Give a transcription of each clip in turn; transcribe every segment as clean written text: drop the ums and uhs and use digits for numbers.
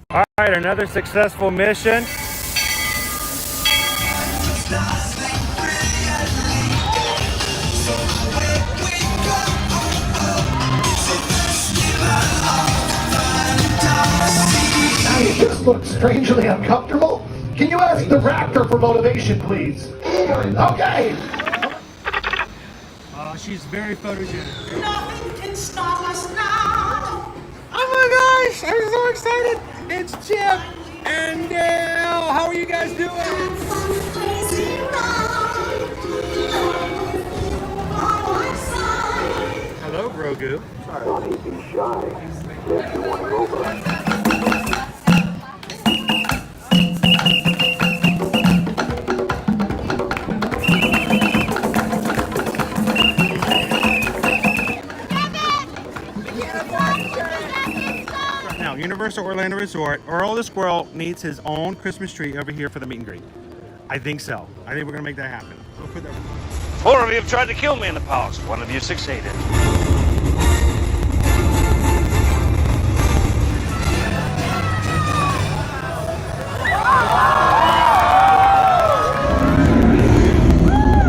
All right, another successful mission. You just look strangely uncomfortable. Can you ask the raptor for motivation, please? Okay. She's very photogenic. Nothing can stop us now. Oh my gosh, I'm so excited. It's Chip and Dale. How are you guys doing? Hello, Grogu. Don't be shy. If you want to go over. Universal Orlando Resort, Earl the Squirrel needs his own Christmas tree over here for the meet and greet. I think so. I think we're gonna make that happen. We'll put that. 4 of you have tried to kill me in the past. 1 of you succeeded.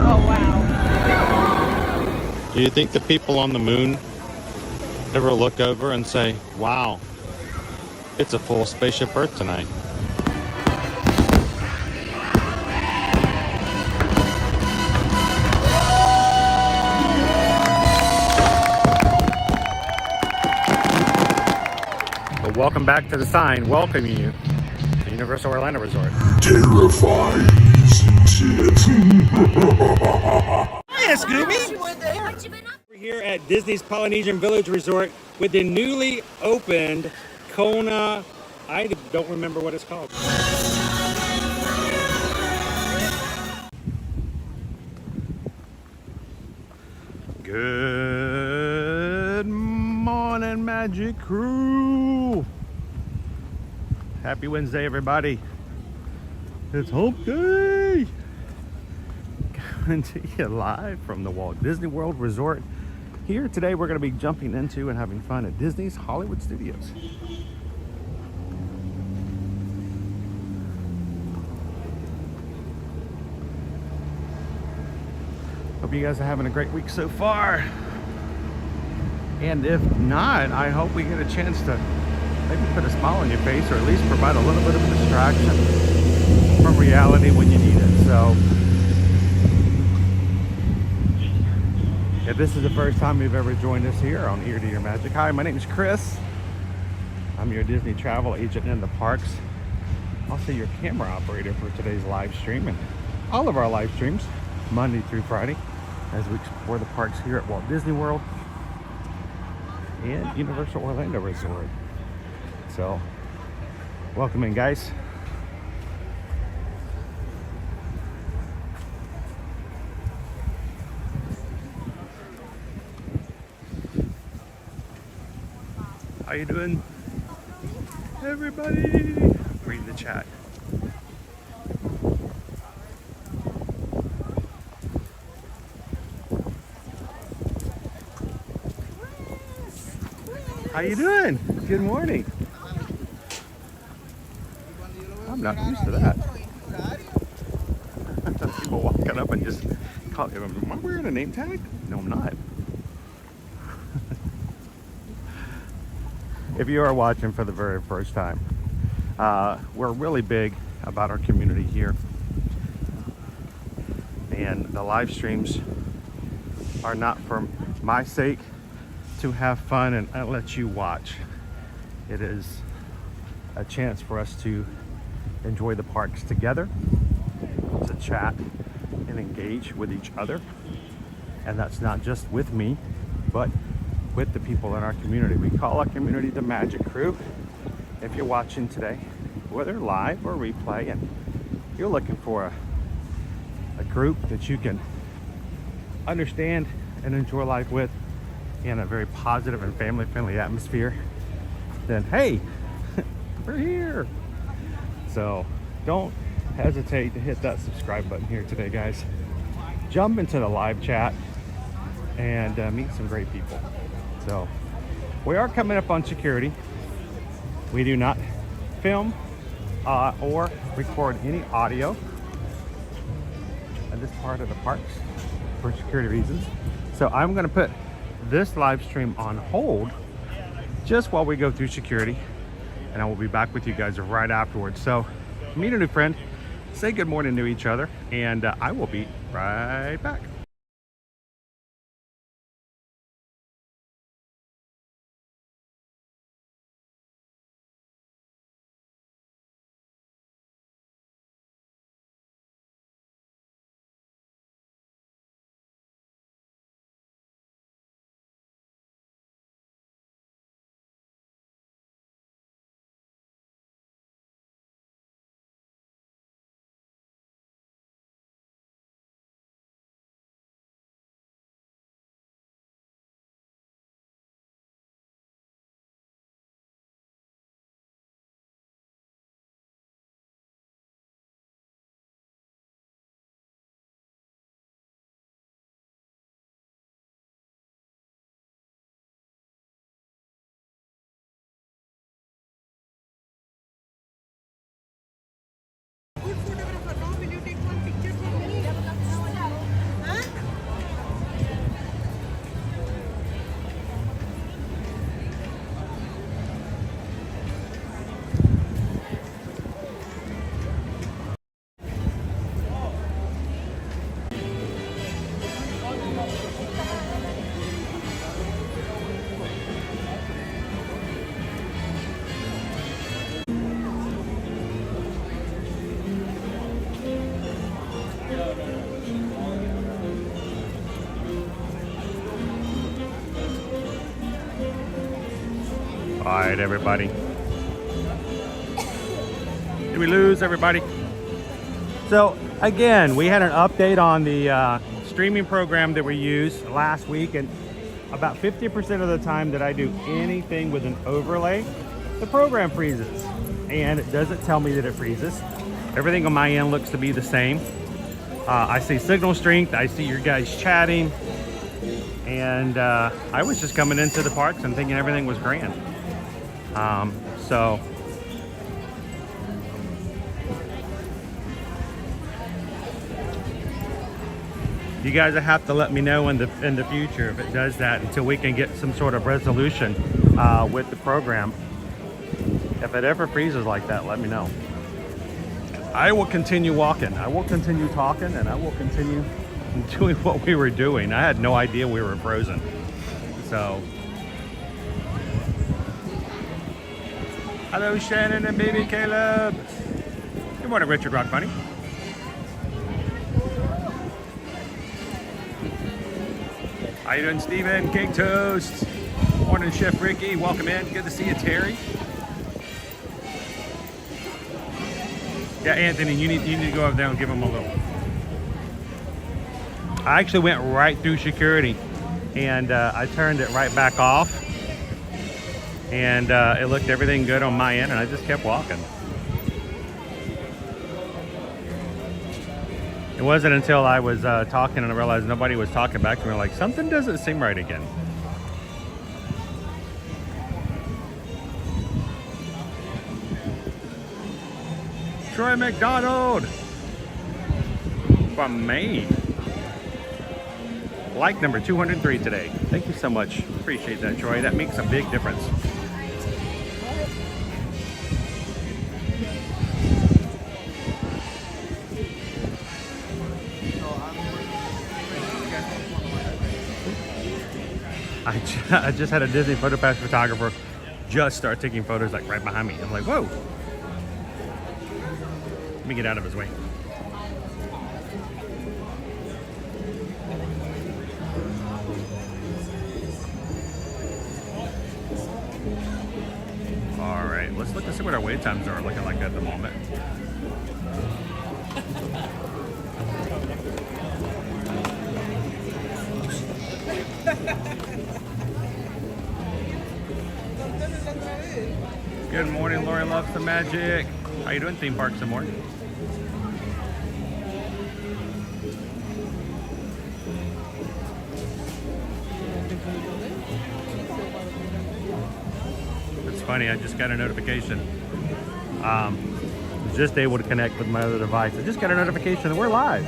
Oh wow. Do you think the people on the moon ever look over and say, wow, it's a full spaceship Earth tonight? Well, welcome back to the sign welcoming you to Universal Orlando Resort. Terrifying, isn't it? Hiya, Scooby! We're here at Disney's Polynesian Village Resort with the newly opened Kona. I don't remember what it's called. Good morning, Magic Crew. Happy Wednesday, everybody. It's hump day. Coming to you live from the Walt Disney World Resort. Here today, we're going to be jumping into and having fun at Disney's Hollywood Studios. Hope you guys are having a great week so far. And if not, I hope we get a chance to maybe put a smile on your face, or at least provide a little bit of a distraction from reality when you need it. So if this is the first time you've ever joined us here on Ear to Ear Magic, hi, my name is Chris. I'm your Disney travel agent in the parks. Also your camera operator for today's live stream and all of our live streams, Monday through Friday, as we explore the parks here at Walt Disney World and Universal Orlando Resort. So, welcome in, guys. How you doing, everybody? Read the chat. How you doing? Good morning. I'm not used to that. People walking up and just call. Am I wearing a name tag? No, I'm not. If you are watching for the very first time, we're really big about our community here, and the live streams are not for my sake to have fun and let you watch. It is a chance for us to enjoy the parks together, to chat and engage with each other. And that's not just with me, but with the people in our community. We call our community the Magic Crew. If you're watching today, whether live or replay, and you're looking for a group that you can understand and enjoy life with in a very positive and family-friendly atmosphere, then hey, we're here. So don't hesitate to hit that subscribe button here today, guys. Jump into the live chat and meet some great people. So we are coming up on security. We do not film or record any audio at this part of the parks for security reasons. So I'm going to put this live stream on hold just while we go through security, and I will be back with you guys right afterwards. So meet a new friend, say good morning to each other, and I will be right back. All right, everybody. Did we lose everybody? So again, we had an update on the streaming program that we used last week, and about 50% of the time that I do anything with an overlay, the program freezes, and it doesn't tell me that it freezes. Everything on my end looks to be the same. I see signal strength, I see your guys chatting, and I was just coming into the parks and thinking everything was grand. So you guys have to let me know in the future if it does that, until we can get some sort of resolution with the program. If it ever freezes like that, let me know. I will continue walking, I will continue talking, and I will continue doing what we were doing. I had no idea we were frozen. So hello, Shannon and baby Caleb. Good morning, Richard Rock Bunny. How you doing, Steven? Cake Toast. Morning, Chef Ricky. Welcome in. Good to see you, Terry. Yeah, Anthony, you need to go over there and give him a little. I actually went right through security, and I turned it right back off. And it looked everything good on my end, and I just kept walking. It wasn't until I was talking and I realized nobody was talking back to me, like, something doesn't seem right again. Troy McDonald from Maine. Like number 203 today. Thank you so much. Appreciate that, Troy. That makes a big difference. I just had a Disney PhotoPass photographer just start taking photos like right behind me. I'm like, whoa. Let me get out of his way. All right, let's look to see what our wait times are looking like at the moment. Good morning, Lori Loves the Magic. How you doing, theme park some more? It's funny, I just got a notification Just able to connect with my other device. I just got a notification that we're live.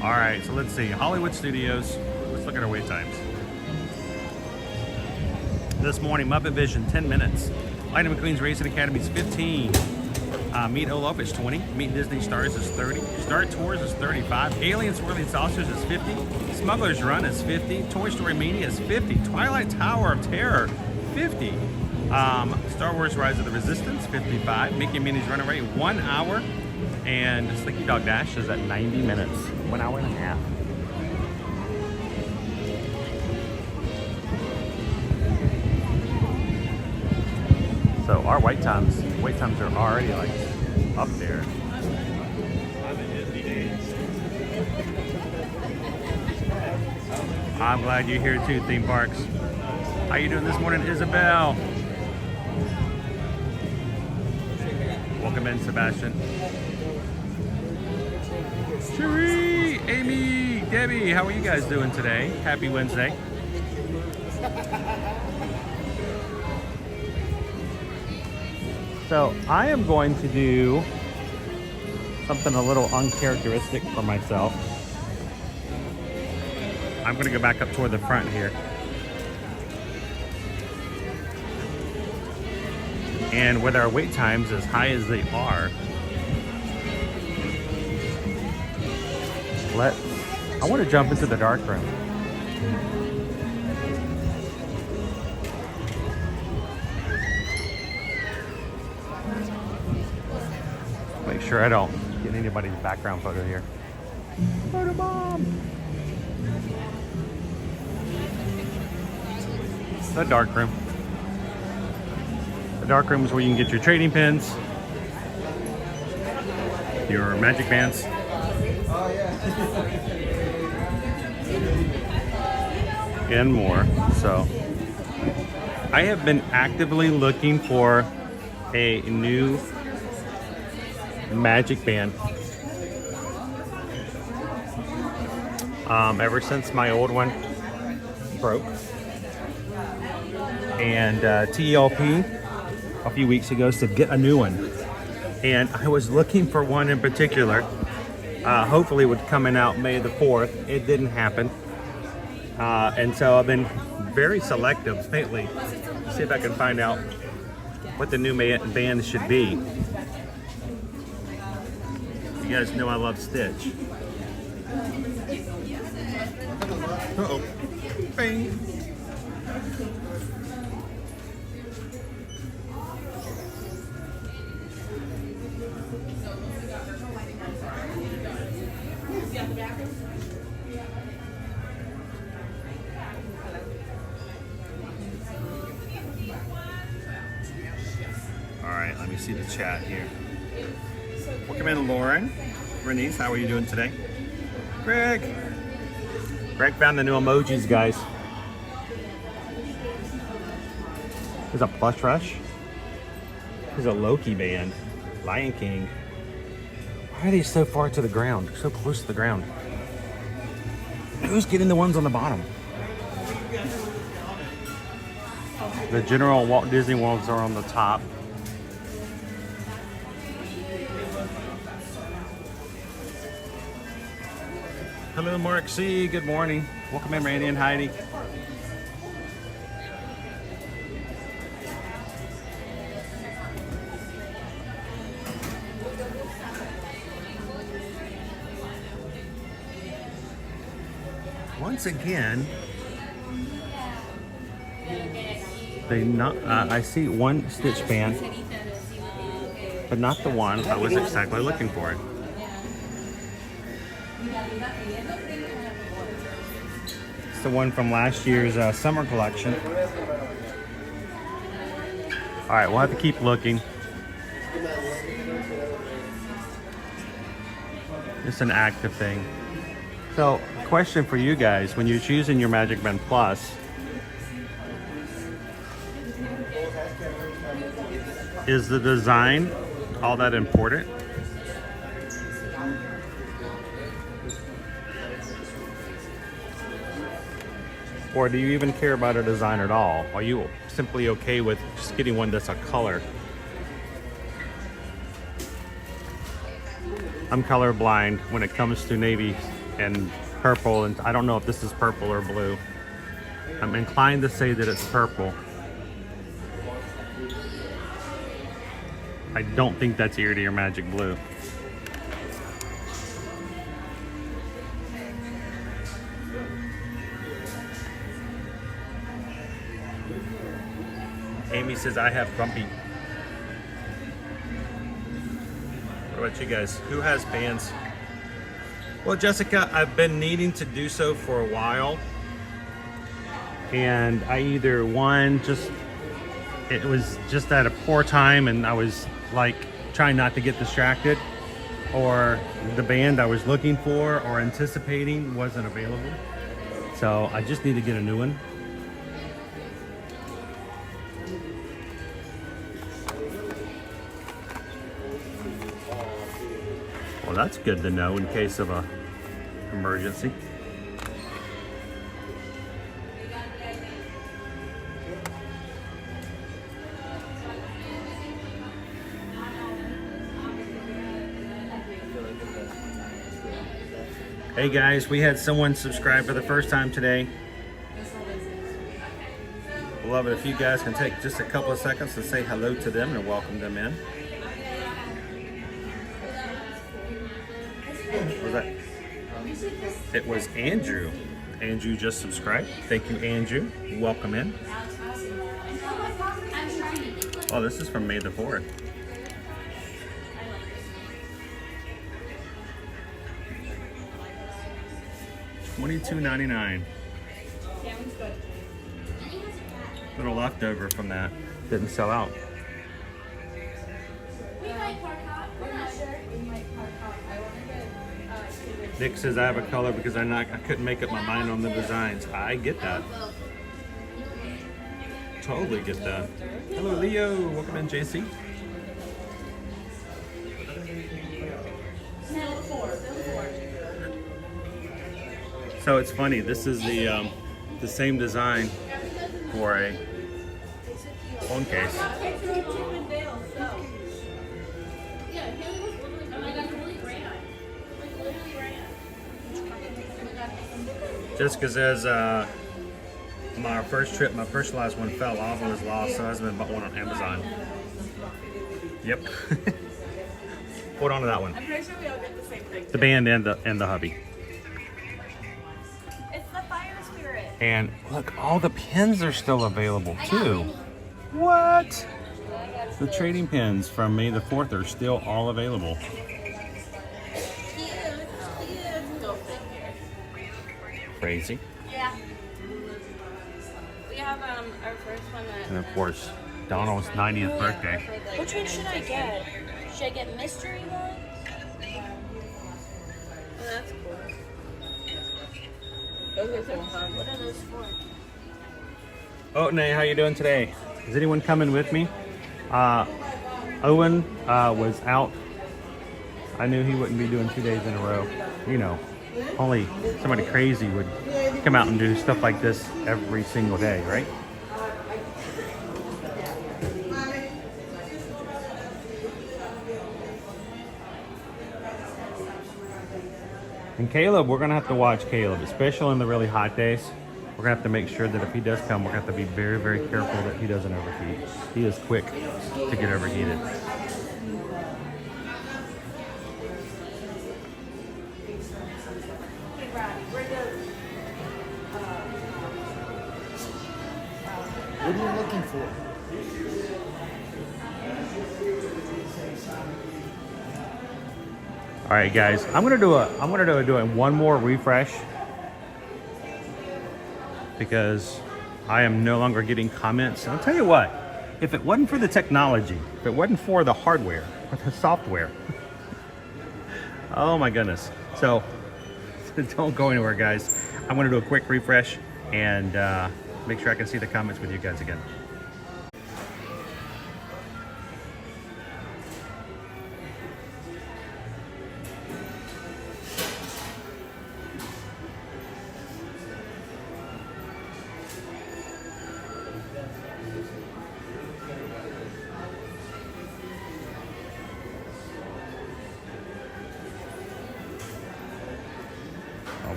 All right, so let's see. Hollywood Studios. Let's look at our wait times. This morning, Muppet Vision, 10 minutes. Lightning McQueen's Racing Academy is 15. Meet Olaf is 20. Meet Disney Stars is 30. Star Tours is 35. Alien Swirling Saucers is 50. Smuggler's Run is 50. Toy Story Mania is 50. Twilight Tower of Terror, 50. Star Wars Rise of the Resistance, 55. Mickey and Minnie's Runaway, 1 hour. And Slinky Dog Dash is at 90 minutes. 1 hour and a half. So our wait times are already like up there. I'm glad you're here too, theme parks. How you doing this morning, Isabel? Welcome in, Sebastian. Cherie, Amy, Debbie, how are you guys doing today? Happy Wednesday. So I am going to do something a little uncharacteristic for myself. I'm going to go back up toward the front here. And with our wait times as high as they are, I want to jump into the Darkroom. Make sure I don't get anybody's background photo here. Photo bomb! The Darkroom. The Darkroom is where you can get your trading pins, your magic bands, and more. So I have been actively looking for a new magic band ever since my old one broke. And TLP a few weeks ago said get a new one, and I was looking for one in particular. Hopefully it would coming out May the 4th. It didn't happen, and so I've been very selective lately to see if I can find out what the new band should be. You guys know I love Stitch. Uh-oh. Bang. All right, let me see the chat here. Welcome in, Lauren. Bernice, how are you doing today? Greg found the new emojis, guys. There's a Plush Rush. There's a Loki band. Lion King. Why are they so far to the ground? So close to the ground. Who's getting the ones on the bottom? The general Walt Disney Worlds are on the top. Hello, Mark C. Good morning. Welcome in, Randy and Heidi. Once again, I see one Stitch band, but not the one I was exactly looking for. It's the one from last year's summer collection. All right, we'll have to keep looking. It's an active thing. So, question for you guys, when you're choosing your Magic Band Plus, is the design all that important? Or do you even care about a design at all? Are you simply okay with just getting one that's a color? I'm colorblind when it comes to navy and purple, and I don't know if this is purple or blue. I'm inclined to say that it's purple. I don't think that's Ear to Ear Magic Blue. Amy says I have grumpy. What about you guys? Who has bands? Well, Jessica, I've been needing to do so for a while. And I either it was just at a poor time and I was like trying not to get distracted, or the band I was looking for or anticipating wasn't available. So I just need to get a new one. Well, that's good to know in case of a emergency. Hey guys, we had someone subscribe for the first time today. Love it if you guys can take just a couple of seconds to say hello to them and welcome them in. What was that? It was Andrew. Andrew just subscribed. Thank you, Andrew. Welcome in. Oh, this is from May the 4th. $22.99. Little leftover from that. Didn't sell out. Nick says I have a color because I couldn't make up my mind on the designs. I get that. Totally get that. Hello, Leo. Welcome in, JC. So it's funny. This is the same design for a phone case. Jessica says, my first trip, my personalized one fell off and was lost, so husband bought one on Amazon. Yep. Hold on to that one. I'm pretty sure we all get the same thing. The band and the hubby. It's the fire spirit. And look, all the pins are still available too. What? The trading pins from May the 4th are still all available. Crazy. Yeah. We have our first one that. And of course, Donald's 90th birthday. Which one should I get? Should I get mystery ones? Oh, that's cool. Those are so fun. What are those for? Oh, Nay, how you doing today? Is anyone coming with me? Owen was out. I knew he wouldn't be doing 2 days in a row. You know, only somebody crazy would come out and do stuff like this every single day, right? And Caleb, we're gonna have to watch Caleb, especially in the really hot days. We're gonna have to make sure that if he does come, we're gonna have to be very, very careful that he doesn't overheat. He is quick to get overheated. What are you looking for? All right, guys, I'm gonna do one more refresh because I am no longer getting comments. And I'll tell you what, if it wasn't for the technology, if it wasn't for the hardware or the software, oh my goodness. So don't go anywhere, guys. I'm gonna do a quick refresh and make sure I can see the comments with you guys again.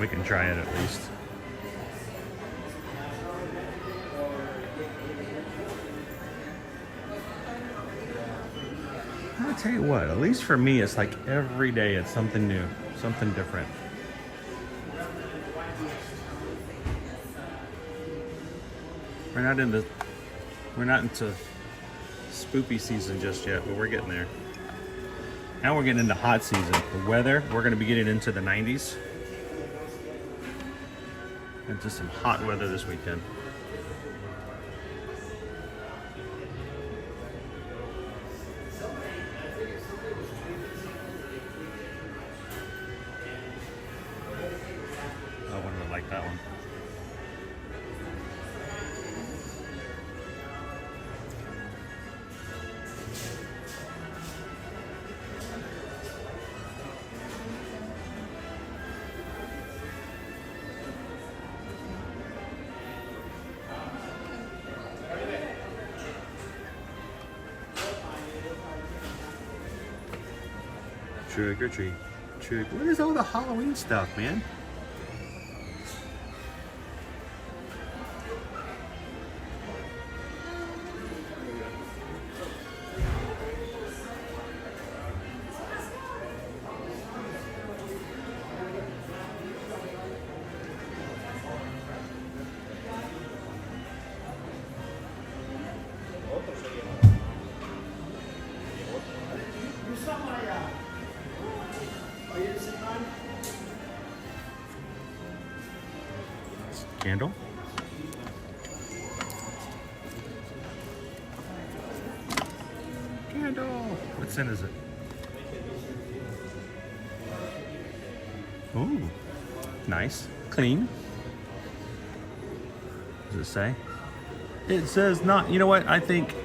we can try it at least. I'll tell you what, at least for me, it's like every day it's something new, something different. We're not into spoopy season just yet, but we're getting there. Now we're getting into hot season. The weather, we're gonna be getting into the 90s. Into some hot weather this weekend. I wouldn't have liked that one. Trick or treat. Trick. What is all the Halloween stuff, man? Candle. Candle. What scent is it? Ooh, nice, clean. What does it say? It says not. You know what? I think.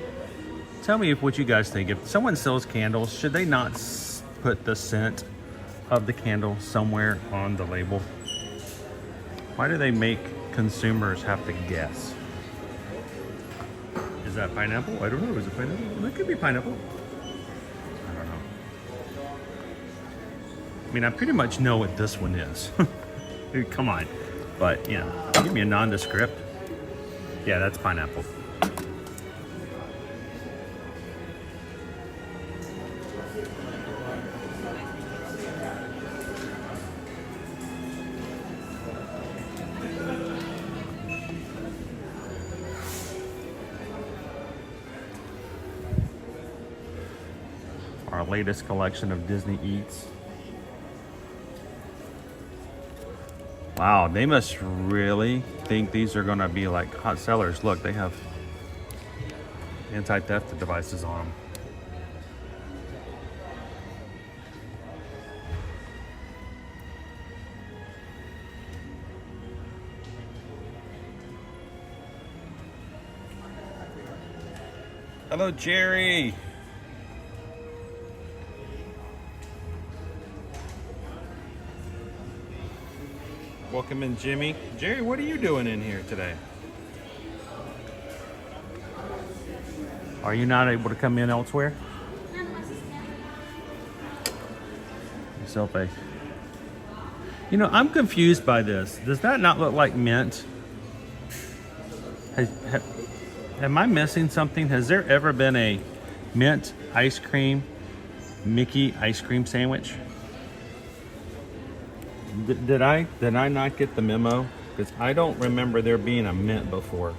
Tell me what you guys think. If someone sells candles, should they not put the scent of the candle somewhere on the label? Why do they make consumers have to guess? Is that pineapple? I don't know. Is it pineapple? That could be pineapple. I don't know. I mean, I pretty much know what this one is. Come on. But, you know, give me a nondescript. Yeah, that's pineapple. Our latest collection of Disney Eats. Wow, they must really think these are gonna be like hot sellers. Look, they have anti-theft devices on them. Hello, Jerry. Welcome in, Jimmy. Jerry, what are you doing in here today? Are you not able to come in elsewhere? Self-face. You know, I'm confused by this. Does that not look like mint? Am I missing something? Has there ever been a mint ice cream, Mickey ice cream sandwich? Did I not get the memo? Because I don't remember there being a mint before.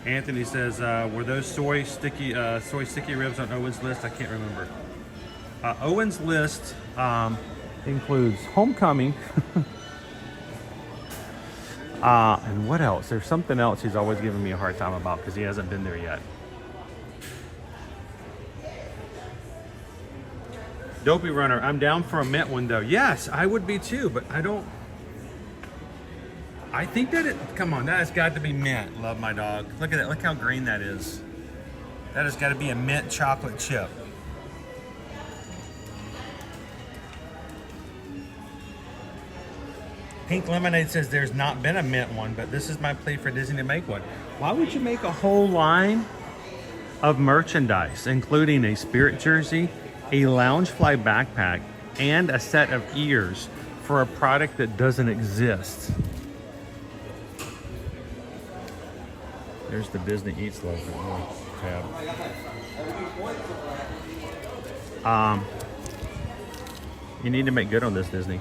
Anthony says, were those soy sticky ribs on Owen's list? I can't remember. Owen's list includes Homecoming. And what else? There's something else he's always giving me a hard time about because he hasn't been there yet. Dopey Runner, I'm down for a mint one though. Yes, I would be too, but I don't. I think that it, come on, that has got to be mint. Love my dog. Look at that, look how green that is. That has got to be a mint chocolate chip. Pink Lemonade says there's not been a mint one, but this is my plea for Disney to make one. Why would you make a whole line of merchandise, including a Spirit jersey, a Loungefly backpack, and a set of ears for a product that doesn't exist. There's the Disney Eats logo tab. You need to make good on this, Disney.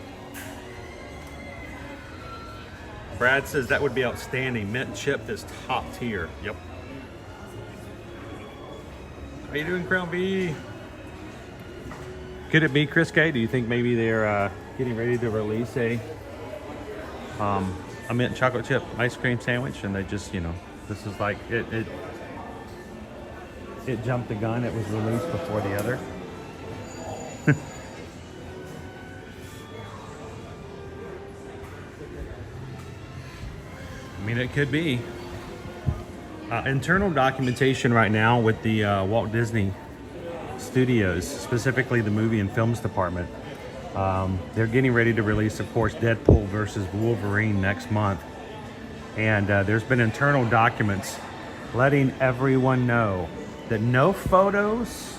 Brad says that would be outstanding. Mint chip is top tier. Yep. How you doing, Crown B? Could it be Chris K? Do you think maybe they're getting ready to release a mint chocolate chip ice cream sandwich, and they just, you know, this is like it jumped the gun. It was released before the other. I mean, it could be. Internal documentation right now with the Walt Disney Studios, specifically the movie and films department. They're getting ready to release, of course, Deadpool versus Wolverine next month. And there's been internal documents letting everyone know that no photos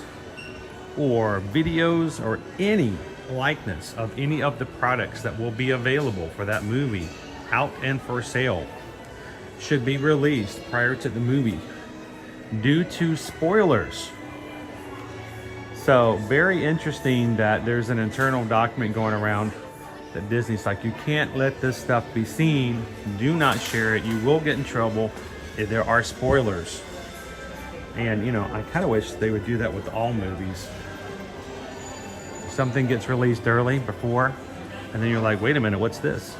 or videos or any likeness of any of the products that will be available for that movie out and for sale should be released prior to the movie due to spoilers. So very interesting that there's an internal document going around that Disney's like, you can't let this stuff be seen. Do not share it. You will get in trouble if there are spoilers. And you know, I kind of wish they would do that with all movies. Something gets released early before, and then you're like, wait a minute, what's this?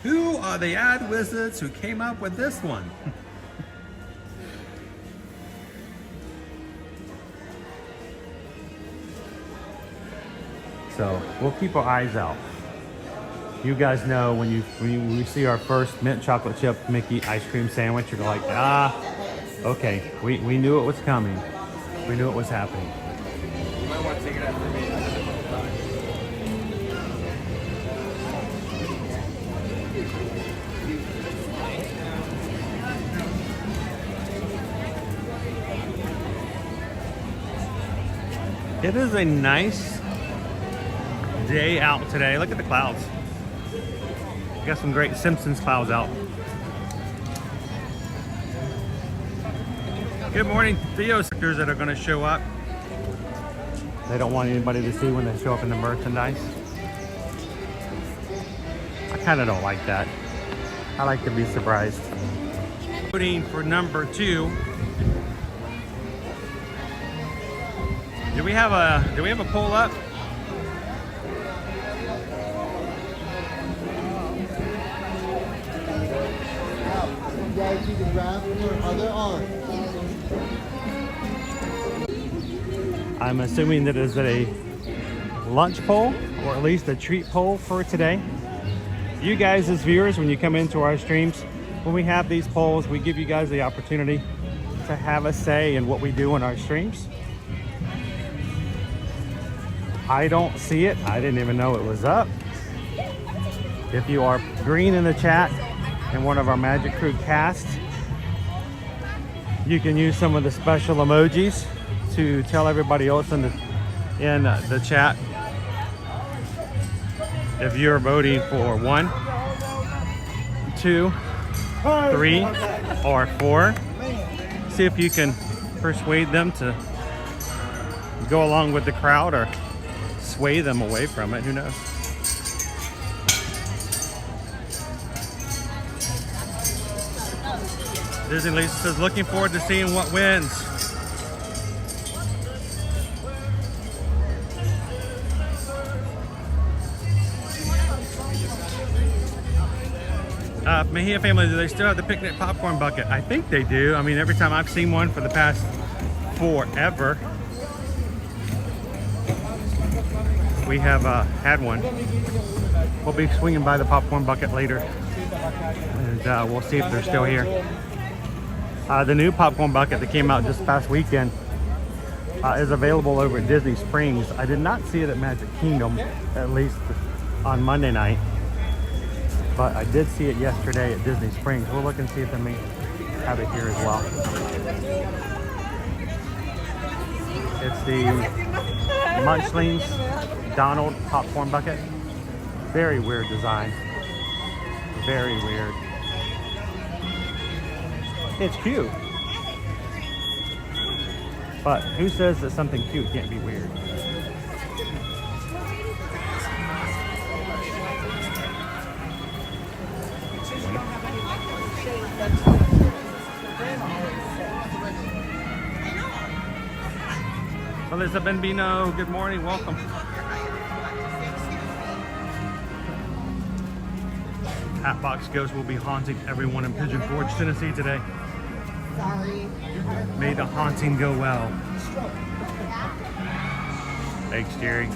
Who are the ad wizards who came up with this one? So we'll keep our eyes out. You guys know when we see our first mint chocolate chip Mickey ice cream sandwich, you're like, okay, we knew it was coming. We knew it was happening. You might want to take it after me. It is a nice day out today. Look at the clouds. Got some great Simpsons clouds out. Good morning, Theo sectors that are going to show up. They don't want anybody to see when they show up in the merchandise. I kind of don't like that. I like to be surprised. Voting for number 2. Do we have a poll up? Guys, you can grab your other arm. I'm assuming that is a lunch poll, or at least a treat poll for today. You guys as viewers, when you come into our streams, when we have these polls, we give you guys the opportunity to have a say in what we do in our streams. I don't see it. I didn't even know it was up. If you are green in the chat and one of our Magic Crew cast, you can use some of the special emojis to tell everybody else in the chat if you're voting for 1, 2, 3, or 4. See if you can persuade them to go along with the crowd or sway them away from it. Who knows? Disney Lisa says, looking forward to seeing what wins. Mejia family, do they still have the picnic popcorn bucket? I think they do. I mean, every time I've seen one for the past forever, we have had one. We'll be swinging by the popcorn bucket later, and we'll see if they're still here. The new popcorn bucket that came out just past weekend is available over at Disney Springs. I did not see it at Magic Kingdom, at least on Monday night. but I did see it yesterday at Disney Springs. We'll look and see if they may have it here as well. It's the Munchlings Donald popcorn bucket. Very weird design. Very weird. It's cute. But who says that something cute can't be weird? Melissa Benbino, good morning, welcome. Hatbox Ghost will be haunting everyone in Pigeon Forge, Tennessee today. Sorry. May the haunting go well. Thanks, Jerry.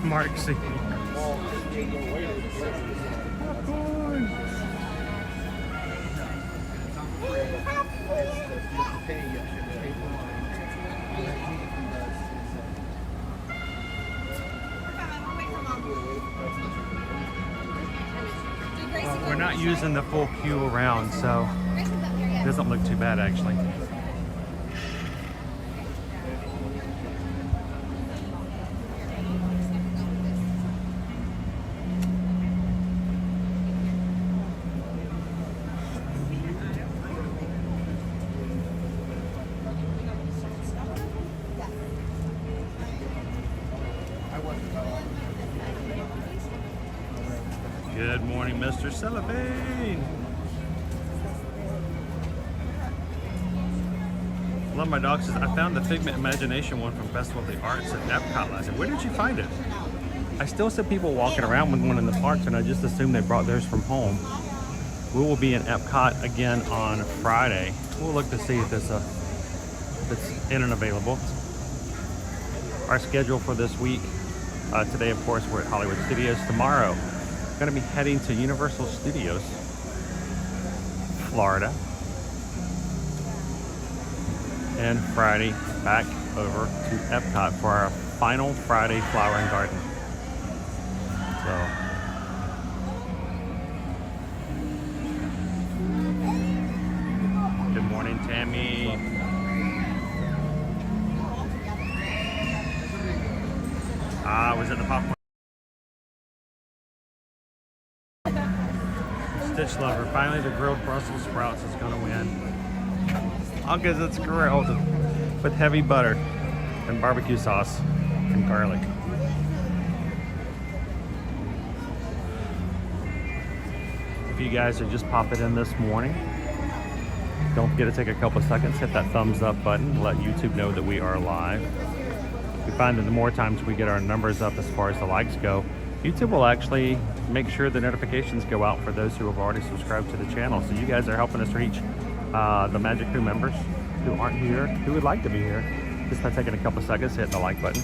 Mark C. Well, we're not using the full queue around, so it doesn't look too bad actually. Good morning, Mr. Cellophane. Love My Dog says, I found the Figment Imagination one from Festival of the Arts at Epcot last night. Where did you find it? I still see people walking around with one in the parks, and I just assumed they brought theirs from home. We will be in Epcot again on Friday. We'll look to see if it's in and available. Our schedule for this week, today of course we're at Hollywood Studios. Tomorrow, going to be heading to Universal Studios, Florida. And Friday, back over to Epcot for our final Friday Flower and Garden. So, good morning, Tammy. I was in the popcorn. Stitch Lover. Finally, the grilled Brussels sprouts is going to win. All because it's grilled with heavy butter and barbecue sauce and garlic. If you guys are just popping in this morning, don't forget to take a couple seconds, hit that thumbs up button, let YouTube know that we are live. We find that the more times we get our numbers up as far as the likes go, YouTube will actually make sure the notifications go out for those who have already subscribed to the channel. So you guys are helping us reach the Magic Crew members who aren't here, who would like to be here, just by taking a couple seconds, hit the like button.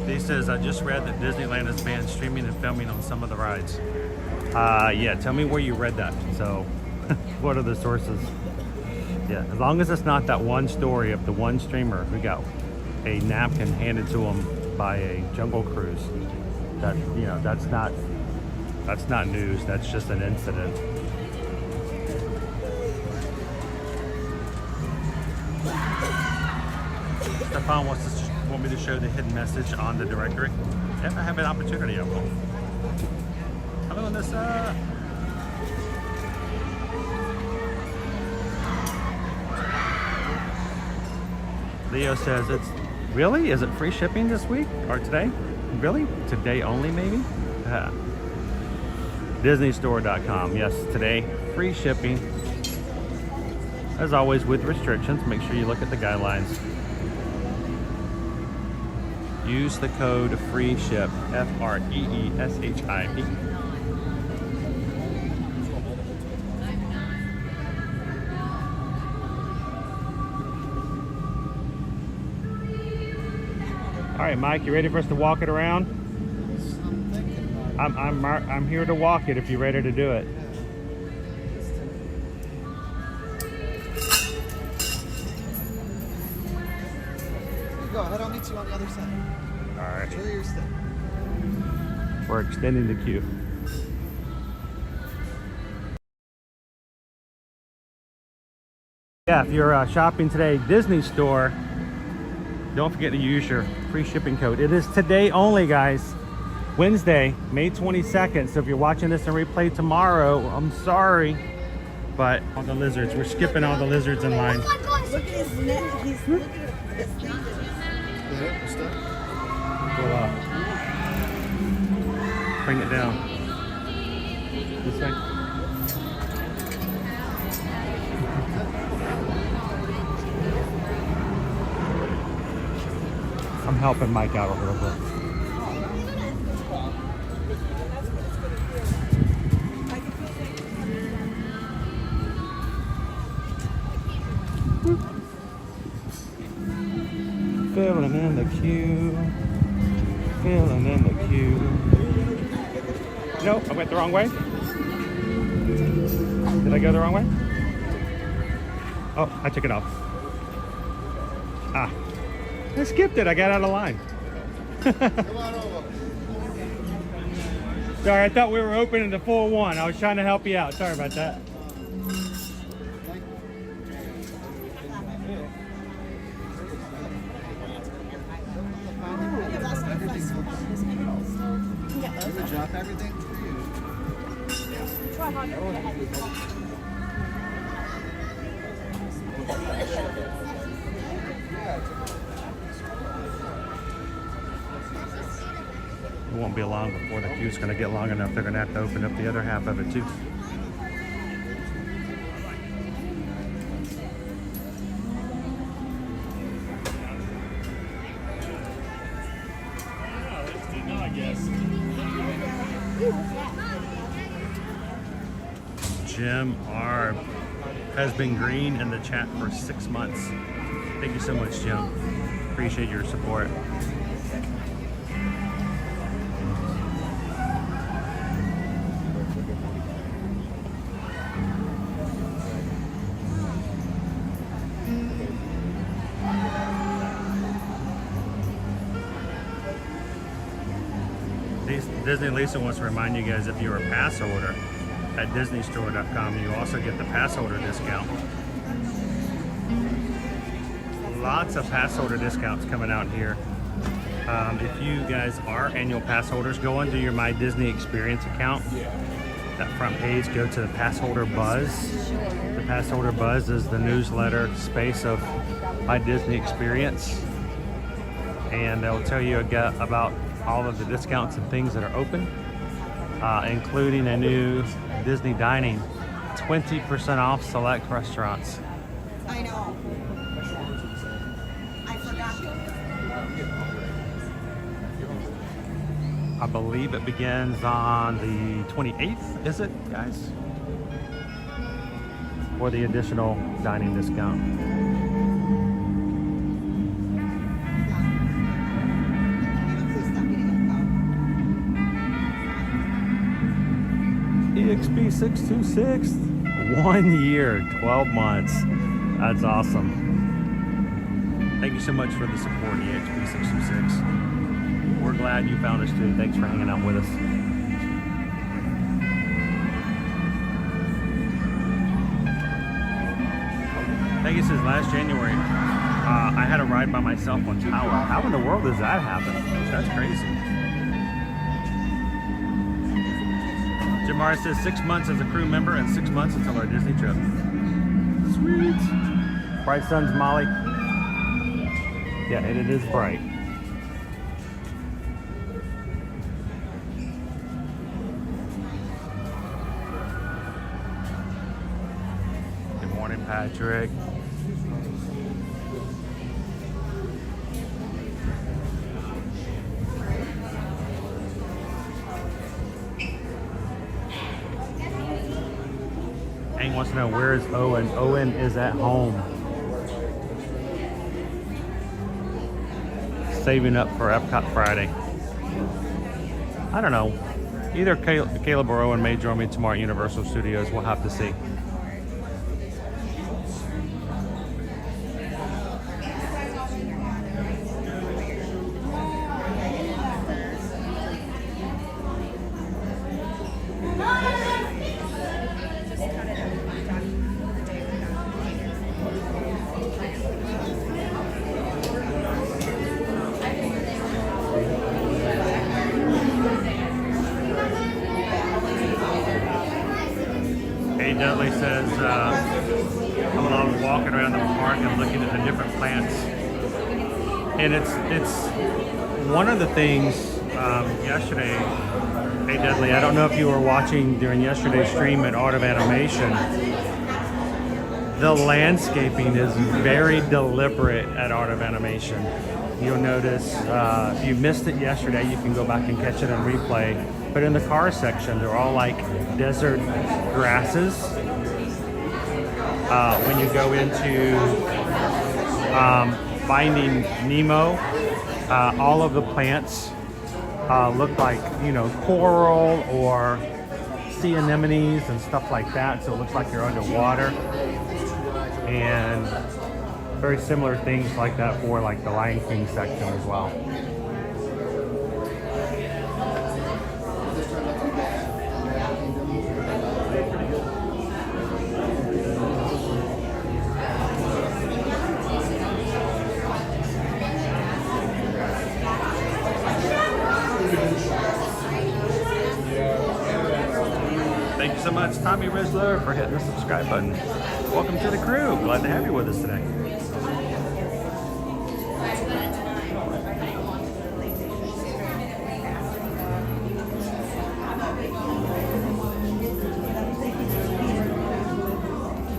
He says, I just read that Disneyland has banned streaming and filming on some of the rides. Yeah, tell me where you read that. So, what are the sources? Yeah, as long as it's not that one story of the one streamer who got a napkin handed to him by a Jungle Cruise. That, you know, that's not news. That's just an incident. Stefan want me to show the hidden message on the directory. If I have an opportunity, I will. Hello, Anissa. Leo says it's really? Is it free shipping this week or today? Really? Today only, maybe? DisneyStore.com. Yes, today free shipping. As always, with restrictions. Make sure you look at the guidelines. Use the code FREESHIP, FREESHIP. All right, Mike, you ready for us to walk it around? I'm here to walk it if you're ready to do it. you go. Head on meet you on the other side. All right. Enjoy your stay. We're extending the queue. Yeah, if you're shopping today, Disney store, don't forget to use your free shipping code. It is today only, guys. Wednesday, May 22nd. So if you're watching this in replay tomorrow, I'm sorry. But all the lizards, we're skipping all the lizards in line. Look at his neck. He's looking at his feet. Go up. Bring it down. This way. I'm helping Mike out a little bit. Filling in the queue. Filling in the queue. Nope, I went the wrong way. Did I go the wrong way? Oh, I took it off. Ah. I skipped it. I got out of line. Sorry, I thought we were opening the full one. I was trying to help you out. Sorry about that. Drop everything for you. It won't be long before the queue's going to get long enough. They're going to have to open up the other half of it too. Jim R has been green in the chat for 6 months. Thank you so much, Jim. Appreciate your support. Disney Lisa wants to remind you guys, if you're a pass holder at disneystore.com, you also get the pass holder discount. Lots of pass holder discounts coming out here. If you guys are annual pass holders, go onto your My Disney Experience account. That front page, go to the Pass Holder Buzz. The Pass Holder Buzz is the newsletter space of My Disney Experience. And they'll tell you about all of the discounts and things that are open, including a new Disney dining, 20% off select restaurants. I know. I forgot. I believe it begins on the 28th, is it, guys? For the additional dining discount. EXP 626, 1 year, 12 months. That's awesome. Thank you so much for the support, EXP 626. We're glad you found us too. Thanks for hanging out with us. I think it says last January, I had a ride by myself on Tower. How in the world does that happen? That's crazy. Jamar says 6 months as a crew member and 6 months until our Disney trip. Sweet. Bright Sun's Molly. Yeah, and it is bright. Good morning, Patrick. Hank wants to know, where is Owen? Owen is at home. Saving up for Epcot Friday. I don't know. Either Caleb or Owen may join me tomorrow at Universal Studios. We'll have to see. I'm walking around the park and looking at the different plants. And it's one of the things yesterday, hey Dudley, I don't know if you were watching during yesterday's stream at Art of Animation. The landscaping is very deliberate at Art of Animation. You'll notice, if you missed it yesterday, you can go back and catch it on replay. But in the car section, they're all like desert grasses. When you go into Finding Nemo, all of the plants look like, you know, coral or sea anemones and stuff like that. So it looks like you're underwater. And very similar things like that for like the Lion King section as well. Thank you so much, Tommy Rizzler, for hitting the subscribe button. Welcome to the crew. Glad to have you with us today.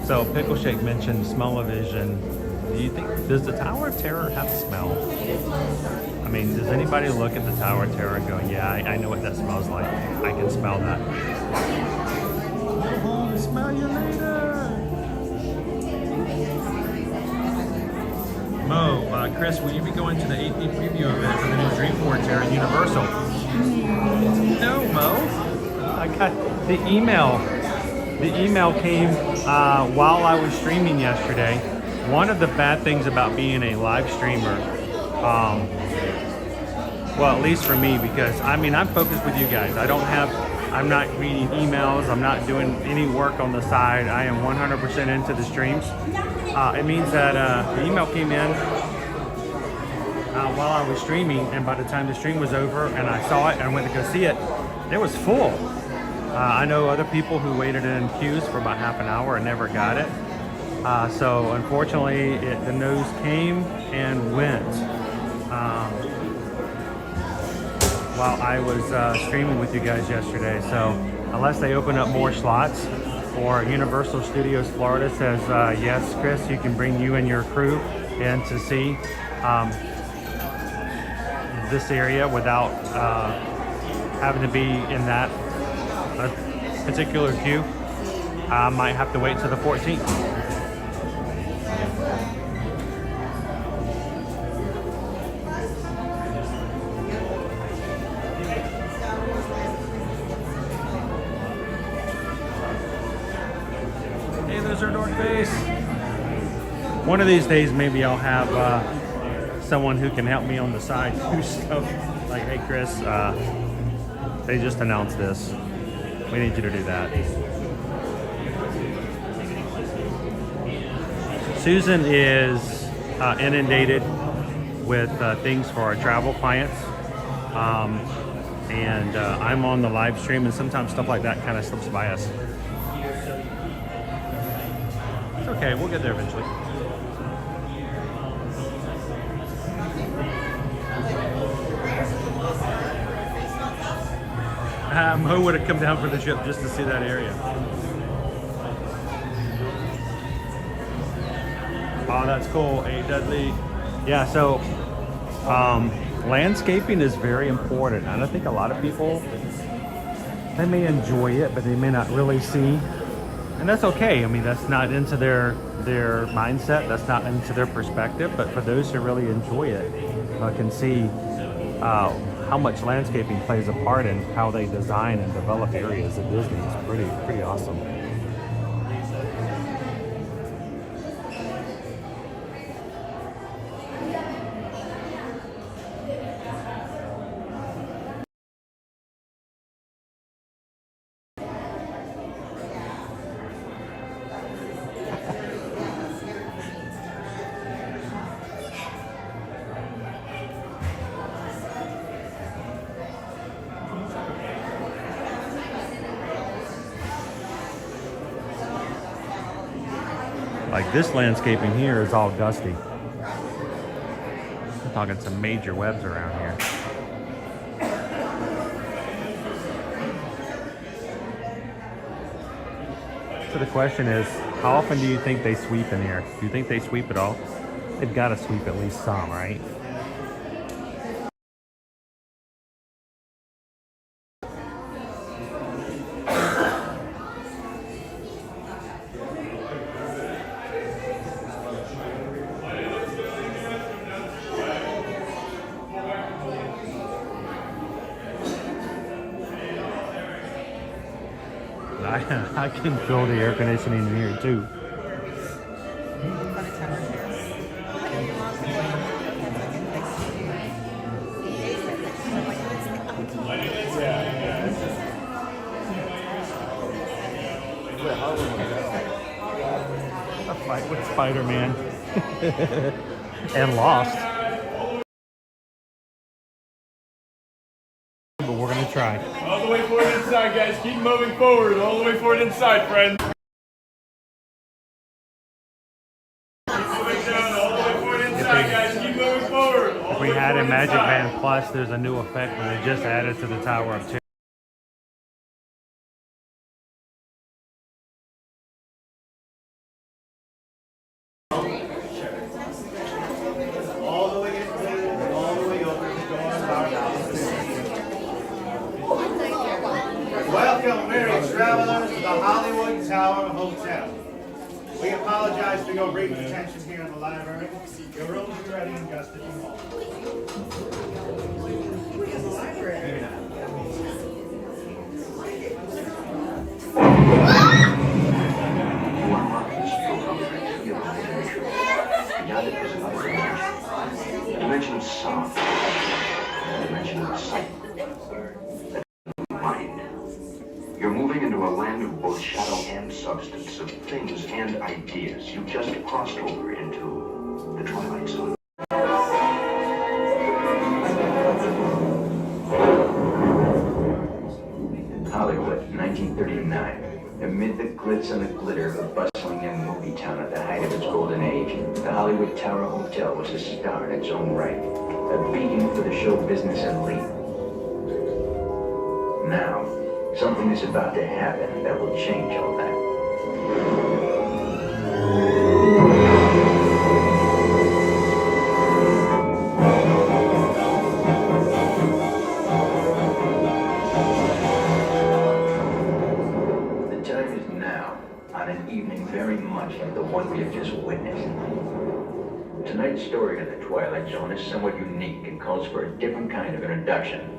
So Pickle Shake mentioned smell-o-vision. Do you think, does the Tower of Terror have a smell? I mean, does anybody look at the Tower of Terror and go, yeah, I know what that smells like. I can smell that. Go home, smell you later. Mo, Chris, will you be going to the 8D preview event for the new Dreamforce here at Universal? No, Mo. I got the email. The email came while I was streaming yesterday. One of the bad things about being a live streamer, well, at least for me, because I mean, I'm focused with you guys. I'm not reading emails. I'm not doing any work on the side. I am 100% into the streams. It means that the email came in while I was streaming, and by the time the stream was over and I saw it and I went to go see it, it was full. I know other people who waited in queues for about half an hour and never got it. So unfortunately, the news came and went while I was streaming with you guys yesterday. So unless they open up more slots, or Universal Studios Florida says, yes, Chris, you can bring you and your crew in to see this area without having to be in that particular queue, I might have to wait till the 14th. Hey, there's our North Base. One of these days, maybe I'll have someone who can help me on the side do stuff. Like, hey, Chris, they just announced this. We need you to do that. Susan is inundated with things for our travel clients. And I'm on the live stream, and sometimes stuff like that kind of slips by us. It's okay, we'll get there eventually. Mo would have come down for the trip just to see that area. Oh, that's cool. Hey, Dudley. Yeah, so landscaping is very important. And I think a lot of people, they may enjoy it, but they may not really see. And that's okay. I mean, that's not into their mindset. That's not into their perspective. But for those who really enjoy it, can see how much landscaping plays a part in how they design and develop areas at Disney. It's pretty awesome. Like this landscaping here is all dusty. I'm talking some major webs around here. So the question is, how often do you think they sweep in here? Do you think they sweep at all? They've got to sweep at least some, right? I can feel the air conditioning in here too. A fight with Spider-Man and Lost. But we're gonna try. All the way forward inside, guys. Keep moving forward. All the way forward inside, friends. Keep moving down. All the way forward inside, guys. Keep moving forward. If we had a Magic Band Plus, there's a new effect where they just added to the Tower of Terror. Welcome, weary travelers, to the Hollywood Tower Hotel. We apologize for your brief detention here in the library. Your rooms will be ready in just a few moments. A dimension of sound, a dimension of sight, mind. You're moving into a land of both shadow and substance, of things and ideas. You've just crossed over into the Twilight Zone. Hollywood, 1939. Amid the glitz and the glitter of a bustling young movie town at the height of its golden age, the Hollywood Tower Hotel was a star in its own right, a beacon for the show business elite. Now, something is about to happen that will change all that. The time is now, on an evening very much like the one we have just witnessed. Tonight's story in the Twilight Zone is somewhat unique and calls for a different kind of introduction.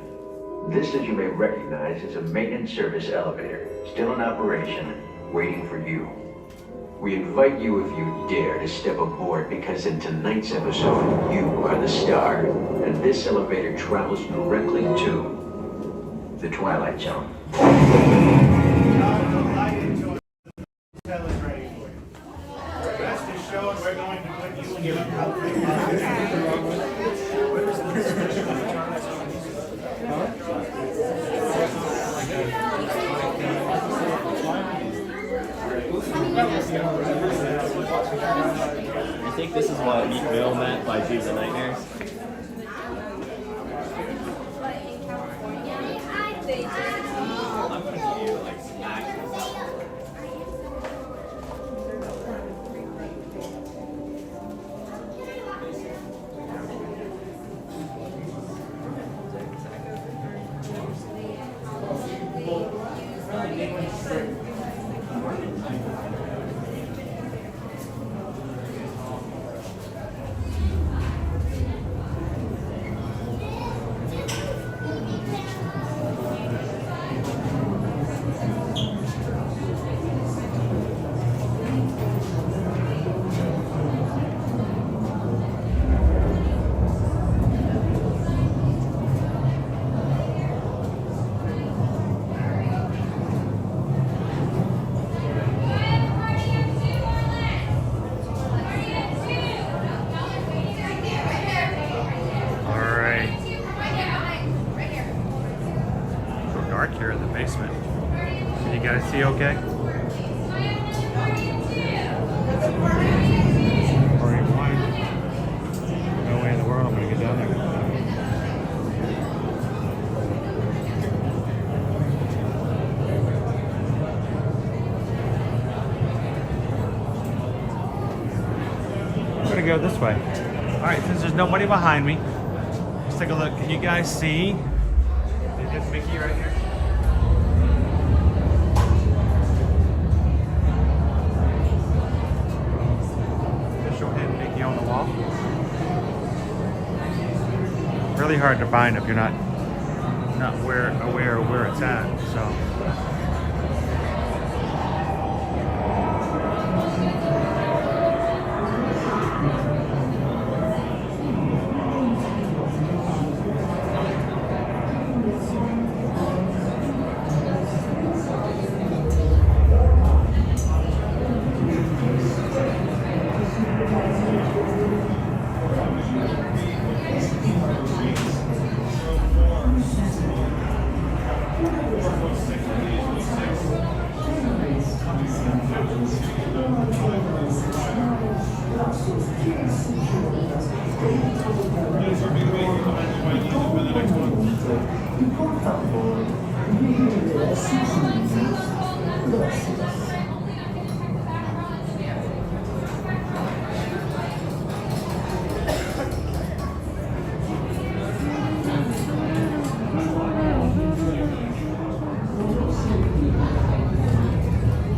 This, as you may recognize, is a maintenance service elevator, still in operation, waiting for you. We invite you, if you dare, to step aboard, because in tonight's episode, you are the star, and this elevator travels directly to the Twilight Zone. Hotel is ready for you. The rest is shown. We're going to put you in your You think this is what Meek Mill meant by Jews and Nightmares? Can you guys see okay? We're gonna go this way. All right, since there's nobody behind me, let's take a look. Can you guys see? Is Mickey right here? Official hidden Mickey on the wall. Really hard to find if you're not aware of where it's at. So.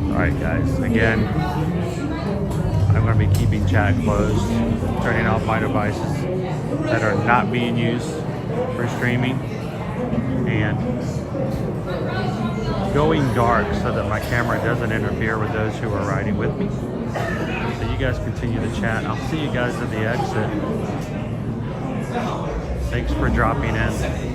Alright guys, again, I'm going to be keeping chat closed, turning off my devices that are not being used for streaming, and going dark so that my camera doesn't interfere with those who are riding with me. So you guys continue to chat. I'll see you guys at the exit. Thanks for dropping in.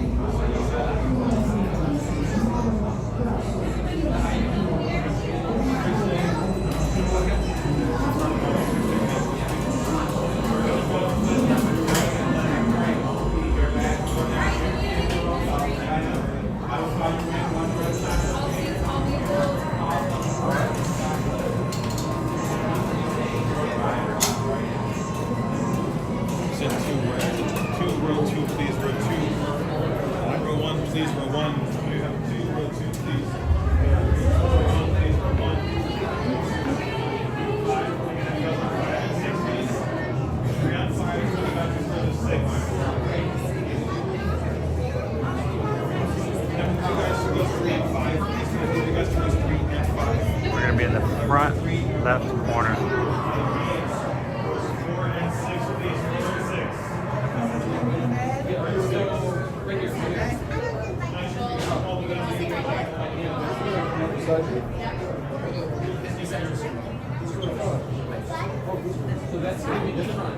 We're going to be in the front left corner.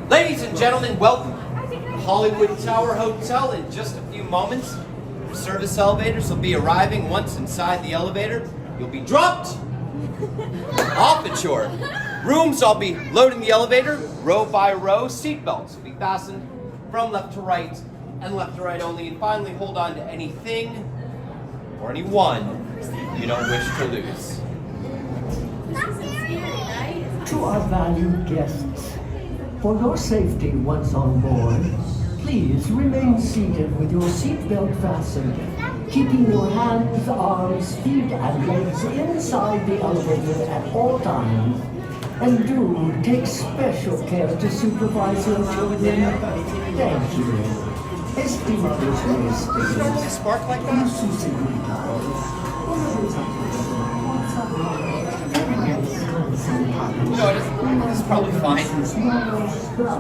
Ladies and gentlemen, welcome to Hollywood Tower Hotel. In just a few moments, service elevators will be arriving. Once inside the elevator, you'll be dropped off at your rooms. I'll be loading the elevator row by row. Seatbelts will be fastened from left to right and left to right only. And finally, hold on to anything or anyone you don't wish to lose. To our valued guests, for your safety once on board, please remain seated with your seatbelt fastened, keeping your hands, arms, feet, and legs inside the elevator at all times. And do take special care to supervise your children. Thank you. Estimados Normally spark like that? No, it's probably fine. Row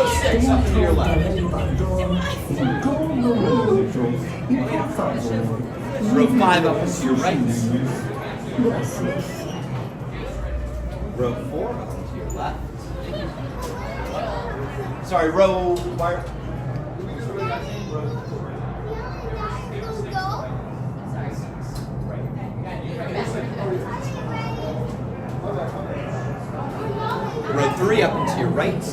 6 up to your left. Row 5 up to your right. Row 4 up to your left. Sorry, row... Row 3 up and to your right.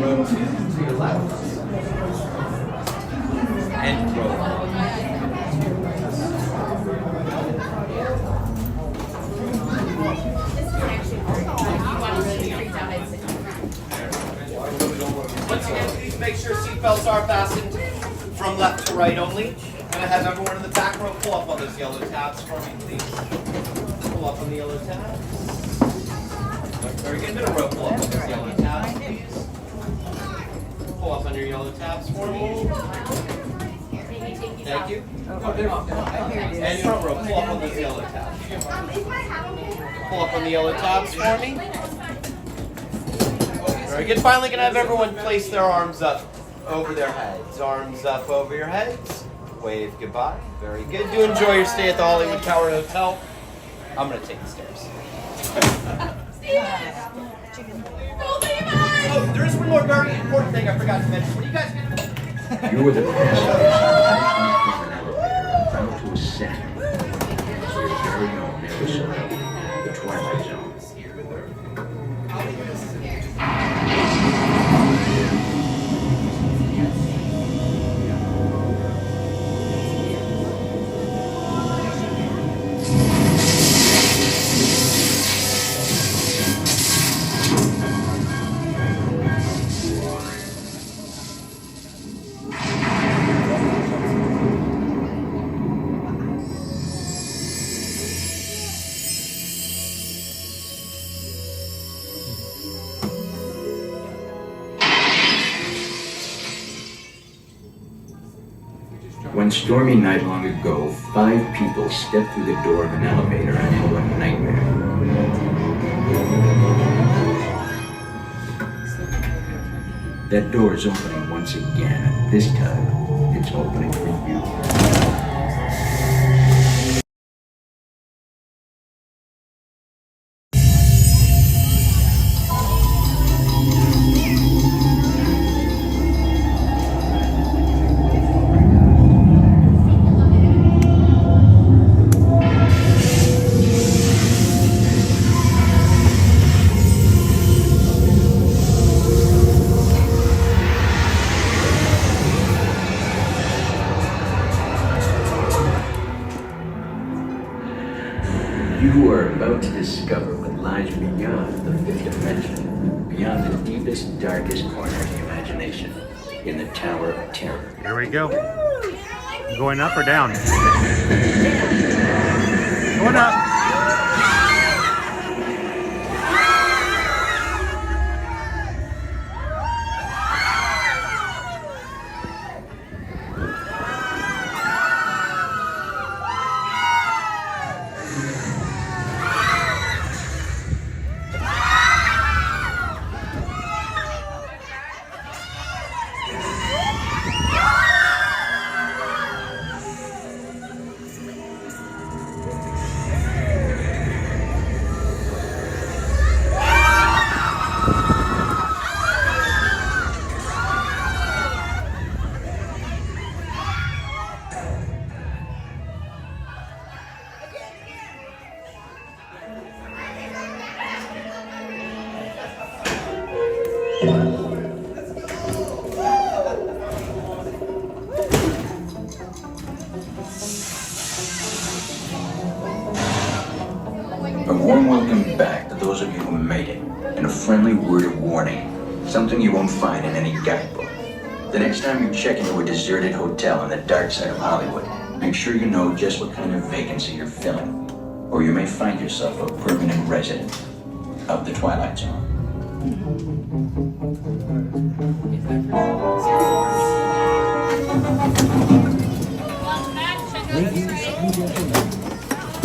Row 2 to your left. And row 1. Once again, please make sure seatbelts are fastened from left to right only. I'm going to have everyone in the back row pull up on those yellow tabs for me, please. Pull up. up on the yellow tabs. Very good. Bit of rope. Pull up on those yellow tabs, please. Pull up on your yellow tabs for me. Thank you. And front row. Pull up on those yellow tabs. Pull up on the yellow tabs for me. Very good. Finally, can I have everyone place their arms up over their heads? Arms up over your heads. Wave goodbye. Very good. Do enjoy your stay at the Hollywood Tower Hotel. I'm going to take the stairs. Oh, there is one more very important thing I forgot to mention. What are you guys going to do? You were the first about to ascend to your very own episode, the Twilight Zone. One stormy night long ago, 5 people stepped through the door of an elevator and into a nightmare. That door is opening once again, and this time, it's opening for you. You are about to discover what lies beyond the 5th dimension, beyond the deepest, darkest corner of the imagination, in the Tower of Terror. Here we go. Going up or down? Going up. A warm welcome back to those of you who made it, and a friendly word of warning, something you won't find in any guidebook. The next time you check into a deserted hotel on the dark side of Hollywood, make sure you know just what kind of vacancy you're filling, or you may find yourself a permanent resident of the Twilight Zone. Ladies and gentlemen,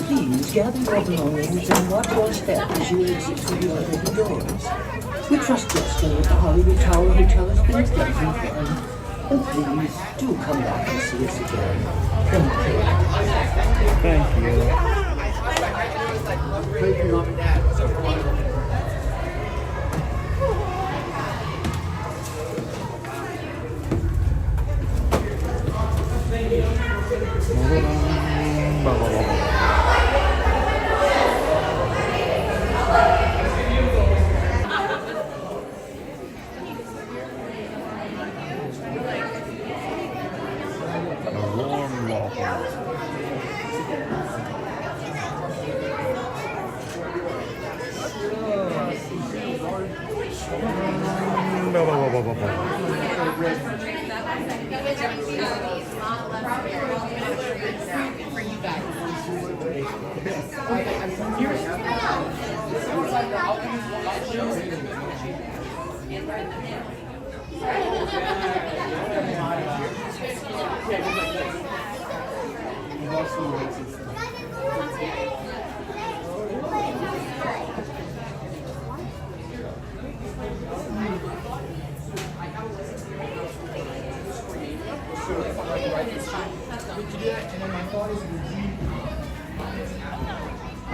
please gather your belongings and watch your step as you exit through the elevator doors. We trust your stay at the Hollywood Tower Hotel has been a pleasant one. And please do come back and see us again. Thank you. Thank you.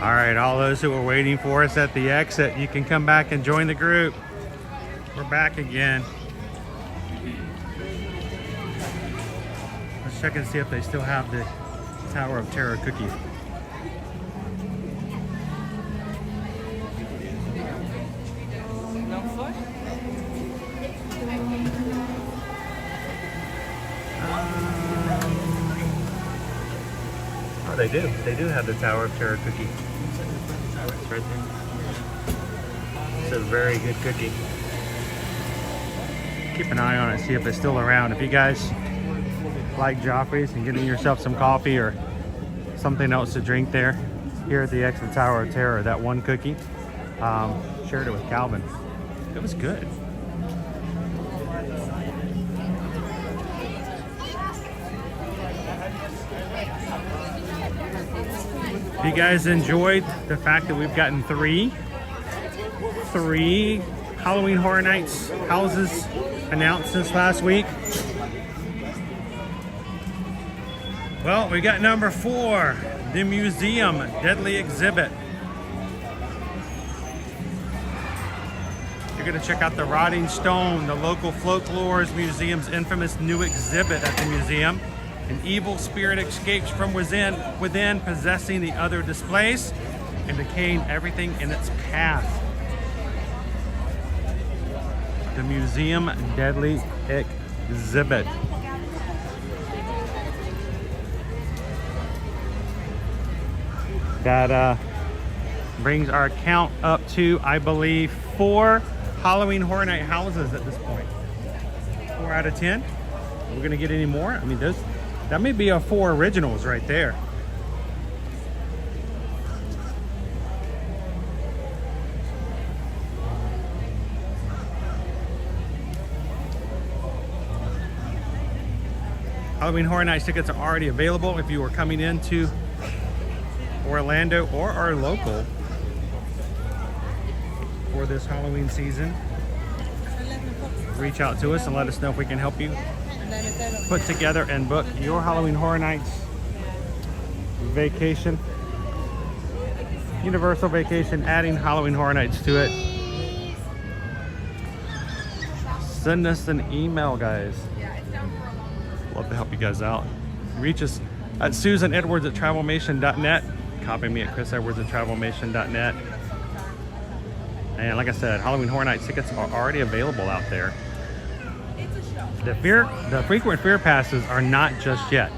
All right, all those who were waiting for us at the exit, you can come back and join the group. We're back again. Let's check and see if they still have the Tower of Terror cookie. Oh, they do. They do have the Tower of Terror cookie. It's right there. It's a very good cookie. Keep an eye on it, see if it's still around. If you guys like Joffrey's and getting yourself some coffee or something else to drink there, here at the exit Tower of Terror, that one cookie, shared it with Calvin. It was good. If you guys enjoyed the fact that we've gotten three Halloween Horror Nights houses announced since last week. Well, we got number 4, the Museum Deadly Exhibit. You're gonna check out the Rotting Stone, the local folklore's museum's infamous new exhibit at the museum. An evil spirit escapes from within, possessing the other displays and decaying everything in its path. The Museum Deadly Exhibit. That brings our count up to, I believe, 4 Halloween Horror Night houses at this point. 4 out of 10. We're gonna get any more? I mean, that may be our 4 originals right there. Halloween Horror Nights tickets are already available if you are coming into Orlando or are local for this Halloween season. Reach out to us and let us know if we can help you put together and book your Halloween Horror Nights vacation. Universal Vacation, adding Halloween Horror Nights to it. Send us an email, guys. Love to help you guys out. Reach us at susanedwards@travelmation.net. Copy me at chrisedwards@travelmation.net. And like I said, Halloween Horror Nights tickets are already available out there. The frequent fear passes are not just yet.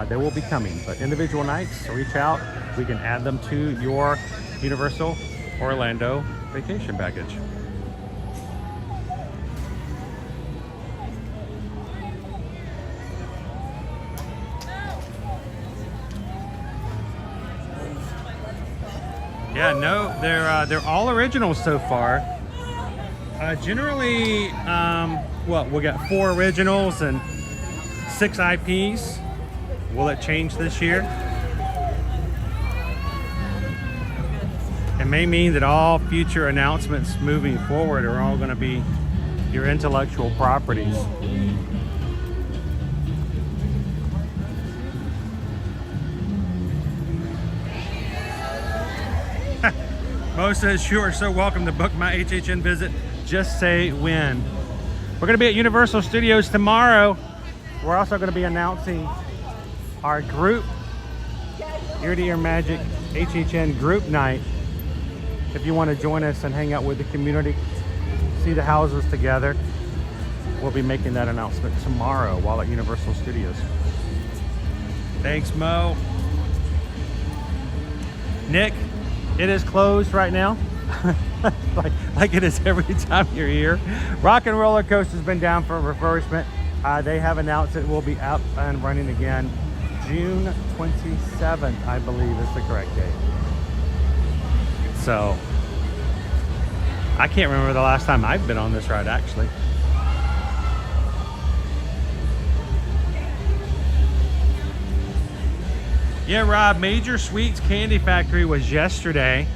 They will be coming, but individual nights, reach out. We can add them to your Universal Orlando vacation package. Yeah, no, they're all originals so far. Generally, well, we got 4 originals and 6 IPs. Will it change this year? It may mean that all future announcements moving forward are all going to be your intellectual properties. Mo says, you are so welcome to book my HHN visit. Just say when. We're going to be at Universal Studios tomorrow. We're also going to be announcing our group, Ear to Ear Magic HHN group night. If you want to join us and hang out with the community, see the houses together, we'll be making that announcement tomorrow while at Universal Studios. Thanks, Mo. Nick, it is closed right now. like it is every time you're here. Rock and Roller Coaster has been down for refurbishment. They have announced it will be up and running again June 27th, I believe is the correct date. So, I can't remember the last time I've been on this ride, actually. Yeah, Rob, Major Sweets Candy Factory was yesterday.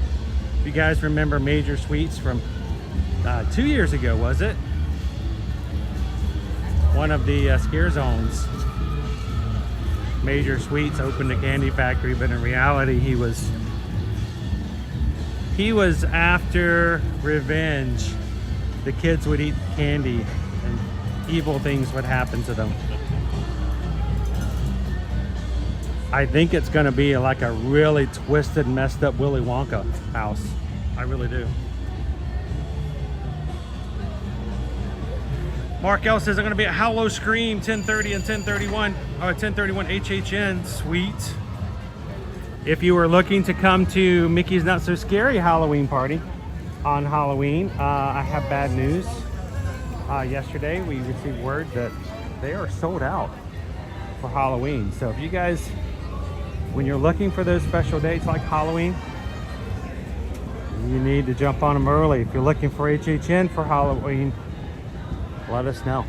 If you guys remember Major Sweets from 2 years ago, was it? One of the scare zones. Major Sweets opened a candy factory, but in reality he was after revenge. The kids would eat candy and evil things would happen to them. I think it's gonna be like a really twisted, messed up Willy Wonka house. I really do. Mark L says they're gonna be at Hallow Scream 10:30 and 10:31. 10:31 HHN. Sweet. If you were looking to come to Mickey's Not So Scary Halloween party on Halloween, I have bad news. Yesterday we received word that they are sold out for Halloween. So if you guys, when you're looking for those special dates like Halloween, you need to jump on them early. If you're looking for HHN for Halloween, let us know.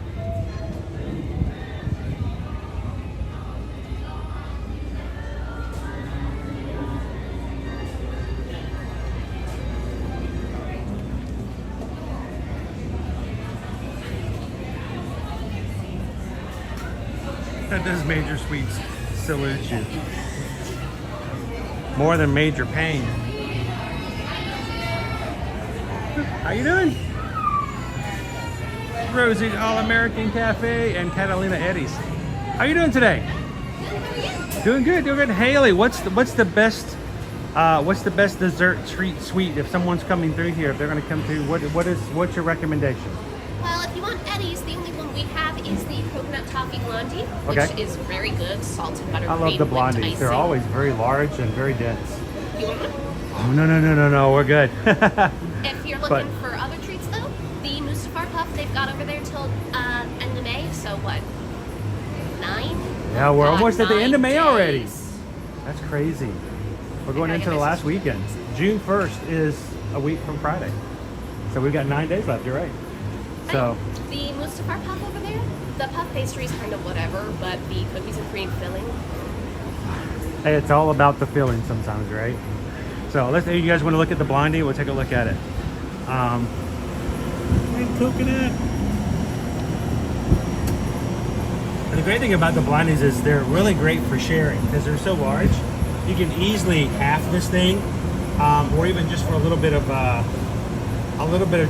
That does Major Sweets salute you. More than Major Pain. How you doing? Rosie's All-American Cafe and Catalina Eddie's. How you doing today? Doing good, doing good. Haley, what's the best dessert treat sweet if someone's coming through here? If they're going to come through, what's your recommendation? Well, if you want Eddie's, the only one we have is the coconut toffee blondie, Okay. which is very good, salt and buttercream. I love the whipped blondies. They're icing. always very large and very dense. You want one? Oh no, we're good. If you're looking for other treats, though, the Mustafar Puff they've got over there till end of May. So what? 9? Yeah, we're almost at the end of May days. already. That's crazy. We're going into the last weekend. June 1st is a week from Friday. So we've got 9 days left, you're right. So The Mustafar Puff over there, the puff pastry is kind of whatever, but the cookies and cream filling. hey, it's all about the feeling sometimes, right? So let's, you guys want to look at the blondie? We'll take a look at it. Coconut. And the great thing about the blondies is they're really great for sharing because they're so large. You can easily half this thing, or even just for a little bit of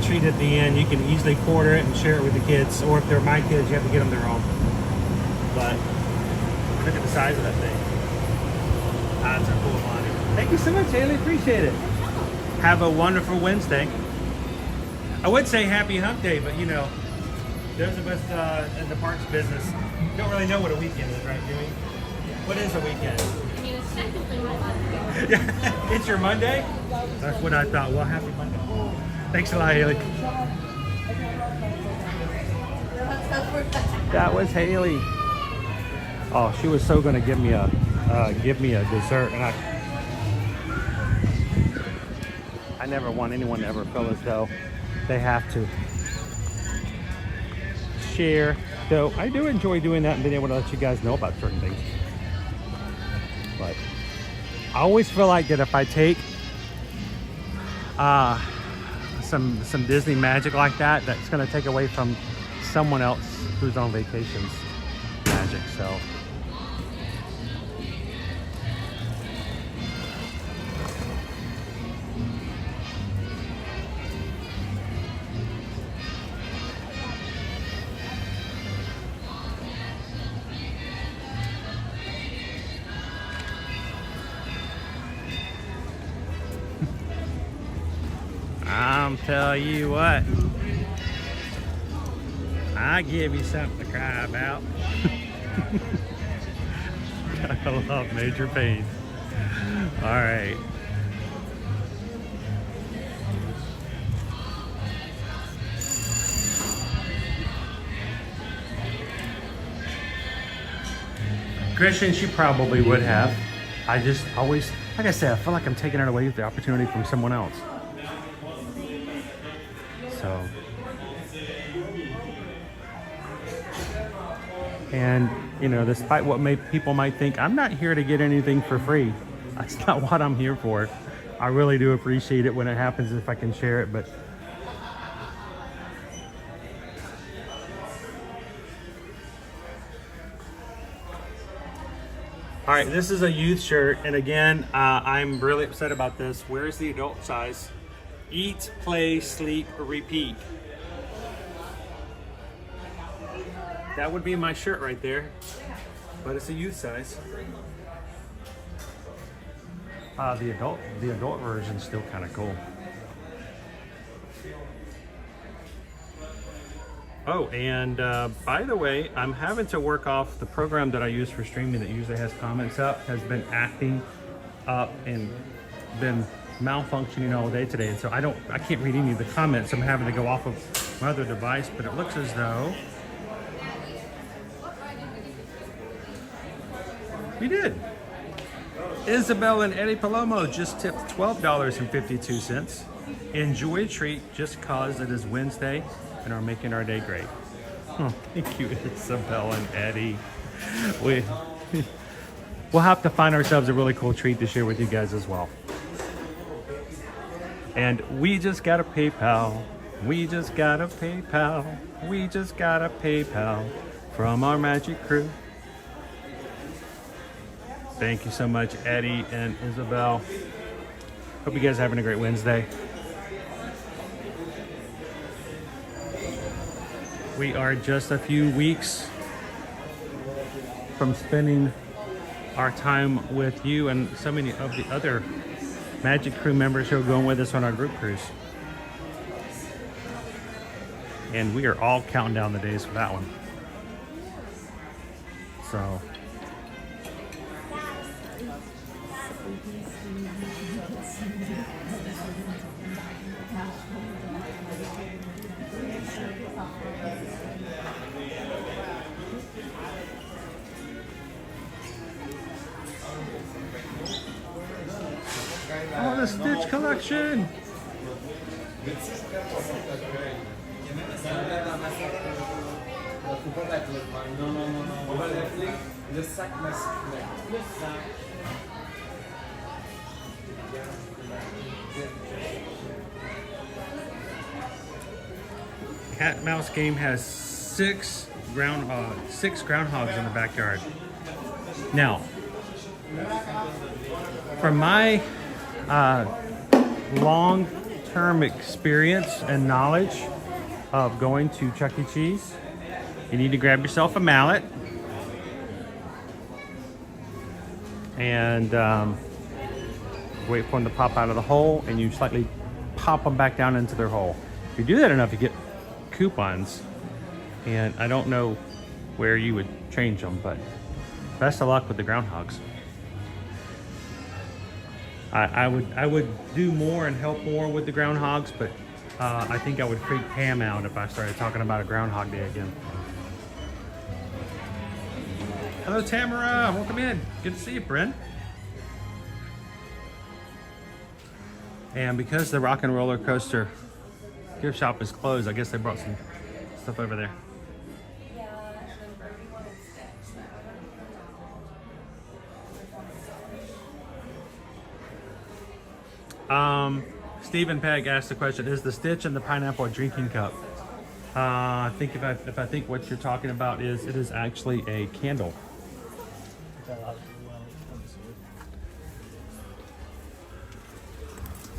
treat at the end. You can easily quarter it and share it with the kids, or if they're my kids, you have to get them their own. But look at the size of that thing. That's a cool blondie. Thank you so much, Haley. Appreciate it. Have a wonderful Wednesday. I would say happy hump day, but you know, those of us in the parks business don't really know what a weekend is, right, Jimmy? What is a weekend? I mean, it's technically my Monday. It's your Monday? That's what I thought. Well, happy Monday. Thanks a lot, Haley. That was Haley. Oh, she was so gonna give me a dessert, and I never want anyone to ever feel as though they have to share. Though I do enjoy doing that and being able to let you guys know about certain things. But I always feel like that if I take some Disney magic like that, that's going to take away from someone else who's on vacation's magic. So I'm tell you what, I give you something to cry about. I love Major Pain. All right. Christian, she probably would have. I just always, like I said, I feel like I'm taking it away with the opportunity from someone else. So, and you know, despite what people might think, I'm not here to get anything for free. That's not what I'm here for. I really do appreciate it when it happens if I can share it, but all right, this is a youth shirt, and again, I'm really upset about this. Where's the adult size? Eat, play, sleep, repeat. That would be my shirt right there, but it's a youth size. The adult version is still kind of cool. Oh, and by the way, I'm having to work off the program that I use for streaming that usually has comments up, has been acting up and been malfunctioning all day today. And so I can't read any of the comments. I'm having to go off of my other device, but it looks as though we did. Isabel and Eddie Palomo just tipped $12.52. Enjoy a treat just cause it is Wednesday and are making our day great. Oh, thank you, Isabel and Eddie. We'll have to find ourselves a really cool treat to share with you guys as well. And we just got a PayPal. We just got a PayPal. We just got a PayPal from our magic crew. Thank you so much, Eddie and Isabel. Hope you guys are having a great Wednesday. We are just a few weeks from spending our time with you and so many of the other Magic Crew members who are going with us on our group cruise. And we are all counting down the days for that one. So oh, the Stitch collection! Cat Mouse Game has six groundhogs in the backyard. Now, from my long-term experience and knowledge of going to Chuck E. Cheese, you need to grab yourself a mallet and wait for them to pop out of the hole, and you slightly pop them back down into their hole. If you do that enough, you get coupons, and I don't know where you would change them, but best of luck with the groundhogs. I would do more and help more with the groundhogs, but I think I would freak Pam out if I started talking about a Groundhog Day again. Hello, Tamara. Welcome in. Good to see you, friend. And because the Rock and Roller Coaster gift shop is closed, I guess they brought some stuff over there. Stephen Pegg asked the question, is the Stitch and the pineapple a drinking cup? I think if I think what you're talking about is, it is actually a candle.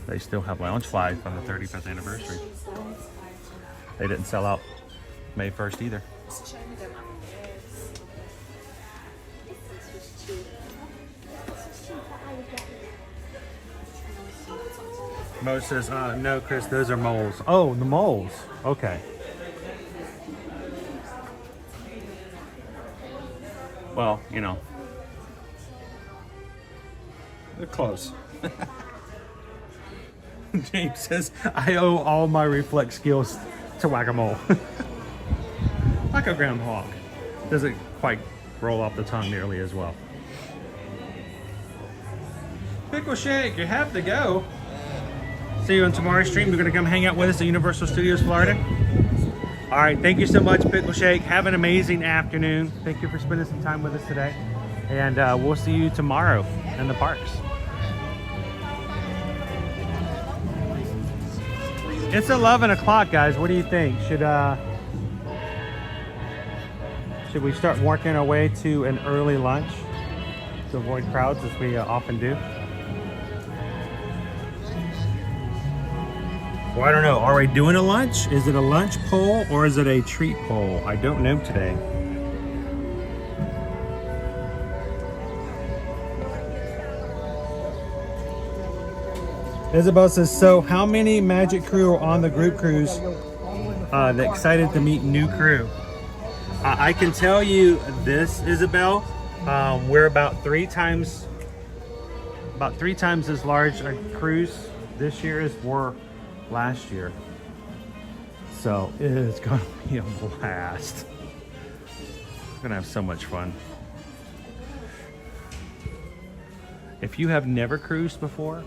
They still have Loungefly from the 35th anniversary. They didn't sell out May 1st either. Mo says, no, Chris, those are moles. Oh, the moles. Okay. Well, you know, they're close. James says, I owe all my reflex skills to Whack-A-Mole. Like a groundhog. Doesn't quite roll off the tongue nearly as well. Pickle Shake, you have to go. See you on tomorrow's stream. You're going to come hang out with us at Universal Studios Florida. All right, thank you so much, Pickle Shake. Have an amazing afternoon. Thank you for spending some time with us today. And we'll see you tomorrow in the parks. It's 11 o'clock, guys. What do you think? Should we start working our way to an early lunch to avoid crowds, as we often do? Well, I don't know. Are we doing a lunch? Is it a lunch poll or is it a treat poll? I don't know today. Isabel says, so how many Magic crew are on the group cruise? They're excited to meet new crew. I can tell you this, Isabel, we're about three times as large a cruise this year as we're last year. So it is going to be a blast. We're going to have so much fun. If you have never cruised before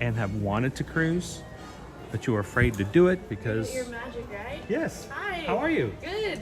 and have wanted to cruise, but you are afraid to do it because... You're Magic, right? Yes. Hi. How are you? Good.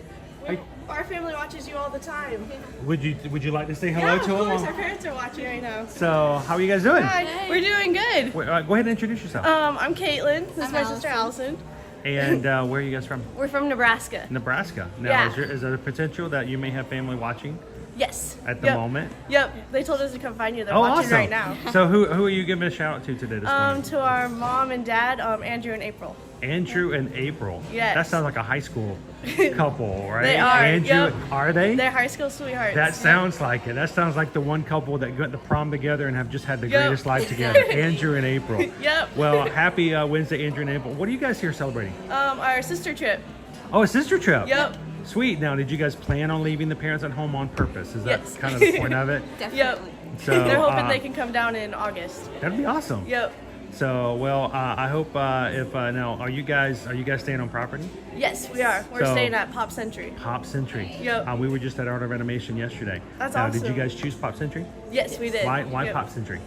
Our family watches you all the time. Would you like to say hello to them? Yeah, of course. Our parents are watching right now. So, how are you guys doing? Hi. We're doing good. Go ahead and introduce yourself. I'm Caitlin. This is my sister Allison. And where are you guys from? We're from Nebraska. Nebraska. Now, Yeah. is there a potential that you may have family watching? Yes. At the moment? Yep. They told us to come find you. They're watching right now. So who are you giving a shout out to today? This morning? To our mom and dad, Andrew and April. Andrew and April. Yes. That sounds like a high school couple, right? They are. Andrew, are they? They're high school sweethearts. That sounds like it. That sounds like the one couple that got the prom together and have just had the greatest life together. Andrew and April. Yep. Well, happy Wednesday, Andrew and April. What are you guys here celebrating? Our sister trip. Oh, a sister trip. Yep. Sweet. Now, did you guys plan on leaving the parents at home on purpose? Is that Yes. kind of the point of it? Definitely. Yep. So, they're hoping they can come down in August. That'd be awesome. Yep. So, well, I hope now, are you guys staying on property? Yes, we are. We're staying at Pop Century. Pop Century. Yep. We were just at Art of Animation yesterday. That's now, awesome. Did you guys choose Pop Century? Yes, we did. Why Yep. Pop Century?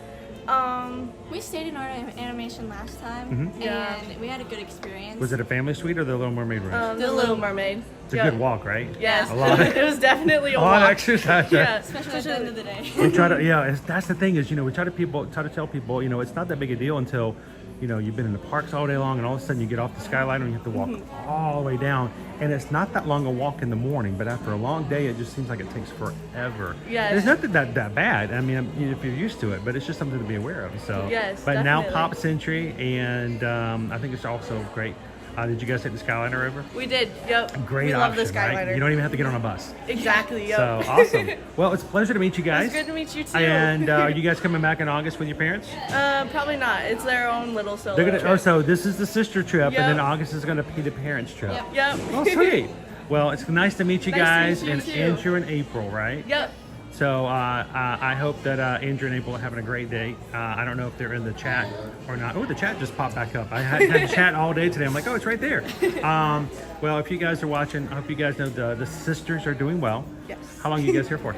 We stayed in Art of Animation last time, Mhm. and we had a good experience. Was it a family suite or the Little Mermaid room? The Little Mermaid. It's a good walk, right? Yes. A lot of, It was definitely a lot of walk. exercise. Yeah, especially at the end of the day. We try to, that's the thing is, we try to tell people, it's not that big a deal until, you've been in the parks all day long and all of a sudden you get off the skyline and you have to walk all the way down. And it's not that long a walk in the morning, but after a long day, it just seems like it takes forever. Yes. And it's not that bad. I mean, if you're used to it, but it's just something to be aware of. So, Yes, but now definitely. Pop Century, and I think it's also great. Did you guys take the Skyliner over? We did. Yep. Great we option, love the Skyliner. right? You don't even have to get on a bus. Exactly. Yep. So awesome. Well, it's a pleasure to meet you guys. It's good to meet you too. And are you guys coming back in August with your parents? Probably not. It's their own little solo They're gonna. trip. Oh, so this is the sister trip, Yep. and then August is gonna be the parents trip. Yep. Oh, sweet. Well, it's nice to meet you Nice to guys, meet you and too. Andrew and April, right? Yep. So I hope that Andrew and April are having a great day. I don't know if they're in the chat or not. Oh, the chat just popped back up. I had chat all day today. I'm like, oh, it's right there. Well, if you guys are watching, I hope you guys know the sisters are doing well. Yes. How long are you guys here for?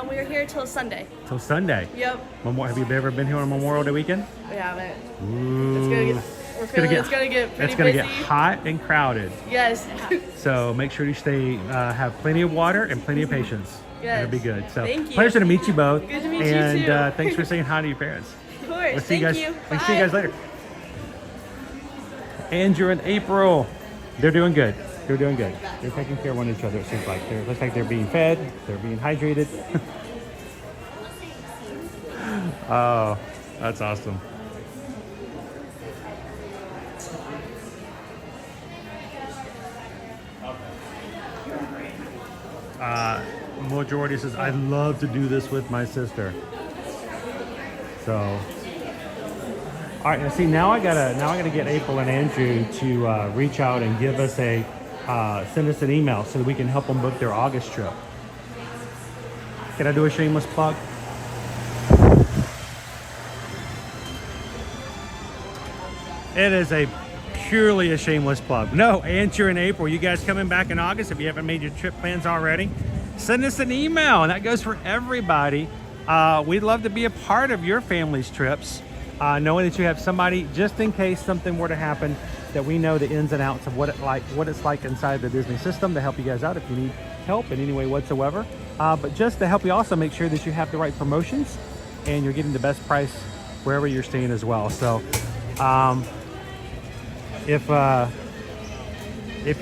We are here till Sunday. Till Sunday. Yep. Have you ever been here on Memorial Day weekend? We haven't. Ooh. It's gonna get pretty It's gonna busy. get hot and crowded. Yes. So make sure you have plenty of water and plenty of patience. Yes. It'll be good. So Thank you. pleasure to meet you both. Good to meet you and too. Thanks for saying hi to your parents. Of course. We'll see you Thank guys. you. We'll see you guys later. Andrew and April, they're doing good. They're doing good. They're taking care of one each other. It seems like looks like they're being fed. They're being hydrated. Oh, that's awesome. Majority says, I'd love to do this with my sister. So, all right. Now, see, now I gotta get April and Andrew to reach out and give us send us an email so that we can help them book their August trip. Can I do a shameless plug? It is purely a shameless plug. No, Andrew and April, you guys coming back in August if you haven't made your trip plans already. send us an email, and that goes for everybody. We'd love to be a part of your family's trips, knowing that you have somebody, just in case something were to happen, that we know the ins and outs of what it's like inside the Disney system, to help you guys out if you need help in any way whatsoever. But just to help you also make sure that you have the right promotions and you're getting the best price wherever you're staying as well. So if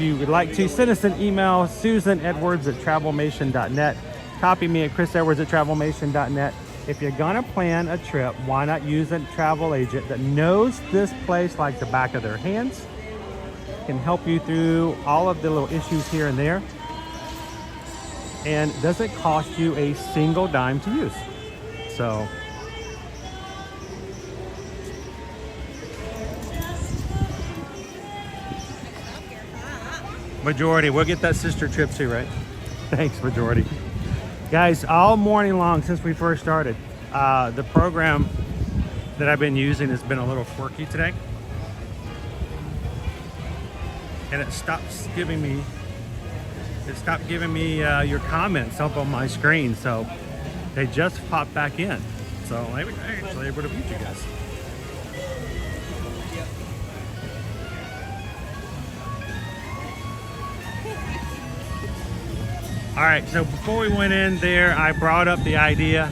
you would like to, send us an email, susanedwards@travelmation.net. Copy me at chrisedwards@travelmation.net. If you're gonna plan a trip, why not use a travel agent that knows this place like the back of their hands, can help you through all of the little issues here and there, and doesn't cost you a single dime to use. So Majority, we'll get that sister trip too, right? Thanks, Majority. Guys, all morning long since we first started, the program that I've been using has been a little quirky today. And it stopped giving me your comments up on my screen. So they just popped back in. So I'm actually able to mute you guys. All right, so before we went in there, I brought up the idea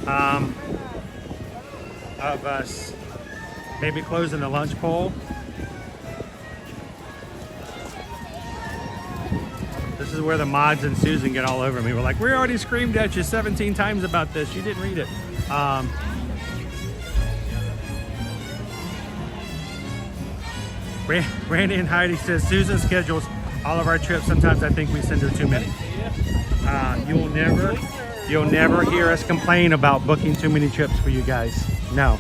of us maybe closing the lunch pole. This is where the mods and Susan get all over me. We're like, we already screamed at you 17 times about this. You didn't read it. Randy and Heidi says, Susan schedules all of our trips. Sometimes I think we send her too many. You'll never hear us complain about booking too many trips for you guys. No.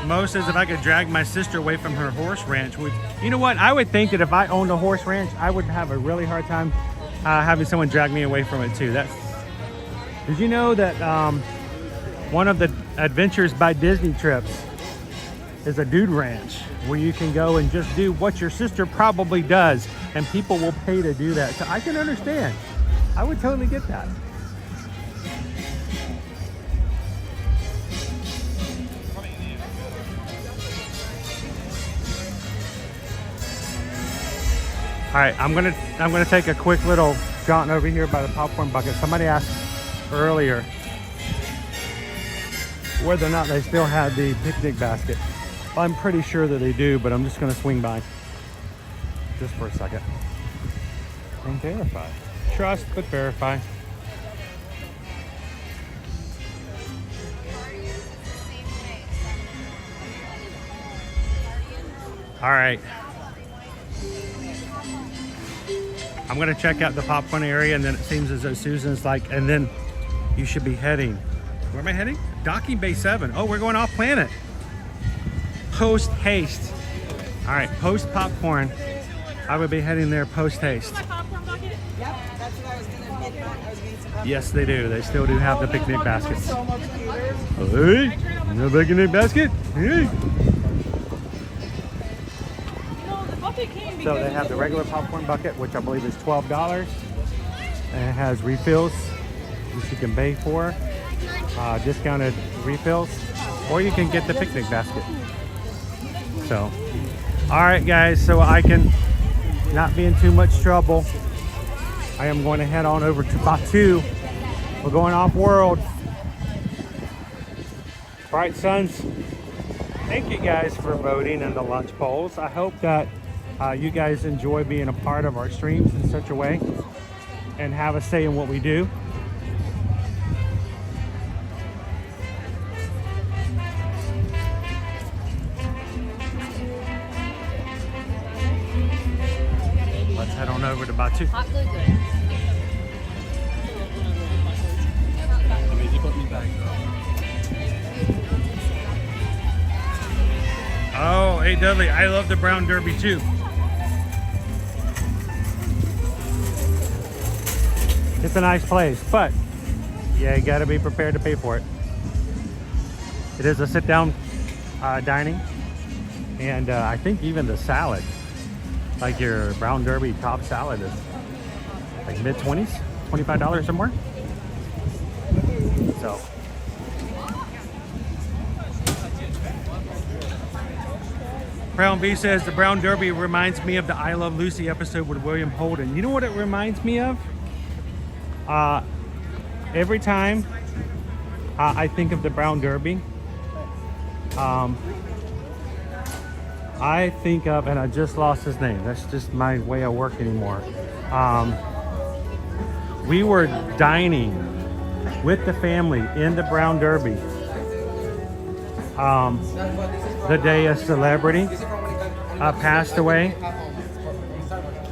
Mo says if I could drag my sister away from her horse ranch, you know what? I would think that if I owned a horse ranch, I would have a really hard time having someone drag me away from it too. Did you know that one of the Adventures by Disney trips is a dude ranch where you can go and just do what your sister probably does, and people will pay to do that. So I can understand. I would totally get that. All right, I'm gonna take a quick little jaunt over here by the popcorn bucket. Somebody asked earlier whether or not they still had the picnic basket. Well, I'm pretty sure that they do, but I'm just gonna swing by just for a second and verify. Trust but verify. All right. I'm gonna check out the popcorn area, and then it seems as though Susan's like, and then you should be heading. Where am I heading? Docking Bay 7. Oh, we're going off planet. Post haste. All right, post popcorn. I would be heading there post haste. Yep, that's what I was gonna hit. I was getting some. Yes, they do. They still do have the picnic baskets. So much cuter. Hey, no picnic basket. Hey. So they have the regular popcorn bucket, which I believe is $12, and it has refills which you can pay for, discounted refills, or you can get the picnic basket. So, all right, guys. So I can not be in too much trouble, I am going to head on over to Batu. We're going off world. All right, sons. Thank you guys for voting in the lunch polls. I hope that you guys enjoy being a part of our streams in such a way and have a say in what we do. Let's head on over to Batu. Hot glue good. Oh, hey Dudley, I love the brown derby too. It's a nice place, but yeah, you gotta be prepared to pay for it. It is a sit-down dining. And I think even the salad, like your brown derby top salad, is like mid-20s, $25 somewhere. So Brown B says the brown derby reminds me of the I Love Lucy episode with William Holden. You know what it reminds me of? Every time I think of the brown derby, I think of, and I just lost his name. That's just my way of work anymore. We were dining with the family in the brown derby the day a celebrity passed away,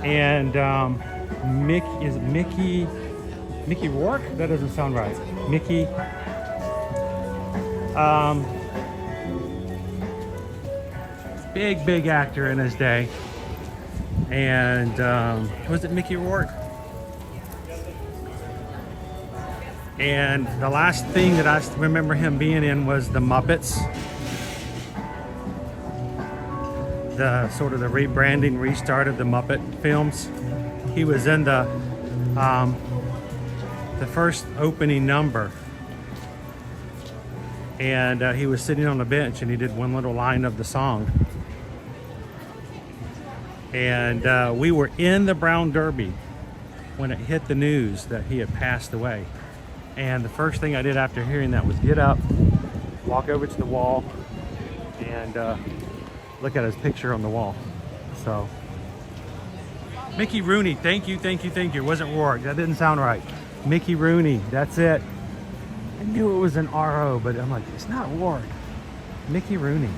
and Mickey Rourke? That doesn't sound right. Mickey. Big actor in his day, and was it Mickey Rourke? And the last thing that I remember him being in was the Muppets. The sort of the rebranding, restart of the Muppet films. He was in the first opening number, and he was sitting on the bench and he did one little line of the song. And we were in the brown derby when it hit the news that he had passed away. And the first thing I did after hearing that was get up, walk over to the wall, and look at his picture on the wall. So, Mickey Rooney, thank you. It wasn't Rourke, that didn't sound right. Mickey Rooney, that's it. I knew it was an R-O, but I'm like, it's not Rourke. Mickey Rooney.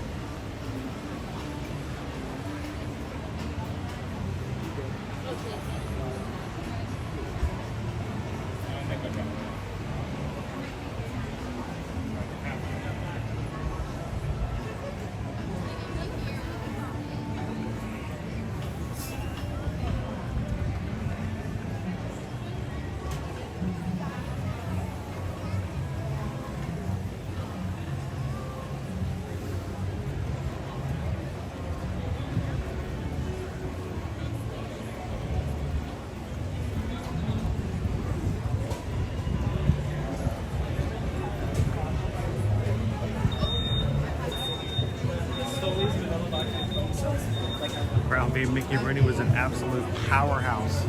Brown B. Mickey Rooney was an absolute powerhouse.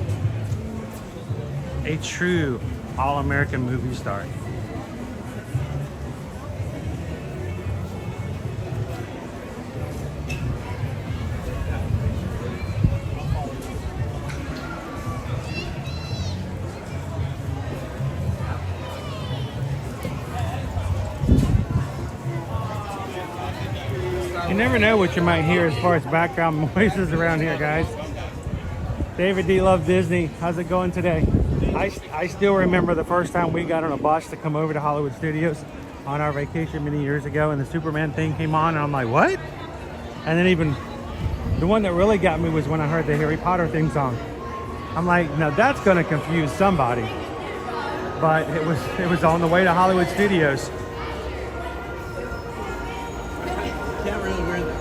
A true all-American movie star. You never know what you might hear as far as background noises around here, guys. David D. Love Disney. How's it going today? I still remember the first time we got on a bus to come over to Hollywood Studios on our vacation many years ago, and the Superman thing came on, and I'm like, what? And then even the one that really got me was when I heard the Harry Potter theme song. I'm like, now that's going to confuse somebody. But it was on the way to Hollywood Studios. Can't really wear that.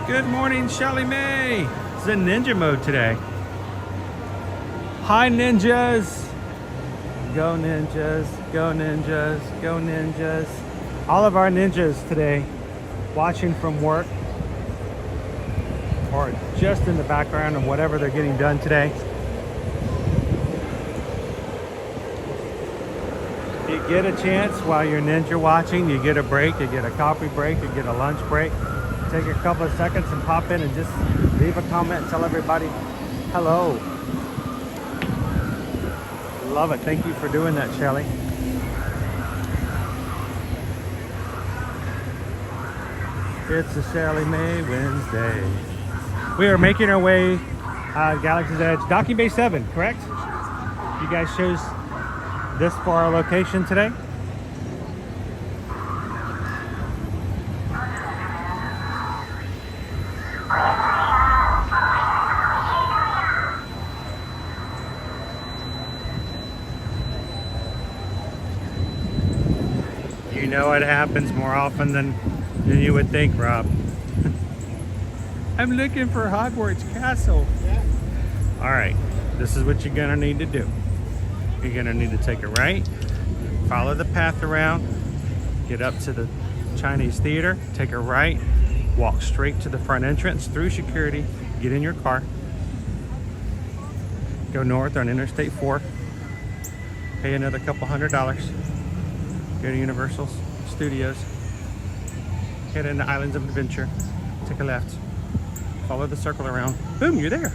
Good morning, Shelly Mae. It's in ninja mode today. Hi, ninjas. Go ninjas, go ninjas, go ninjas. All of our ninjas today watching from work or just in the background of whatever they're getting done today. You get a chance while you're ninja watching, you get a break, you get a coffee break, you get a lunch break. Take a couple of seconds and pop in and just leave a comment and tell everybody hello. Love it. Thank you for doing that, Shelly. It's a Shelly Mae Wednesday. We are making our way Galaxy's Edge, Docking Bay 7, correct? You guys chose this for our location today? know it happens more often than you would think, Rob. I'm looking for Hogwarts Castle. Yeah. All right, this is what you're gonna need to do. You're gonna need to take a right, follow the path around, get up to the Chinese Theater, take a right, walk straight to the front entrance through security, get in your car, go north on Interstate 4, pay another couple $100, go to Universal Studios, head into Islands of Adventure, take a left, follow the circle around, boom, you're there.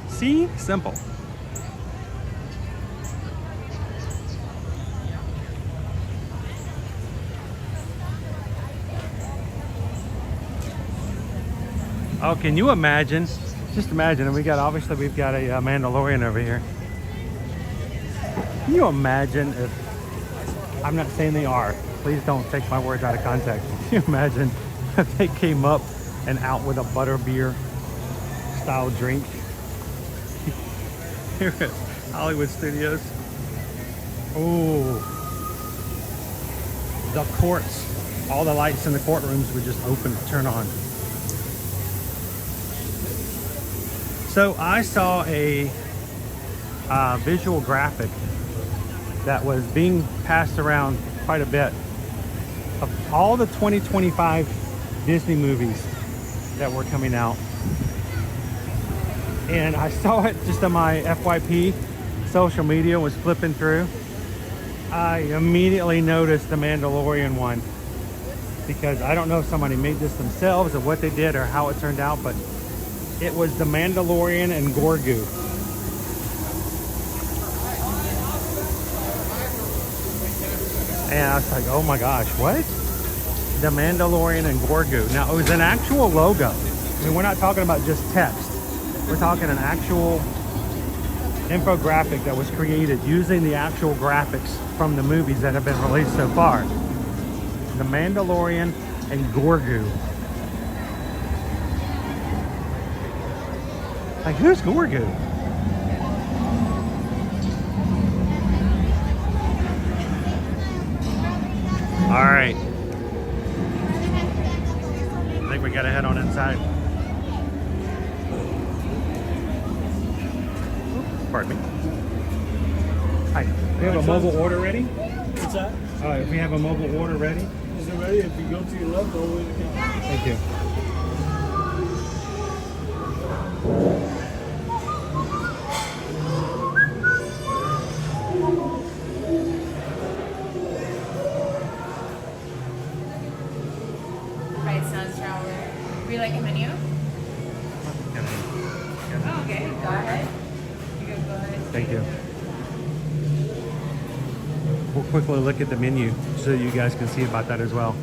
See? Simple. Oh, can you imagine? Just imagine, and we've got a Mandalorian over here. Can you imagine if, I'm not saying they are, please don't take my words out of context. Can you imagine if they came up and out with a butterbeer style drink here at Hollywood Studios? Oh, the courts, all the lights in the courtrooms would just open, turn on. So I saw a visual graphic that was being passed around quite a bit of all the 2025 Disney movies that were coming out. And I saw it just on my FYP social media, was flipping through. I immediately noticed the Mandalorian one, because I don't know if somebody made this themselves or what they did or how it turned out, but it was the Mandalorian and Grogu. And I was like, oh my gosh, what? The Mandalorian and Grogu. Now, it was an actual logo. I mean, we're not talking about just text. We're talking an actual infographic that was created using the actual graphics from the movies that have been released so far. The Mandalorian and Grogu. Like, who's Grogu? All right. I think we gotta head on inside. Pardon me. Hi. We have a mobile order ready? What's that? If we have a mobile order ready? Is it ready? If you go to your left, all the way to the counter. Thank you. Right, sounds shower. Would you like a menu? Oh, okay, go ahead. You can go ahead. Thank you. We'll quickly look at the menu so you guys can see about that as well.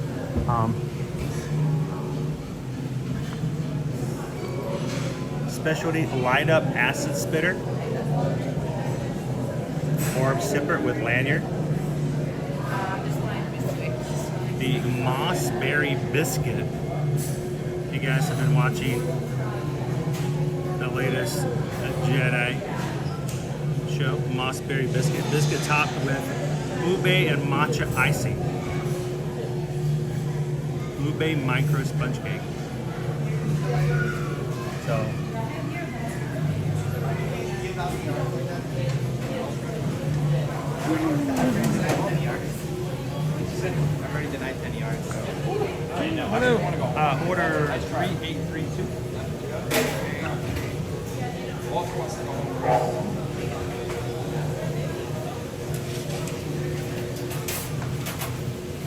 Specialty light up acid spitter. Orb sipper with lanyard. The moss berry biscuit. You guys have been watching the latest Jedi show. Moss berry biscuit. Biscuit topped with ube and matcha icing. Ube micro sponge cake. So. I've already denied 10 yards. So. I know. Order 3832.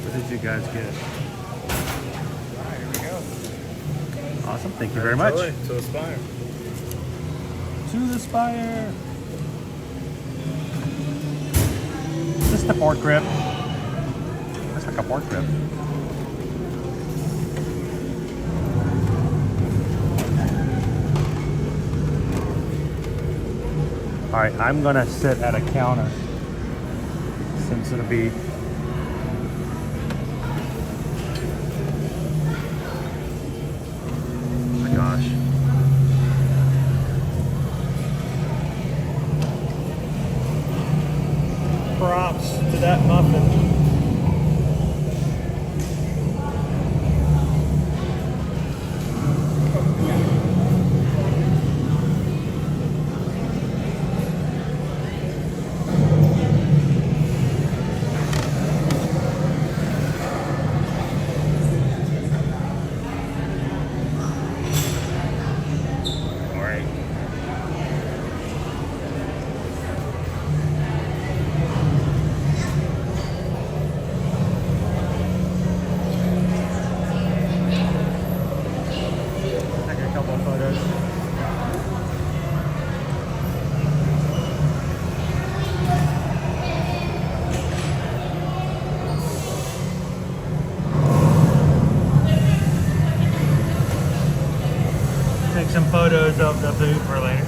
What did you guys get? Alright, here we go. Awesome. Thank you very much. To Aspire. To the Spire. Is this the pork rib? That's like a pork rib. All right, I'm gonna sit at a counter since it'll be oh my gosh. Props to that muffin. some photos of the food for later.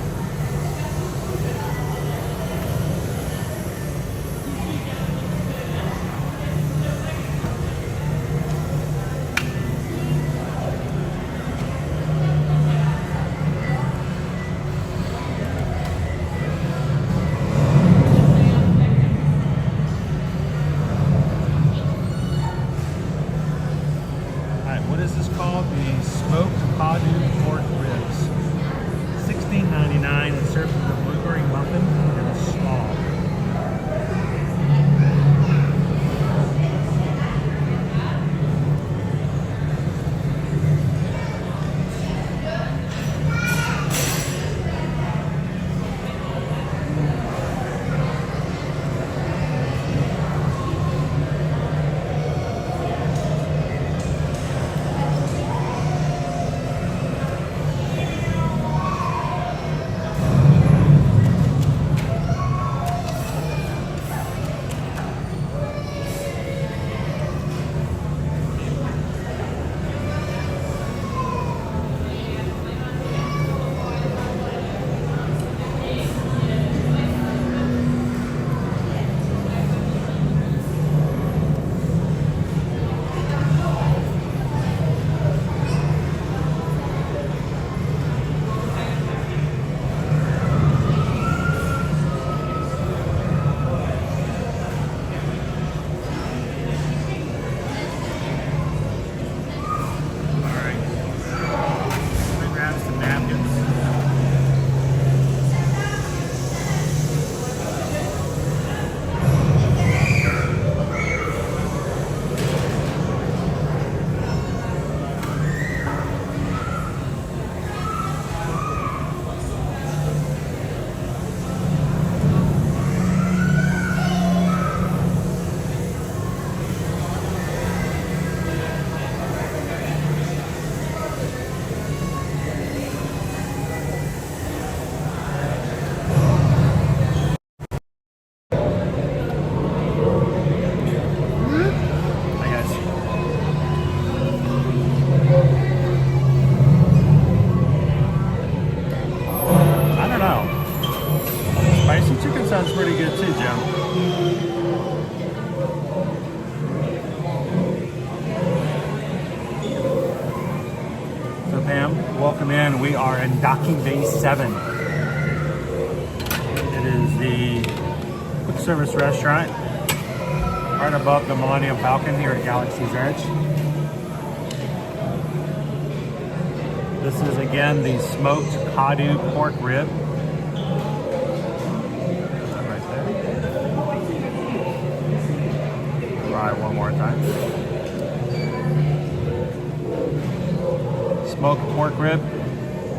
What is this called? The smoked Padu pork ribs. $16.99 and served with a blueberry muffin and a slaw. Sounds pretty good too, Jim. So Pam, welcome in. We are in Docking Bay 7. It is the quick service restaurant right above the Millennium Falcon here at Galaxy's Edge. This is again the smoked Padu pork rib. One more time. Smoked pork rib,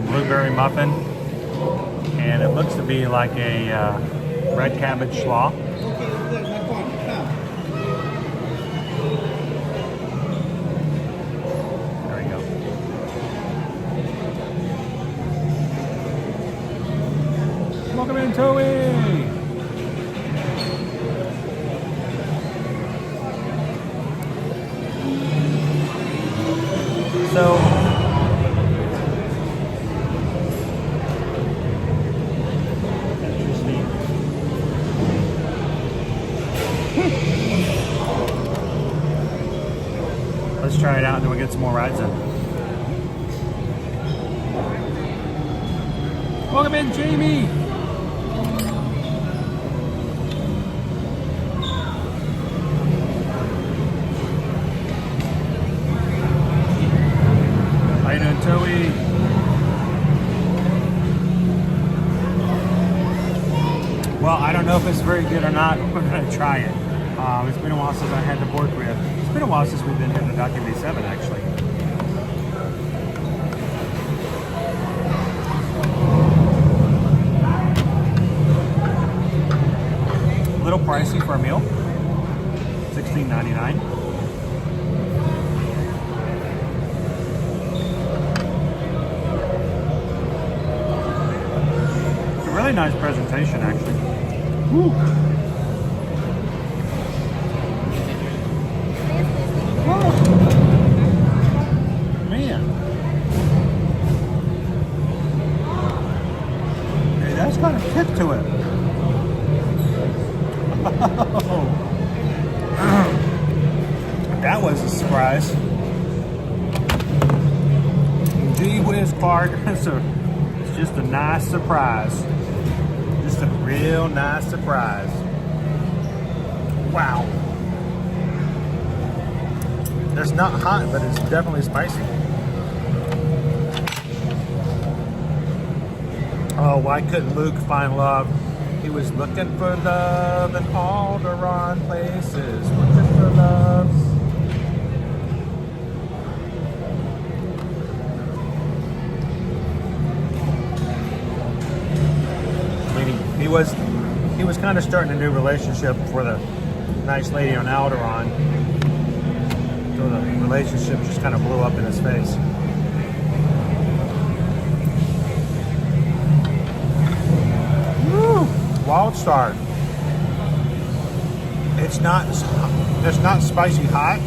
blueberry muffin, and it looks to be like a red cabbage slaw. There we go. Welcome in, Toey! So, let's try it out and then we'll get some more rides in. Welcome in, Jamie! Well, I don't know if it's very good or not. We're going to try it. It's been a while since I had the pork rib. It's been a while since we've been here to Docking Bay 7, actually. A little pricey for a meal. $16.99. Really nice presentation, actually. Woo. Oh. Man. kick to it. That was a surprise. Gee whiz, Clark. It's just a nice surprise. Just a real nice surprise. Wow. It's not hot, but it's definitely spicy. Oh, why couldn't Luke find love? He was looking for love in all the wrong places. Looking for love. He was kind of starting a new relationship for the nice lady on Alderaan. So the relationship just kind of blew up in his face. Woo! Wild Star. It's not spicy hot,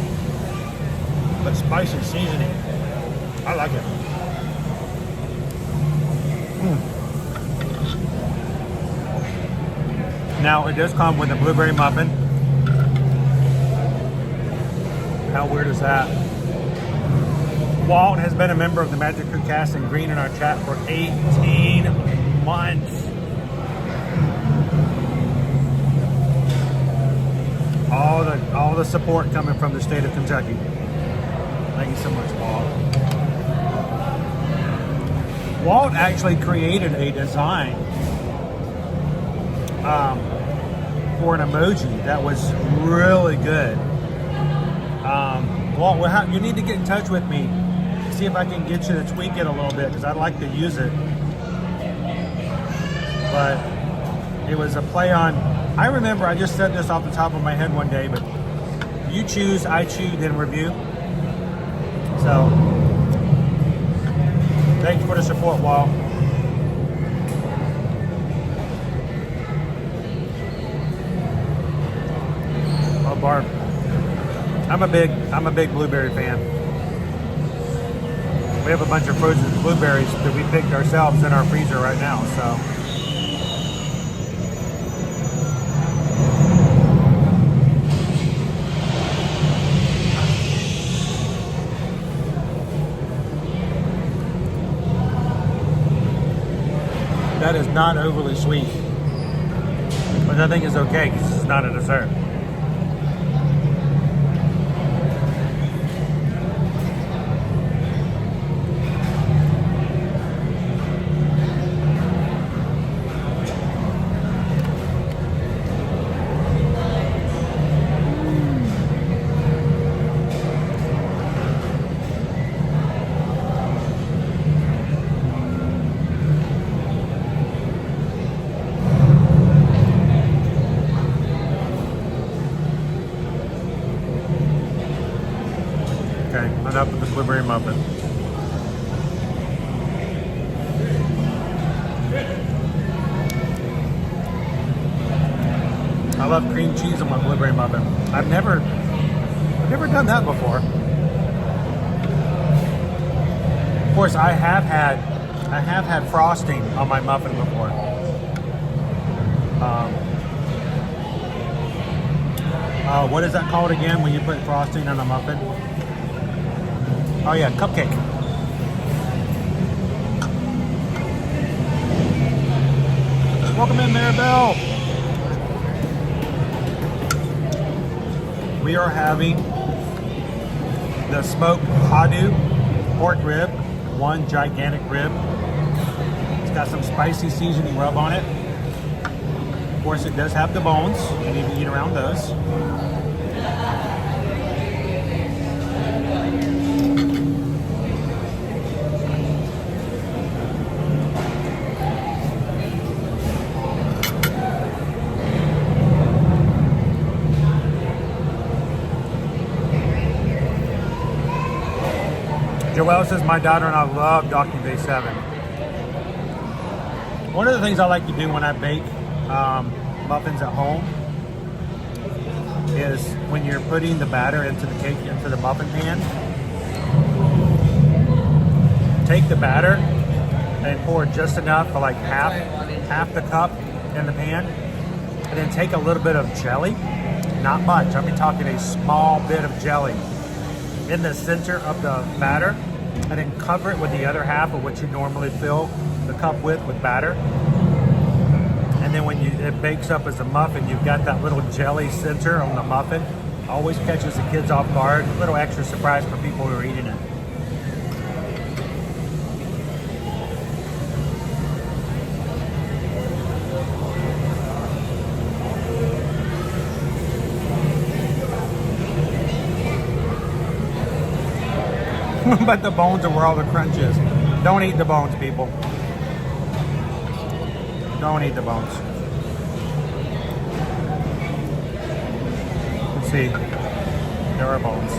but spicy seasoning. I like it. Now, it does come with a blueberry muffin. How weird is that? Walt has been a member of the Magic Crew cast and green in our chat for 18 months. All the support coming from the state of Kentucky. Thank you so much, Walt. Walt actually created a design for an emoji that was really good. Walt, you need to get in touch with me. See if I can get you to tweak it a little bit, because I'd like to use it. But it was a play on, I remember I just said this off the top of my head one day, but you choose, I choose, then review. So, thanks for the support, Walt. Barb. I'm a big blueberry fan. We have a bunch of frozen blueberries that we picked ourselves in our freezer right now, so. That is not overly sweet, which I think is okay because it's not a dessert. Enough of the blueberry muffin. I love cream cheese on my blueberry muffin. I've never done that before. Of course, I have had frosting on my muffin before. What is that called again when you put frosting on a muffin? Oh yeah, cupcake. Welcome in, Maribel. We are having the smoked Hadu pork rib, one gigantic rib. It's got some spicy seasoning rub on it. Of course, it does have the bones. You need to eat around those. Joelle says, my daughter and I love Docking Bay 7. One of the things I like to do when I bake muffins at home is when you're putting the batter into the cake, into the muffin pan, take the batter and pour just enough for like half half the cup in the pan, and then take a little bit of jelly, not much, I'm talking a small bit of jelly, in the center of the batter, and then cover it with the other half of what you normally fill the cup with batter. And then when it bakes up as a muffin, you've got that little jelly center on the muffin. Always catches the kids off guard. A little extra surprise for people who are eating it. But the bones are where all the crunch is. Don't eat the bones, people. Don't eat the bones. Let's see. There are bones.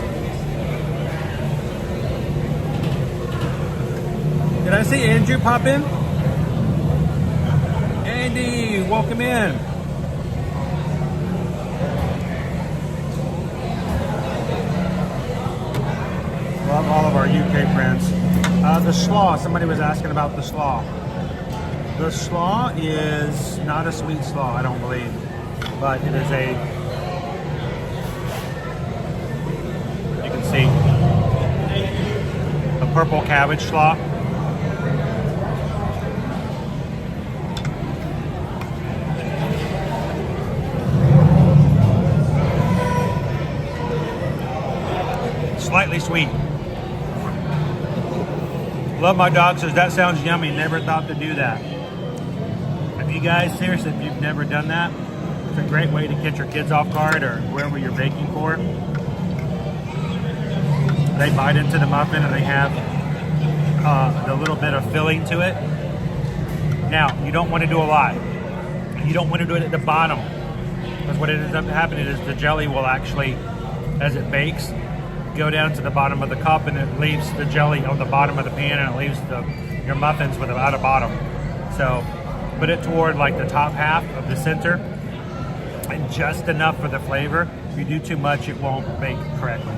Did I see Andrew pop in? Andy, welcome in. Love all of our UK friends. The slaw, somebody was asking about the slaw. The slaw is not a sweet slaw, I don't believe, but it is you can see, a purple cabbage slaw. Slightly sweet. Love My Dog says, that sounds yummy. Never thought to do that. If you guys, seriously, if you've never done that, it's a great way to catch your kids off guard or whoever you're baking for. They bite into the muffin and they have the little bit of filling to it. Now, you don't want to do a lot. You don't want to do it at the bottom, because what ends up happening is the jelly will actually, as it bakes, go down to the bottom of the cup, and it leaves the jelly on the bottom of the pan, and it leaves your muffins without a bottom. So put it toward like the top half of the center, and just enough for the flavor. If you do too much, it won't bake correctly.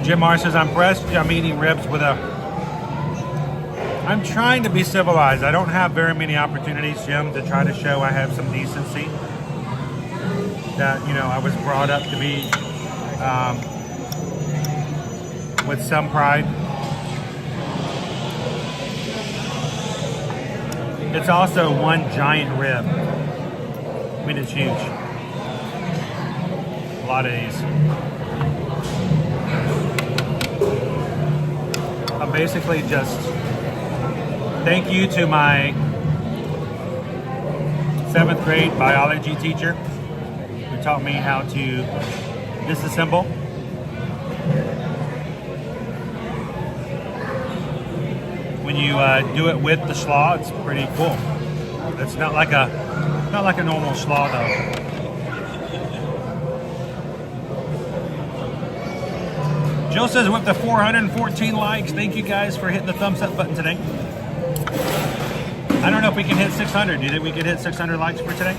Jim R says, I'm pressed. I'm eating ribs with I'm trying to be civilized. I don't have very many opportunities, Jim, to try to show I have some decency. That, you know, I was brought up to be with some pride. It's also one giant rib. I mean, it's huge. A lot of these. I'm basically just, thank you to my 7th grade biology teacher who taught me how to disassemble. When you do it with the slaw, it's pretty cool. It's not like a normal slaw though. Jill says, with the 414 likes, thank you guys for hitting the thumbs up button today. I don't know if we can hit 600. Do you think we could hit 600 likes for today?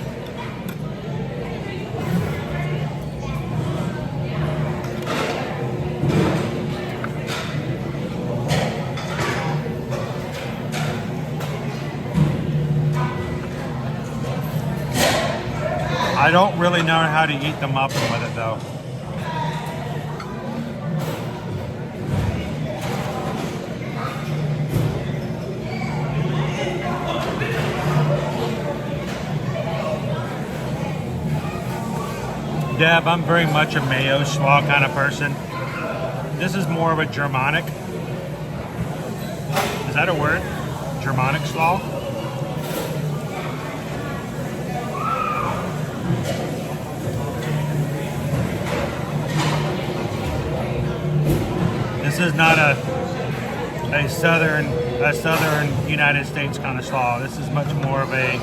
I don't really know how to eat the muffin with it though. Deb, I'm very much a mayo slaw kind of person. This is more of a Germanic. Is that a word? Germanic slaw? This is not a southern United States kind of slaw. This is much more of a.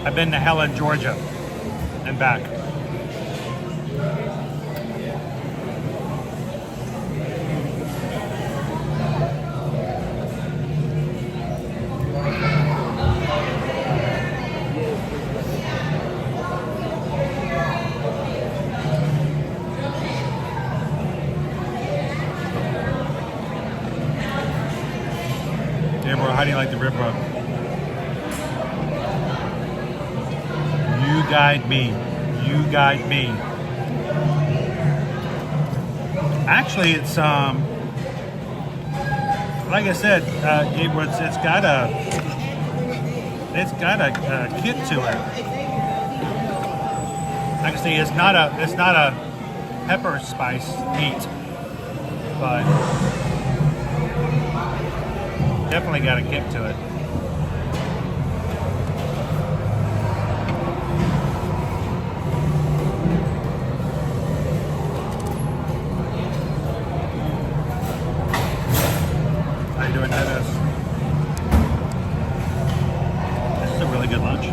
I've been to Helen, Georgia, and back. How do you like the rib rub? You guide me. You guide me. Actually, it's like I said, it's got a kick to it. Like I say, it's not a pepper spice meat, but definitely got a kick to it. How you doing, Dennis? This is a really good lunch.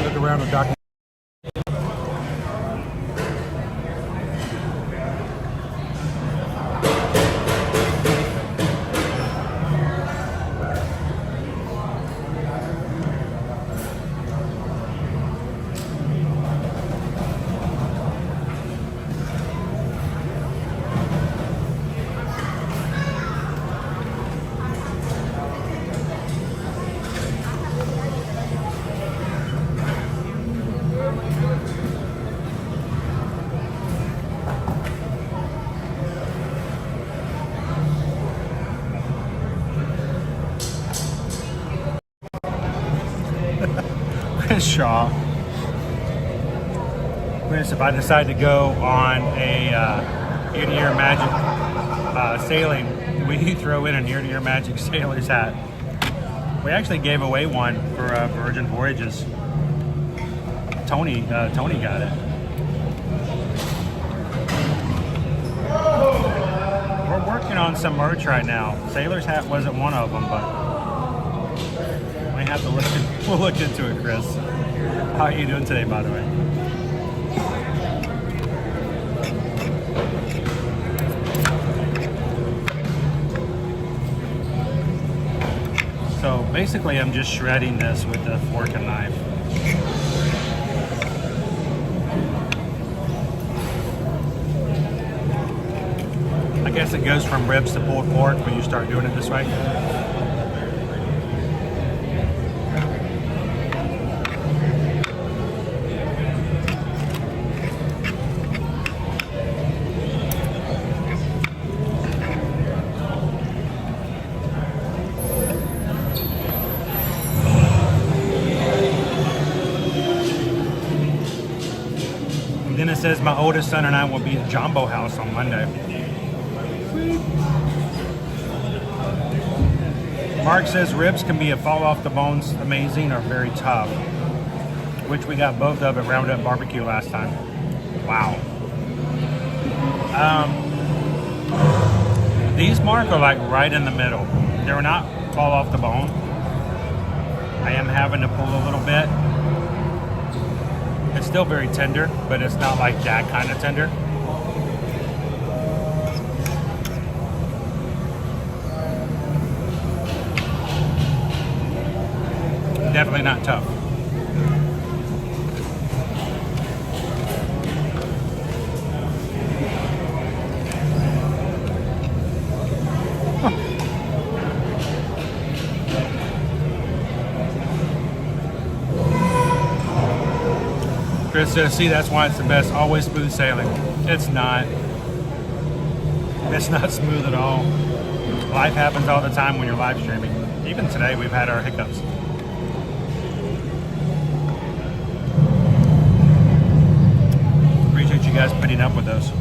Look around the dock. Shaw. If I decide to go on a year-to-year magic sailing, we throw in a year-to-year magic sailor's hat. We actually gave away one for Virgin Voyages. Tony got it. We're working on some merch right now. Sailor's hat wasn't one of them, but we have to look. We'll look into it, Chris. How are you doing today, by the way? So basically, I'm just shredding this with a fork and knife. I guess it goes from ribs to pulled pork when you start doing it this way. It says my oldest son and I will be at Jumbo House on Monday. Mark says ribs can be a fall off the bones amazing or very tough, which we got both of at Roundup Barbecue last time. Wow. These, Mark, are like right in the middle. They're not fall off the bone. I am having to pull a little bit. It's still very tender, but it's not like that kind of tender. Definitely not tough. Chris says, see, that's why it's the best. Always smooth sailing. It's not. It's not smooth at all. Life happens all the time when you're live streaming. Even today, we've had our hiccups. Appreciate you guys putting up with those.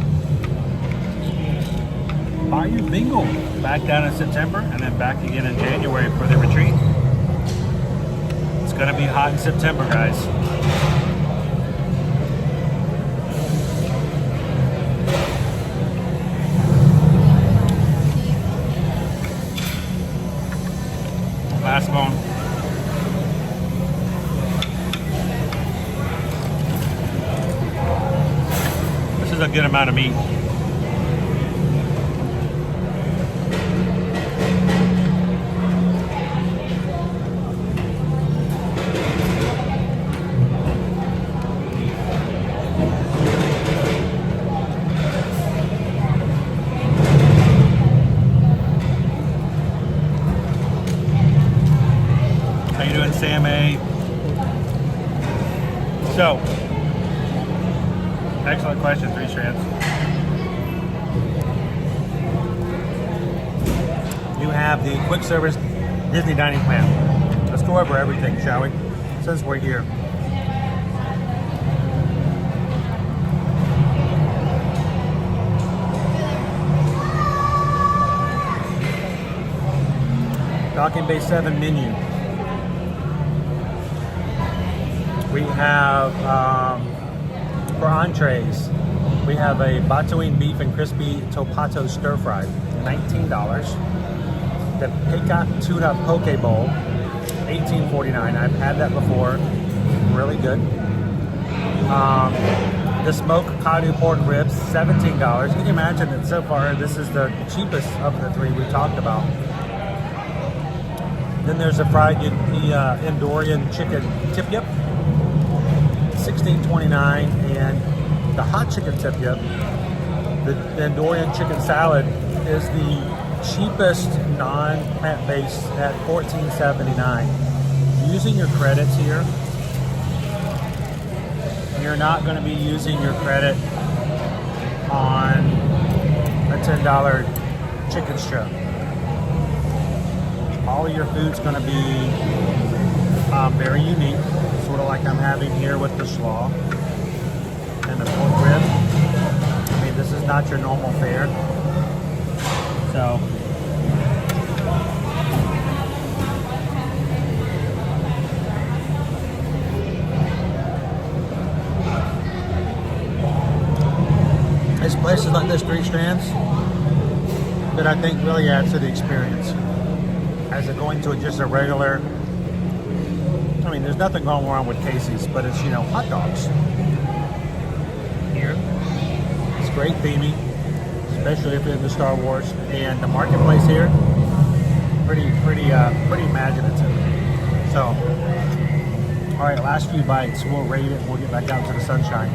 Bayou Bingo back down in September and then back again in January for the retreat. It's going to be hot in September, guys. Last bone. This is a good amount of meat. So, excellent question, Three Strands. You have the quick service Disney dining plan. Let's go over everything, shall we? Since we're here. Docking Bay 7 menu. We have, for entrees, we have a Batuing beef and crispy topato stir fry, $19. The Peca tuna poke bowl, $18.49. I've had that before, really good. The smoked Kadu pork ribs, $17. Can you imagine that so far this is the cheapest of the three we talked about? Then there's a fried Endorian chicken tip-yip, $16.29, and the hot chicken tip-yip, the Endorian chicken salad, is the cheapest non-plant-based at $14.79. Using your credits here, you're not going to be using your credit on a $10 chicken strip. All of your food's going to be very unique, sort of like I'm having here with the slaw and the pork rib. I mean, this is not your normal fare. So, it's places like this, Three Strands, that I think really adds to the experience. As it going to just a regular, I mean, there's nothing going wrong with Casey's, but it's, you know, hot dogs. Here, it's great theming, especially if you're into Star Wars, and the marketplace here, pretty imaginative. So, all right, last few bites, we'll rate it, and we'll get back out to the sunshine.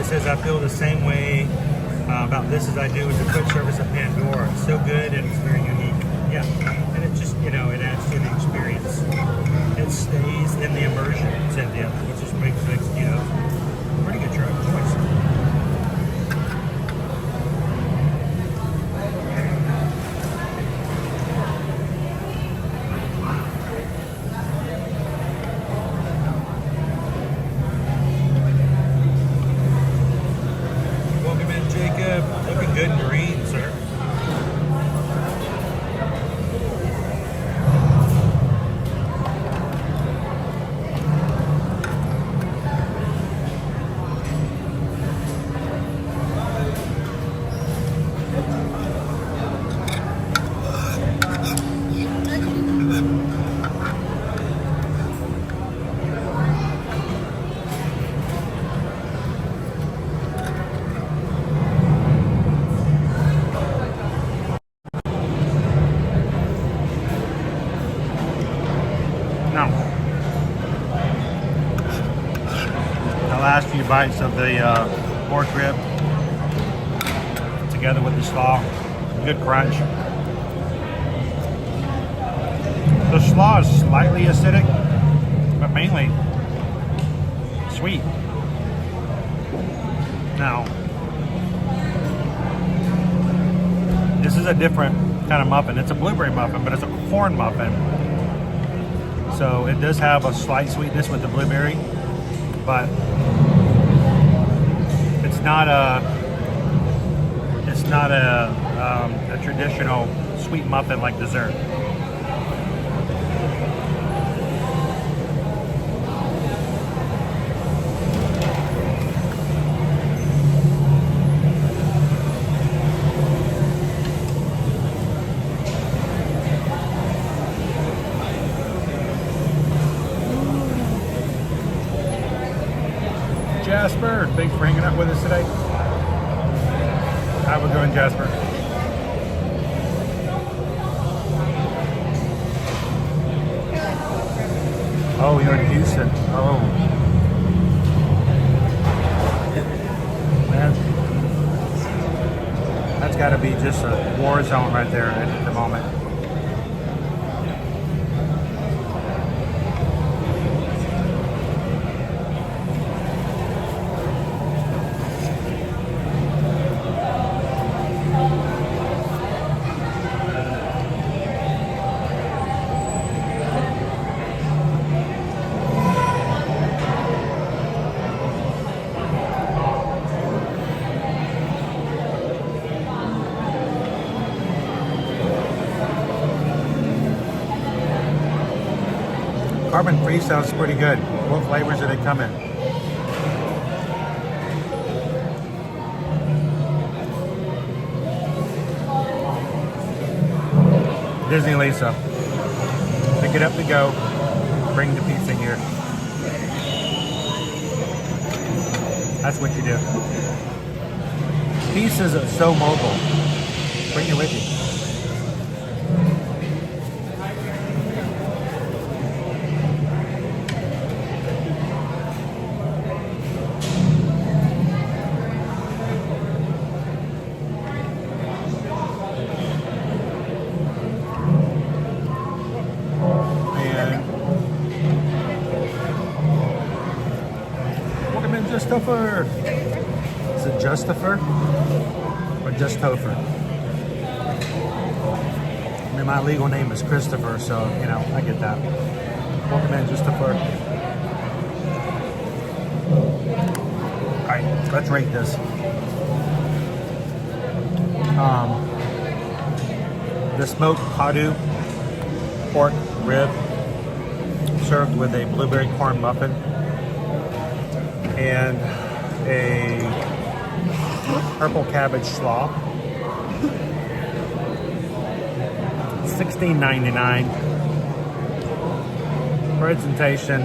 Says I feel the same way about this as I do with the quick service at Pandora. It's so good and it's very unique. Yeah, and it just, you know, it adds to the experience. It stays in the immersion, Cynthia, which just makes it, you know, pretty good choice. Looking good and green, sir. Last few bites of the pork rib together with the slaw. Good crunch. The slaw is slightly acidic, but mainly sweet. Now, This is a different kind of muffin. It's a blueberry muffin, but it's a corn muffin. So it does have a slight sweetness with the blueberry, but it's not a traditional sweet muffin like dessert. Jasper, thanks for hanging out with us today. How we doing, Jasper? Oh, you're in Houston. Oh. Man. That's got to be just a war zone right there at the moment. Carbon free sounds pretty good. What flavors do they come in? Disney Lisa. Pick it up to go. Bring the pizza here. That's what you do. Pizzas are so mobile. Bring it with you. Justifer. Is it Justifer or just Topher? I mean, my legal name is Christopher, so you know I get that. Welcome in, Justifer. All right, let's rate this. The smoked padu pork rib served with a blueberry corn muffin and a purple cabbage slaw. $16.99. Presentation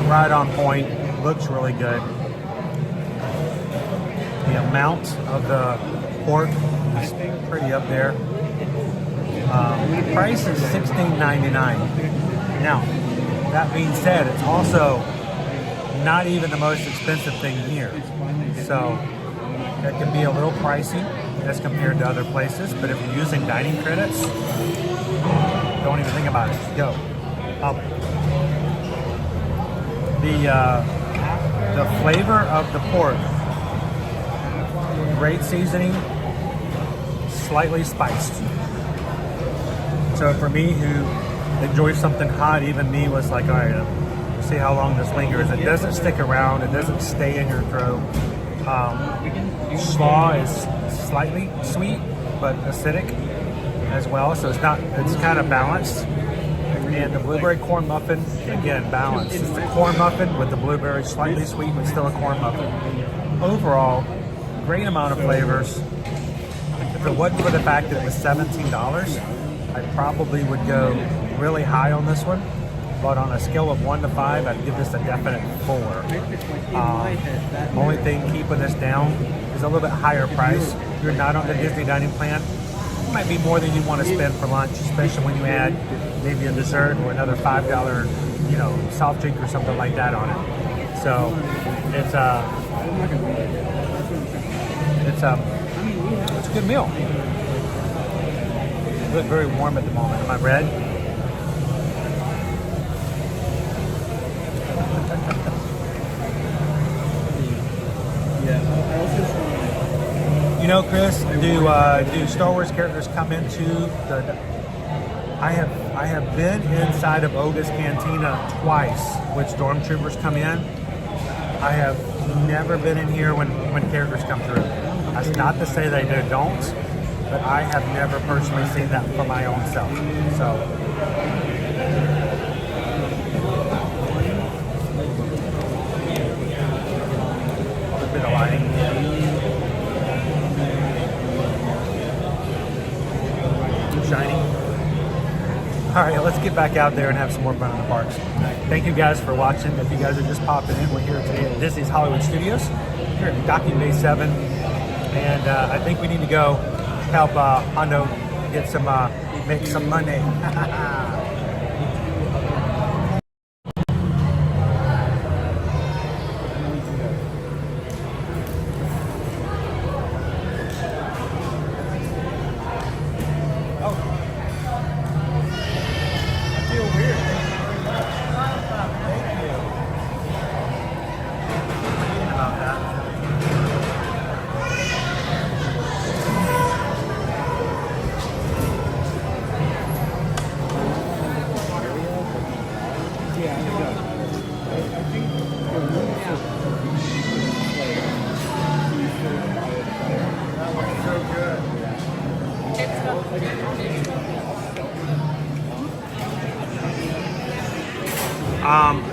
right on point. Looks really good. The amount of the pork is pretty up there. The price is $16.99. Now, that being said, it's also not even the most expensive thing here. So it can be a little pricey as compared to other places, but if you're using dining credits, don't even think about it. Go. The flavor of the pork, great seasoning, slightly spiced. So for me who enjoys something hot, even me was like, all right, see how long this lingers. It doesn't stick around. It doesn't stay in your throat. Slaw is slightly sweet, but acidic as well. So it's kind of balanced. And the blueberry corn muffin, again, balanced. It's the corn muffin with the blueberry, slightly sweet, but still a corn muffin. Overall, great amount of flavors. If it wasn't for the fact that it was $17, I probably would go really high on this one. But on a scale of 1 to 5, I'd give this a definite 4. Only thing keeping this down is a little bit higher price. If you're not on the Disney dining plan, it might be more than you want to spend for lunch, especially when you add maybe a dessert or another $5, soft drink or something like that on it. So it's a good meal. It looks very warm at the moment. Am I red? know, Chris, do Star Wars characters come into the? I have been inside of Oga's Cantina twice when stormtroopers come in. I have never been in here when characters come through. That's not to say they don't, but I have never personally seen that for my own self. So. A bit of lighting. Shiny. All right, let's get back out there and have some more fun in the parks. Thank you guys for watching. If you guys are just popping in, we're here today at Disney's Hollywood Studios, here at Docking Bay 7. And I think we need to go help Hondo get some, make some money.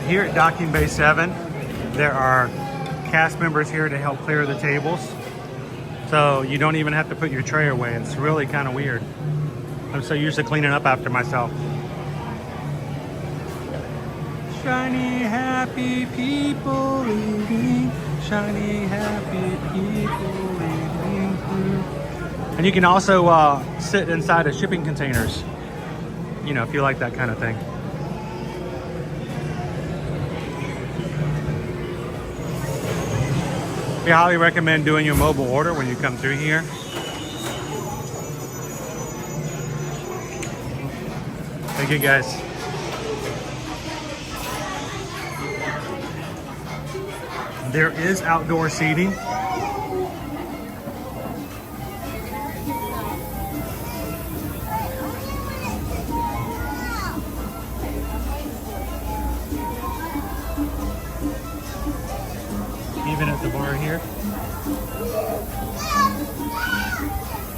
Here at Docking Bay 7, there are cast members here to help clear the tables. So you don't even have to put your tray away. It's really kind of weird. I'm so used to cleaning up after myself. Shiny, happy people eating. Shiny, happy people eating. And you can also sit inside of shipping containers, you know, if you like that kind of thing. We highly recommend doing your mobile order when you come through here. Thank you, guys. There is outdoor seating. Even at the bar here.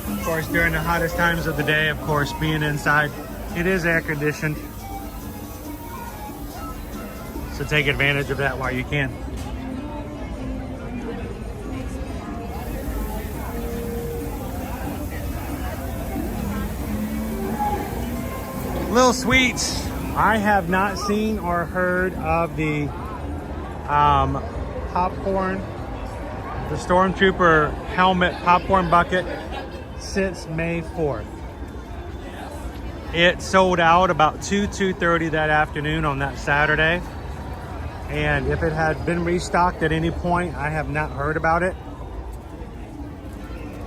Of course, during the hottest times of the day, of course, being inside, it is air conditioned. So take advantage of that while you can. Little sweets. I have not seen or heard of the popcorn, the Stormtrooper helmet popcorn bucket since May 4th. It sold out about 2:30 that afternoon on that Saturday. And if it had been restocked at any point, I have not heard about it.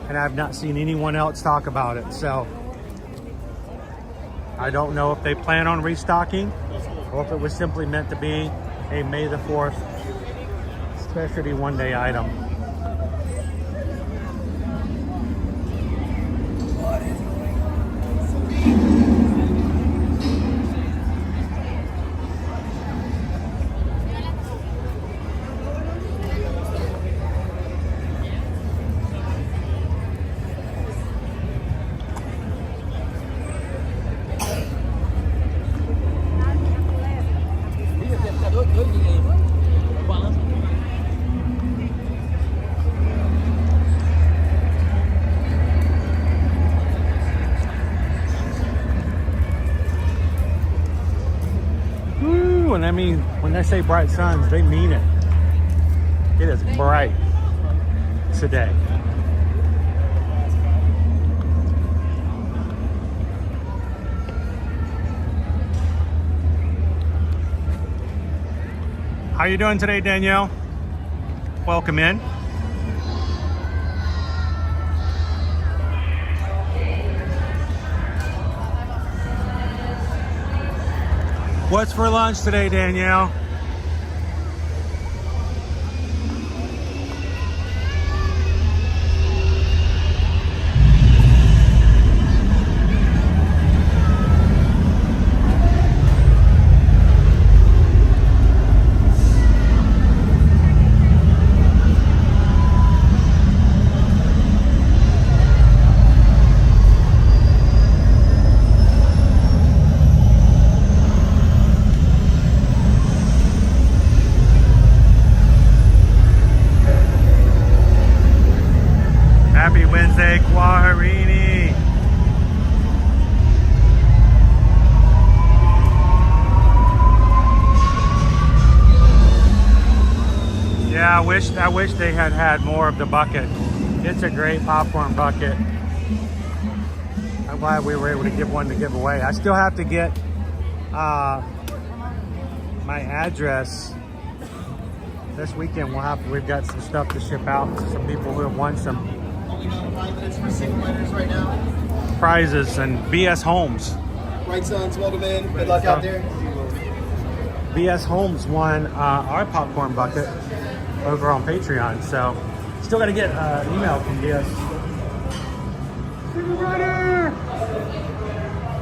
And I have not seen anyone else talk about it. So I don't know if they plan on restocking or if it was simply meant to be a May the 4th specialty one-day item. And I mean, when they say bright suns, they mean it. It is bright today. How you doing today, Danielle? Welcome in. What's for lunch today, Danielle? Yeah, I wish they had more of the bucket. It's a great popcorn bucket. I'm glad we were able to give one to give away. I still have to get my address. This weekend we've got some stuff to ship out to some people who have won some Only about 5 minutes for single winners right now. prizes and BS Homes. Right, sons, welcome in. Good luck out there. BS Homes won our popcorn bucket over on Patreon, so still got to get an email from BS. Single rider!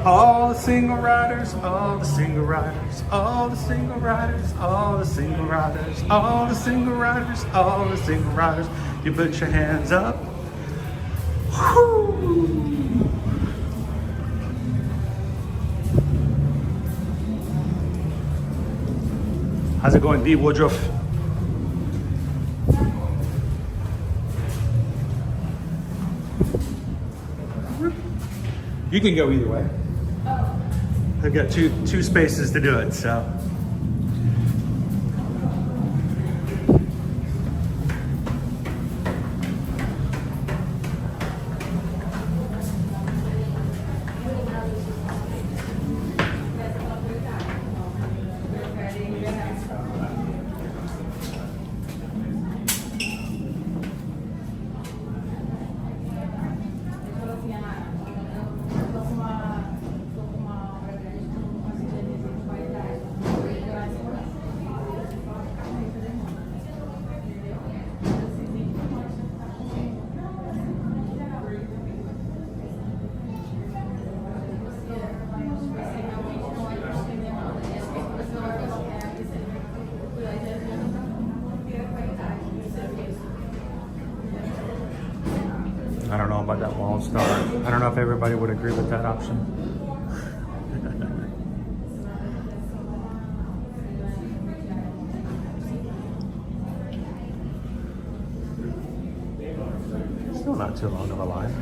All the single riders, all the single riders, all the single riders, all the single riders, all the single riders, all the single riders. You put your hands up. Whoo! How's it going, D. Woodruff? You can go either way. I've got two spaces to do it, so. I don't know about that wall star. I don't know if everybody would agree with that option. Still not too long of a line.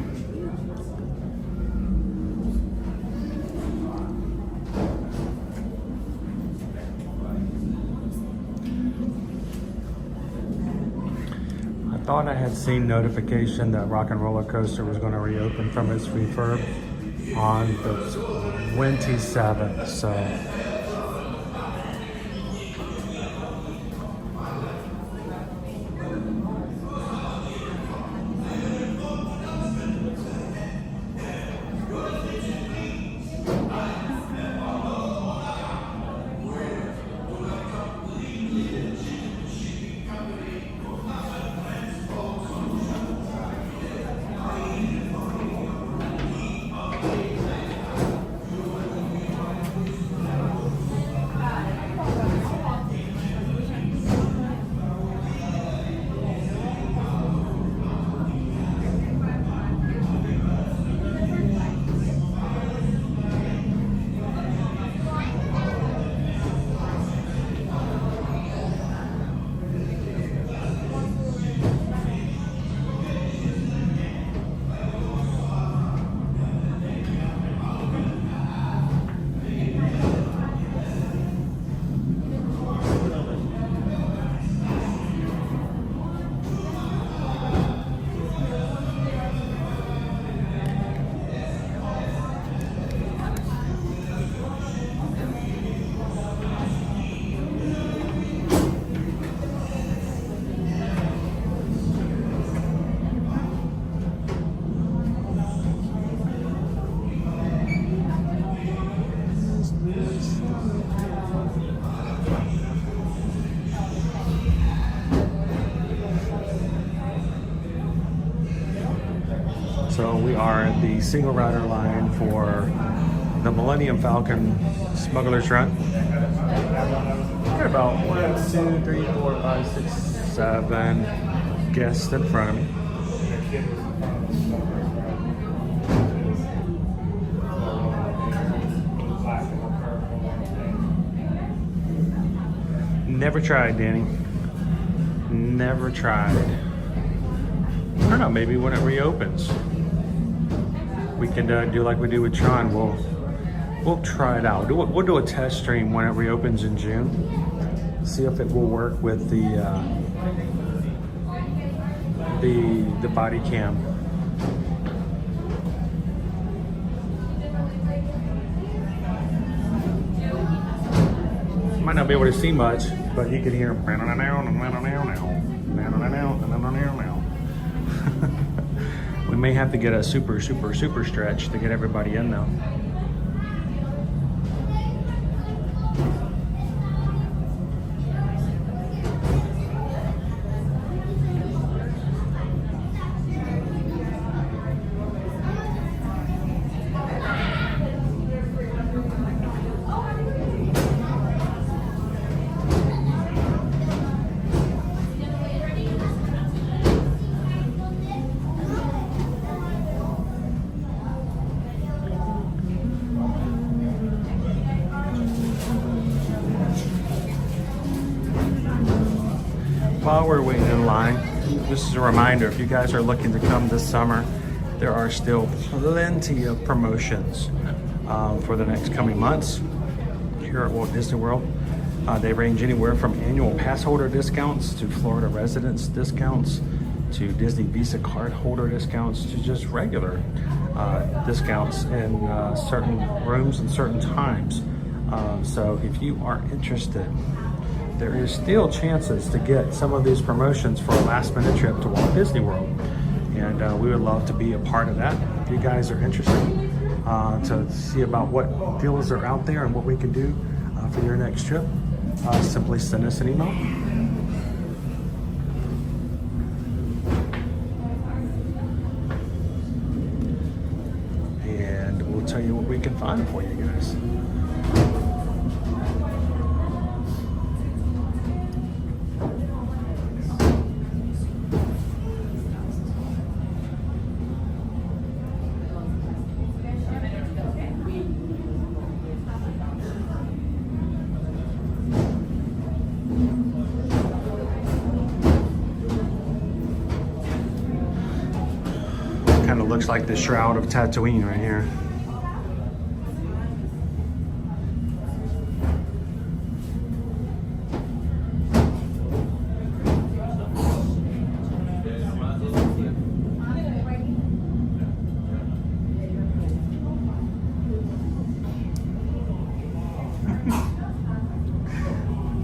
I thought I had seen notification that Rock and Roller Coaster was going to reopen from its refurb on the 27th, so. So we are at the single rider line for the Millennium Falcon Smuggler's Run. There are about 1, 2, 3, 4, 5, 6, 7 guests in front of me. Never tried, Danny. Never tried. I don't know, maybe when it reopens, we can do like we do with Tron. We'll try it out. We'll do a test stream when it reopens in June. See if it will work with the the body cam. Might not be able to see much, but you can hear we may have to get a super stretch to get everybody in though. While we're waiting in line, this is a reminder, if you guys are looking to come this summer, there are still plenty of promotions for the next coming months here at Walt Disney World. They range anywhere from annual pass holder discounts to Florida residence discounts to Disney Visa card holder discounts to just regular discounts in certain rooms and certain times. So if you are interested, there is still chances to get some of these promotions for a last minute trip to Walt Disney World. And we would love to be a part of that. If you guys are interested to see about what deals are out there and what we can do for your next trip, simply send us an email. And we'll tell you what we can find for you guys. Kind of looks like the Shroud of Tatooine right here.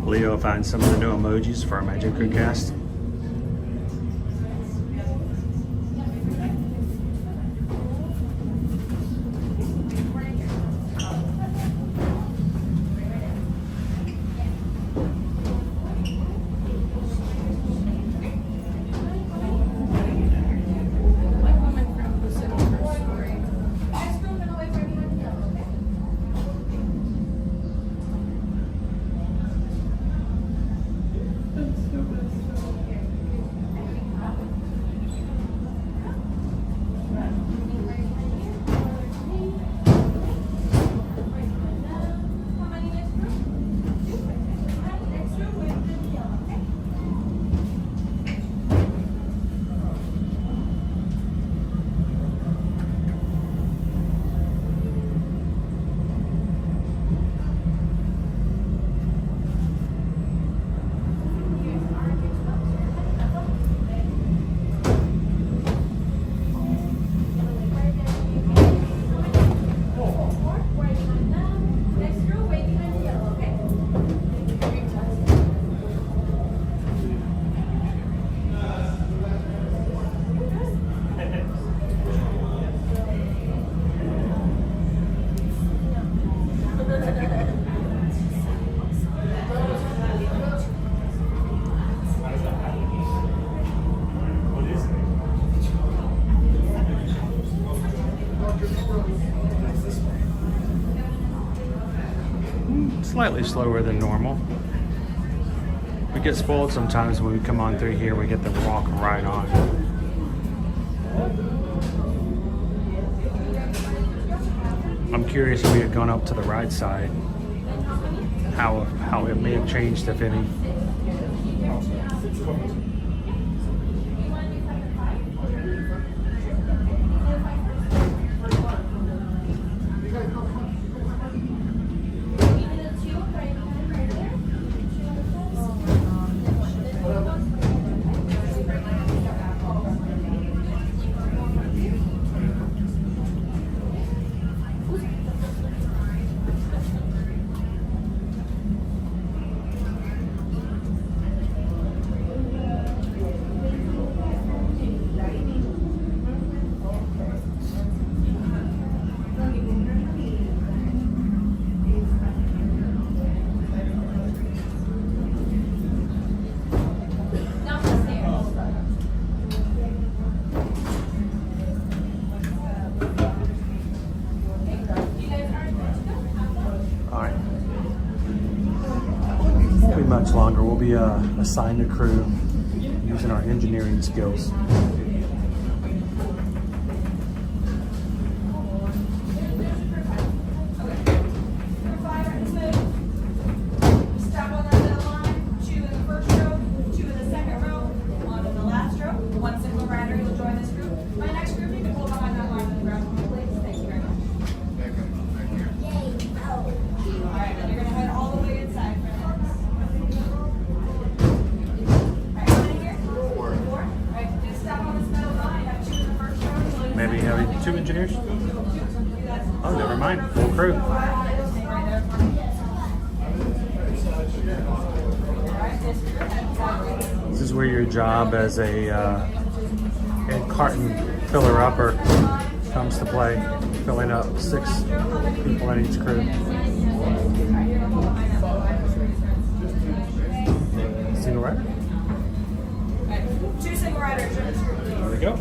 Leo finds some of the new emojis for our Magic Crew cast. Slightly slower than normal. We get spoiled sometimes when we come on through here. We get to walk right on. I'm curious if we had gone up to the right side, how it may have changed, if any. much longer. We'll be assigned a crew using our engineering skills. Maybe having 2 engineers? Oh, never mind. Full crew. This is where your job as a head carton filler-upper comes to play, filling up 6 people in each crew. Single rider? 2 single riders. There we go.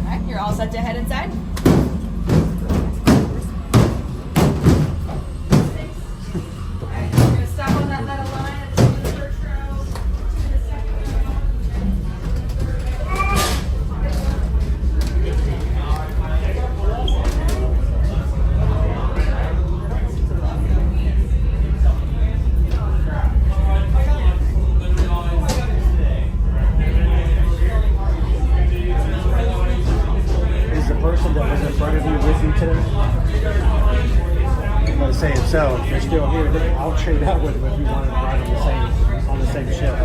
Alright, you're all set to head inside. You're gonna stop on that metal line at the end of the first row, 2 in the second row. Is the person that was in front of you with you today? I'm going to say it so. If they're still here, then I'll trade out with them if you want to ride on the same ship.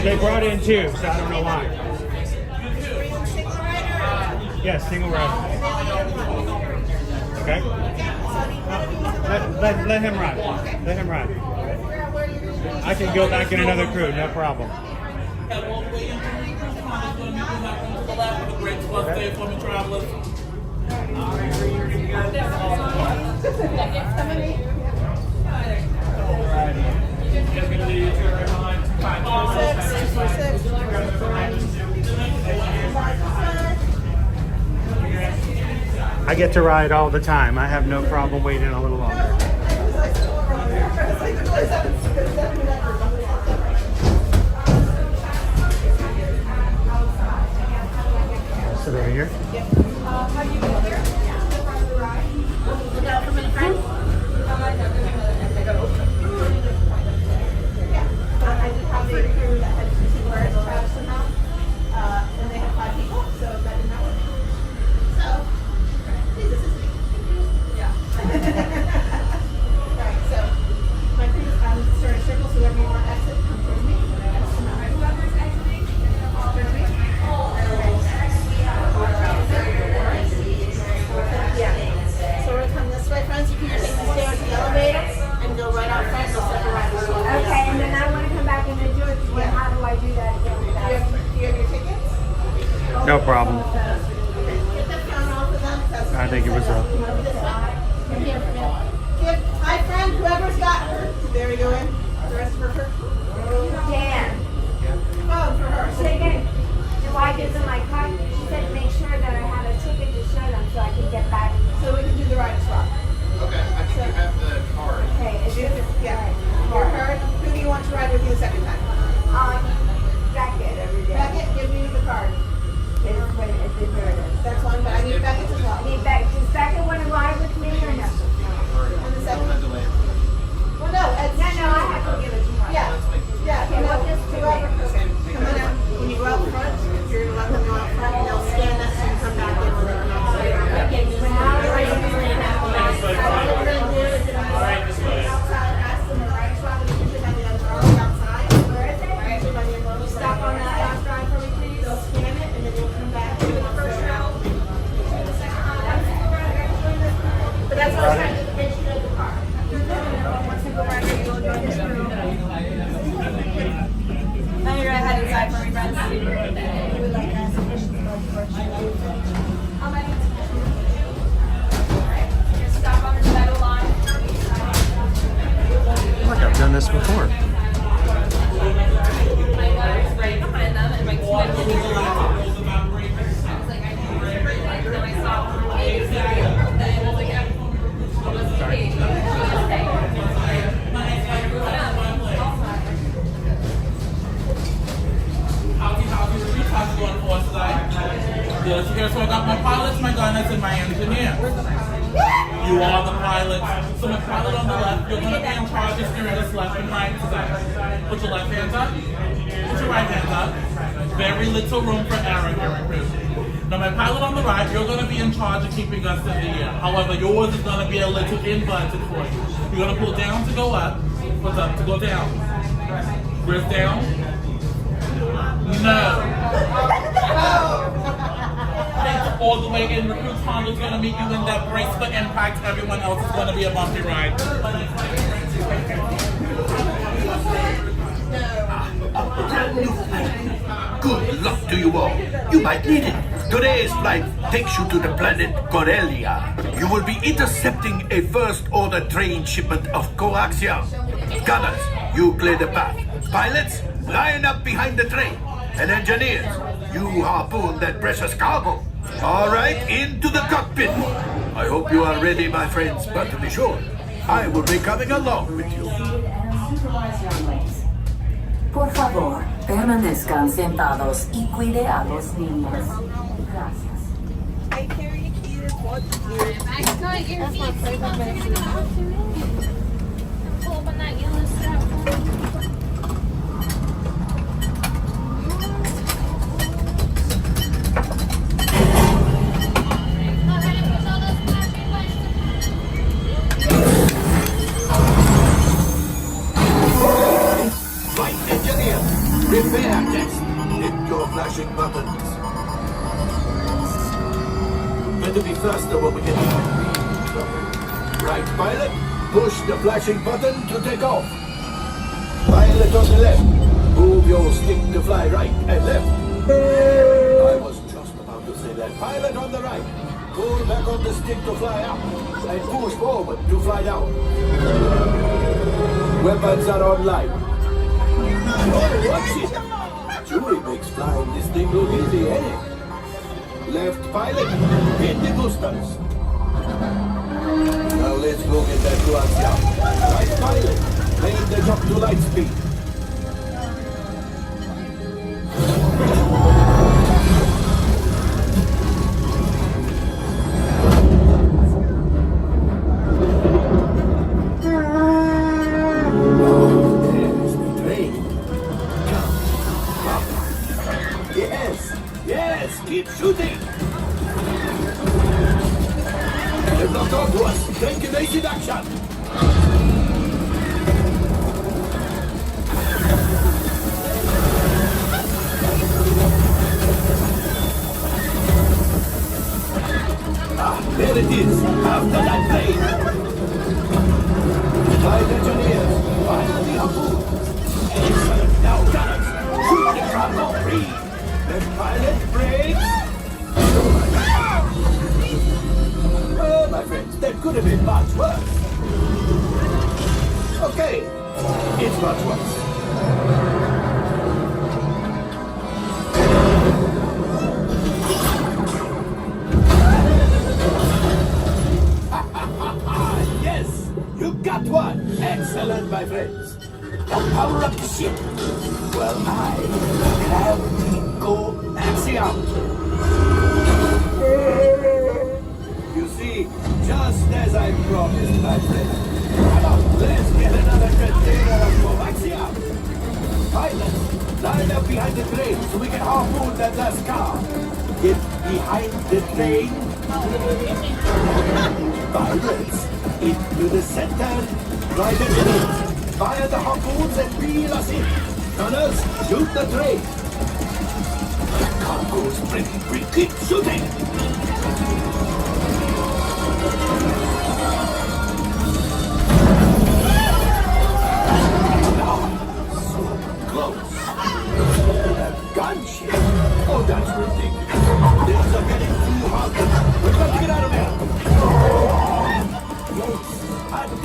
They brought in 2, so I don't know why. Yes, single rider. Okay. Let him ride. Let him ride. I can go back in another crew, no problem. I get to ride all the time. I have no problem waiting a little longer. I'll sit over here. I did have a crew that had 2 single riders travel somehow, and they had 5 people, so that did not work. So, please assist me. Yeah. Right, so my crew started circle, so whoever you want to exit, come towards me. Whoever's exiting, towards me. Yeah. So we're going to come this way, friends. You can just stay on the elevator and go right out front. We'll separate. Okay, and then I want to come back and do it. Yeah. How do I do that again? Do you have your tickets? No problem. Get the phone off of them. I think it was a... Hi, friend. Whoever's got her. There we go in. The rest of her. Dan. Phone for her. Say again. Do I give them my card? She said make sure that I have a ticket to show them so I can get back. So we can do the ride swap. Okay, I think you have the card. Okay, is it? Yeah. Your card. Who do you want to ride with you the second time? Beckett every day. Beckett, give me the card. That's one, but I need Beckett's as well. I need Beckett. Does Beckett want to ride with me or no? On the second one? Well, no. No, I have to give it to her. Yeah. Yeah. Okay, well, just do whoever. it. Okay. Come on out. When you go out front, you're going to let them go out front, and they'll scan us and come back in when they're not. Now you're gonna head inside for me, friends. Stop on the pedal line. Look, I've done this before. My daughter's right behind them, and my twin will be Yes, here, so I got my pilots, my gunners, and my engineer. You are the pilots. So my pilot on the left, you're going to be in charge of steering us left and right today. Put your left hands up. Put your right hands up. Very little room for error here in cruise. Now my pilot on the right, you're going to be in charge of keeping us in the air. However, yours is going to be a little inverted for you. You're going to pull down to go up, pull up to go down. Wrist down. No. All the way in. Recruit Honda's going to meet you in that brace for impact. Everyone else is going to be a bumpy ride. Good luck to you all. You might need it. Today's flight takes you to the planet Corellia. You will be intercepting a first-order train shipment of coaxium. Gunners, you clear the path. Pilots, line up behind the train. And engineers, you harpoon that precious cargo. All right, into the cockpit. I hope you are ready, my friends, but to be sure, I will be coming along with you. Por favor, permanezcan sentados y cuide a los niños. Gracias. I carry a key to what? That's my favorite medicine. Pull up on that yellow strap. Repair test. Hit your flashing buttons. Better be faster when we get to right, pilot. Push the flashing button to take off. Pilot on the left. Move your stick to fly right and left. I was just about to say that. Pilot on the right. Pull back on the stick to fly up. And push forward to fly down. Weapons are online. Oh, watch it! Chewie makes flying this thing look easy, eh? Left pilot, hit the boosters. Now let's go get that coaxium. Right pilot, make the jump to light speed. Keep shooting! They're not on to us! Take evasive action! Ah, there it is! After that plane! Flight engineers, fire the harpoon! Excellent! Now gunners, shoot the cargo free! The pilot brakes! Well, my friends, that could have been much worse. Okay, it's much worse. Yes, you got one. Excellent, my friends. Now power up the ship. Well, I have coaxium. You see, just as I promised, my friend. Come on, let's get another container of coaxium. Pilots, line up behind the train so we can harpoon that last car. Get behind the train. Pilots, into the center. Right in it. Fire the harpoons and reel us in. Gunners, shoot the train. The cargo's breaking free. Keep shooting.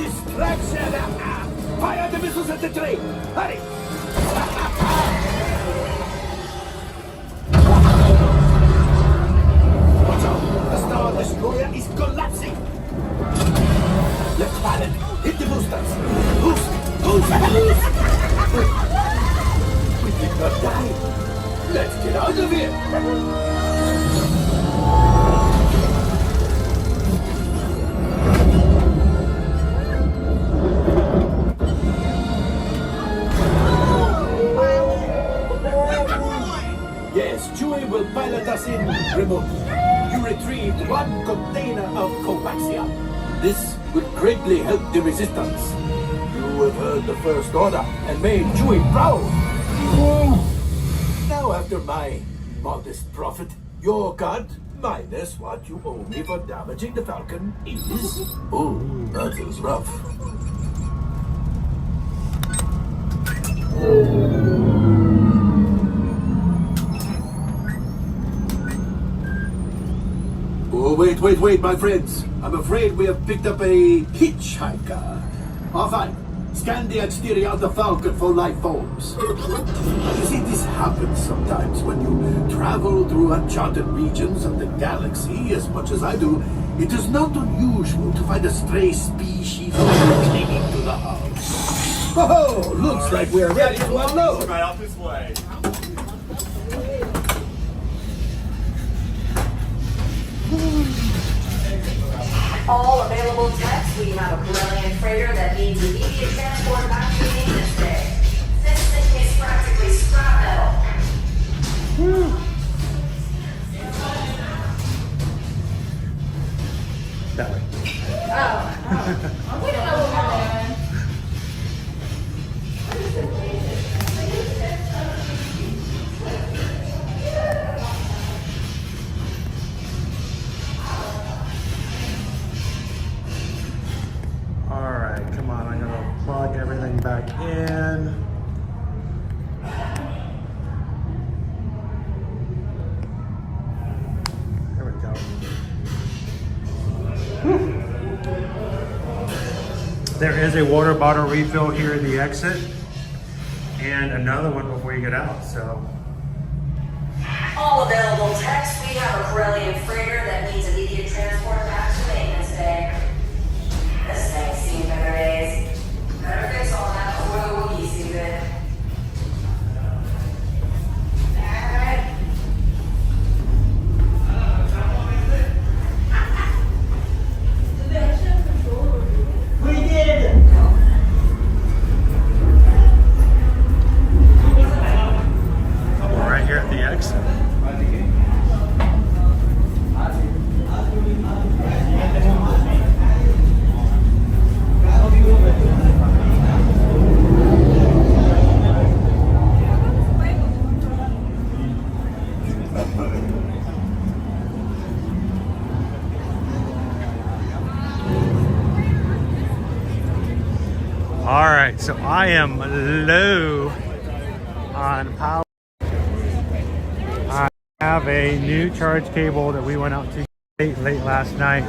Distraction! Fire the missiles at the train! Hurry! Watch out! The Star Destroyer is collapsing! Left pilot, hit the boosters! Boost! Boost! We did not die! Let's get out of here! Yes, Chewie will pilot us in remotely. You retrieved 1 container of coaxium. This will greatly help the resistance. You have heard the First Order and made Chewie proud. Now, after my modest profit, your cut, minus what you owe me for damaging the Falcon, is... Oh, that is rough. Oh, wait, my friends. I'm afraid we have picked up a hitchhiker. Oh, fine. Scan the exterior of the Falcon for life forms. You see, this happens sometimes when you travel through uncharted regions of the galaxy as much as I do. It is not unusual to find a stray species clinging to the house. Oh, looks like we're ready to unload. Right off this way. All available techs, we have a Millennium freighter that needs immediate transport back to maintenance bay. This thing is practically scrap metal. That way. Oh. We don't know what All right, come on. I'm gonna plug everything back in. There we go. There is a water bottle refill here at the exit, and another one before you get out. So. all available techs, we have a Corellian freighter that needs immediate transport back to maintenance bay. This thing's seen better days. Better fix all that before the Wookiee season. Alright. We did it! We're right here at the exit. All right, so I am low on power. I have a new charge cable that we went out to late last night.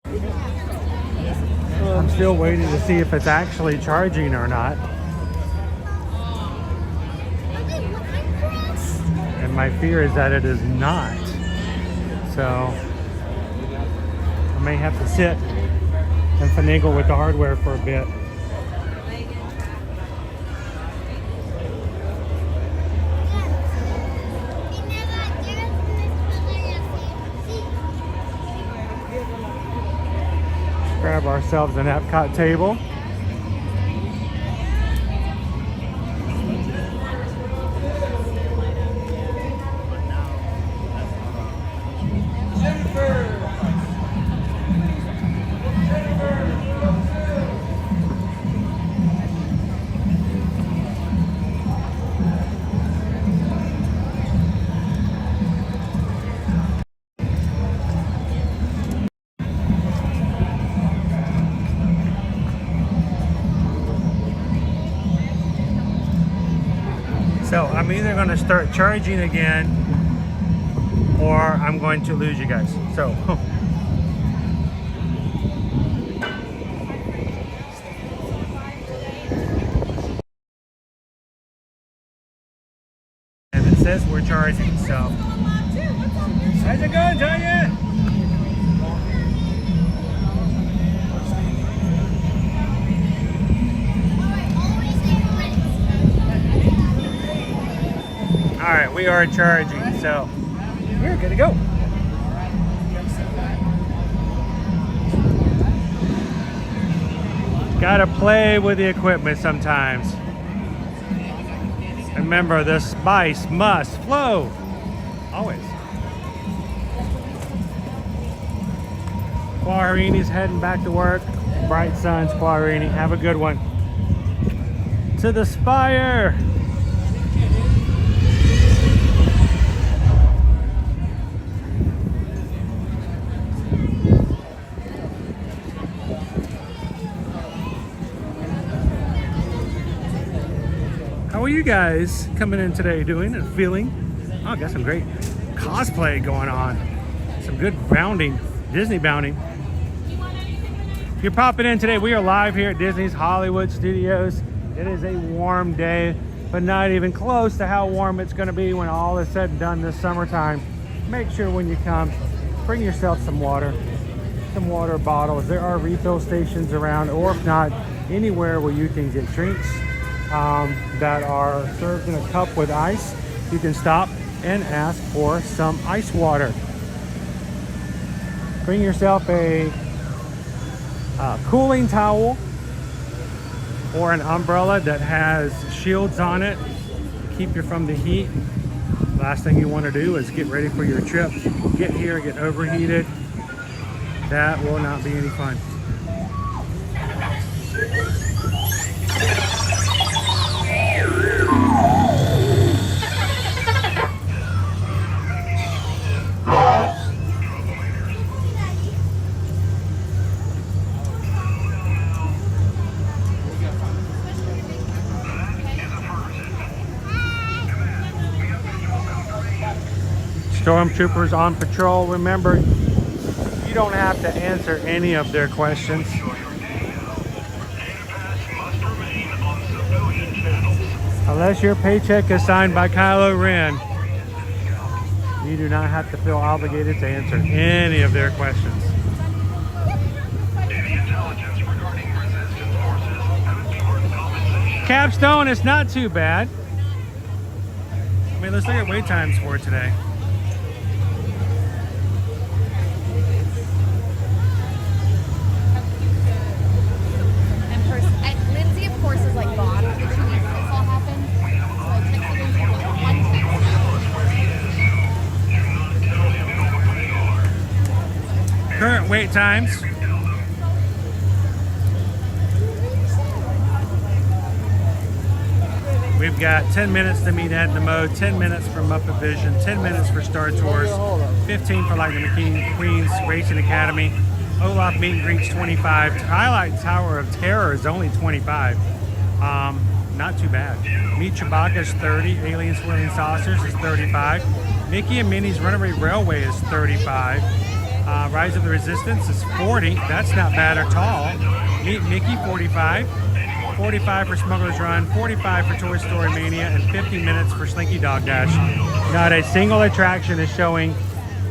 I'm still waiting to see if it's actually charging or not. And my fear is that it is not. So I may have to sit and finagle with the hardware for a bit. Grab ourselves an Epcot table. So I'm either going to start charging again or I'm going to lose you guys. So charging. So, how's it going, Tanya? All right, we are charging, so we're good to go. Gotta play with the equipment sometimes. Remember, the spice must flow. Always. Quarini's heading back to work. Bright Suns, Quarini. Have a good one. To the spire. How are you guys coming in today doing and feeling? Oh, got some great cosplay going on. Some good bounding, Disney bounding. If you're popping in today, we are live here at Disney's Hollywood Studios. It is a warm day, but not even close to how warm it's going to be when all is said and done this summertime. Make sure when you come, bring yourself some water bottles. There are refill stations around, or if not, anywhere where you can get drinks that are served in a cup with ice. You can stop and ask for some ice water. Bring yourself a cooling towel or an umbrella that has shields on it to keep you from the heat. Last thing you want to do is get ready for your trip. Get here, get overheated. That will not be any fun. Stormtroopers on patrol. Remember, you don't have to answer any of their questions. Unless your paycheck is signed by Kylo Ren, you do not have to feel obligated to answer any of their questions. Capstone is not too bad. I mean, let's look at wait times for today. Lindsay, of course, is like gone for 2 weeks. This all happened. So I texted Lindsay one text. Current wait times. We've got 10 minutes to meet Ed in the Mode, 10 minutes for Muppet Vision, 10 minutes for Star Tours, 15 for Lightning McQueen's Racing Academy. Olaf Meet and Greet's 25. Twilight Tower of Terror is only 25. Not too bad. Meet Chewbacca's 30. Alien Swirling Saucers is 35. Mickey and Minnie's Runaway Railway is 35. Rise of the Resistance is 40. That's not bad at all. Meet Mickey, 45. 45 for Smuggler's Run, 45 for Toy Story Mania, and 50 minutes for Slinky Dog Dash. Not a single attraction is showing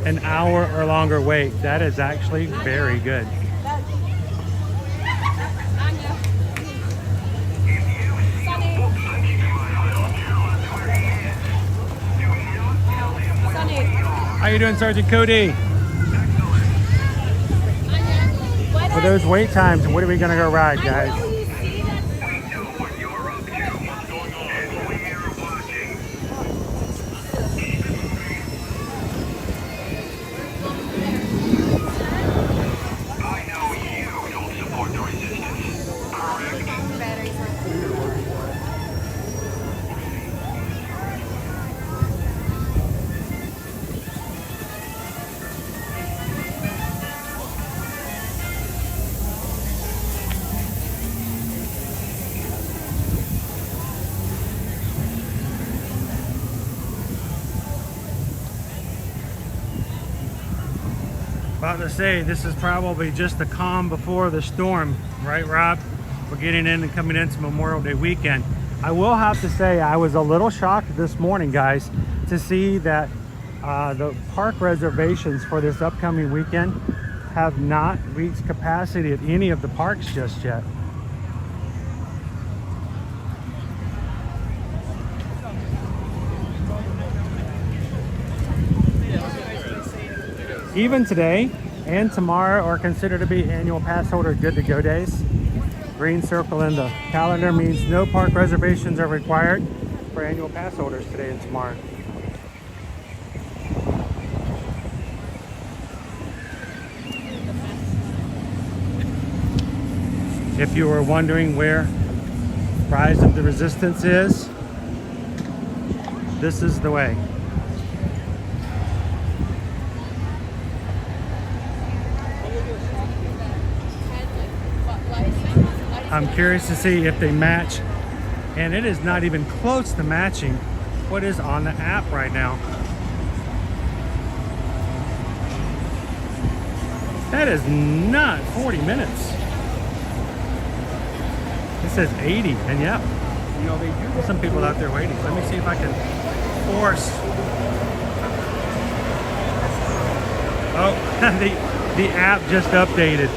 an hour or longer wait. That is actually very good. How you doing, Sergeant Cody? For those wait times, what are we gonna go ride, guys? About to say, this is probably just the calm before the storm, right, Rob? We're getting in and coming into Memorial Day weekend. I will have to say, I was a little shocked this morning, guys, to see that the park reservations for this upcoming weekend have not reached capacity at any of the parks just yet. Even today and tomorrow are considered to be annual pass holder good to go days. Green circle in the calendar means no park reservations are required for annual pass holders today and tomorrow. If you were wondering where Rise of the Resistance is, this is the way. I'm curious to see if they match, and it is not even close to matching what is on the app right now. That is not 40 minutes. It says 80, and yeah, you know, there's some people out there waiting. Let me see if I can force. Oh, the app just updated.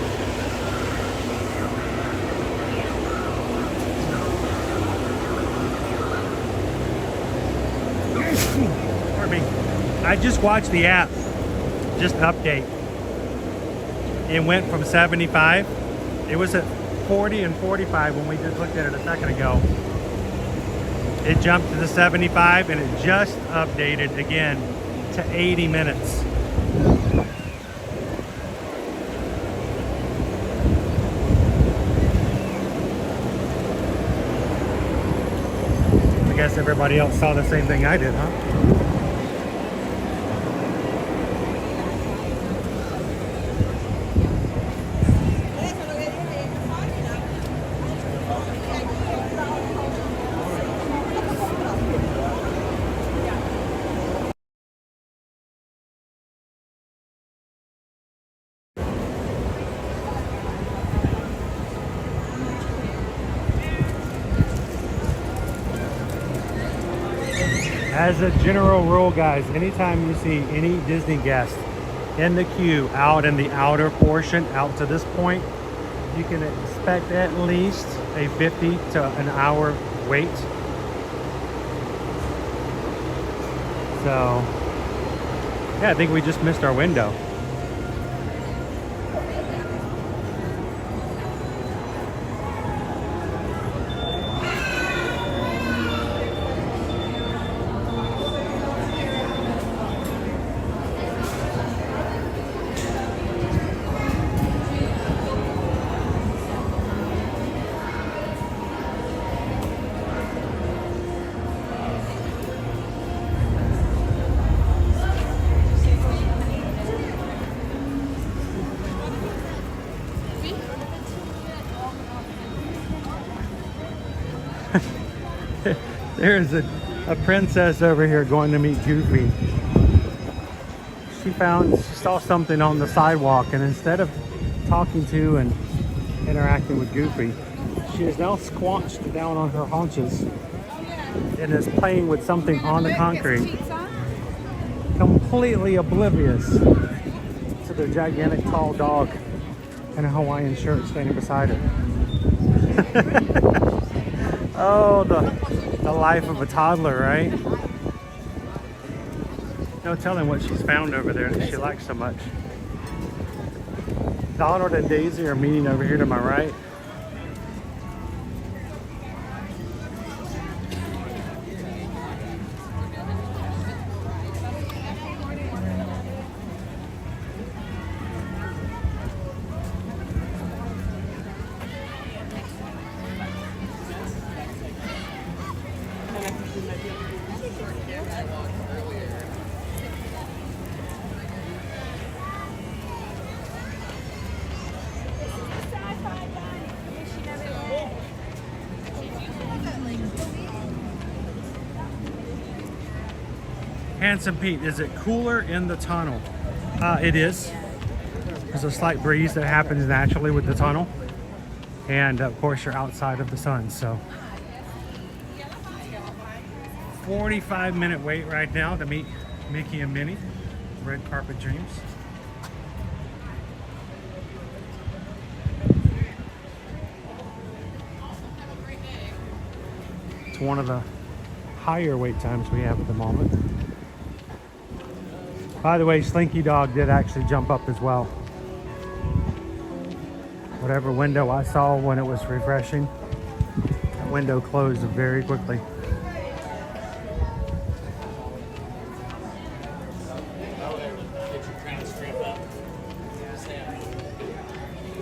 I just watched the app just update. It went from 75. It was at 40 and 45 when we just looked at it a second ago. It jumped to the 75 and it just updated again to 80 minutes. I guess everybody else saw the same thing I did, huh? As a general rule, guys, anytime you see any Disney guest in the queue out in the outer portion, out to this point, you can expect at least a 50 to an hour wait. So, yeah, I think we just missed our window. There's a princess over here going to meet Goofy. She saw something on the sidewalk, and instead of talking to and interacting with Goofy, she is now squanched down on her haunches and is playing with something on the concrete, completely oblivious to the gigantic tall dog in a Hawaiian shirt standing beside her. Oh, the life of a toddler, right? No telling what she's found over there that she likes so much. Donald and Daisy are meeting over here to my right. Handsome Pete, is it cooler in the tunnel? It is. There's a slight breeze that happens naturally with the tunnel. And of course you're outside of the sun, so 45-minute wait right now to meet Mickey and Minnie, Red Carpet Dreams. It's one of the higher wait times we have at the moment. By the way, Slinky Dog did actually jump up as well. Whatever window I saw when it was refreshing, that window closed very quickly.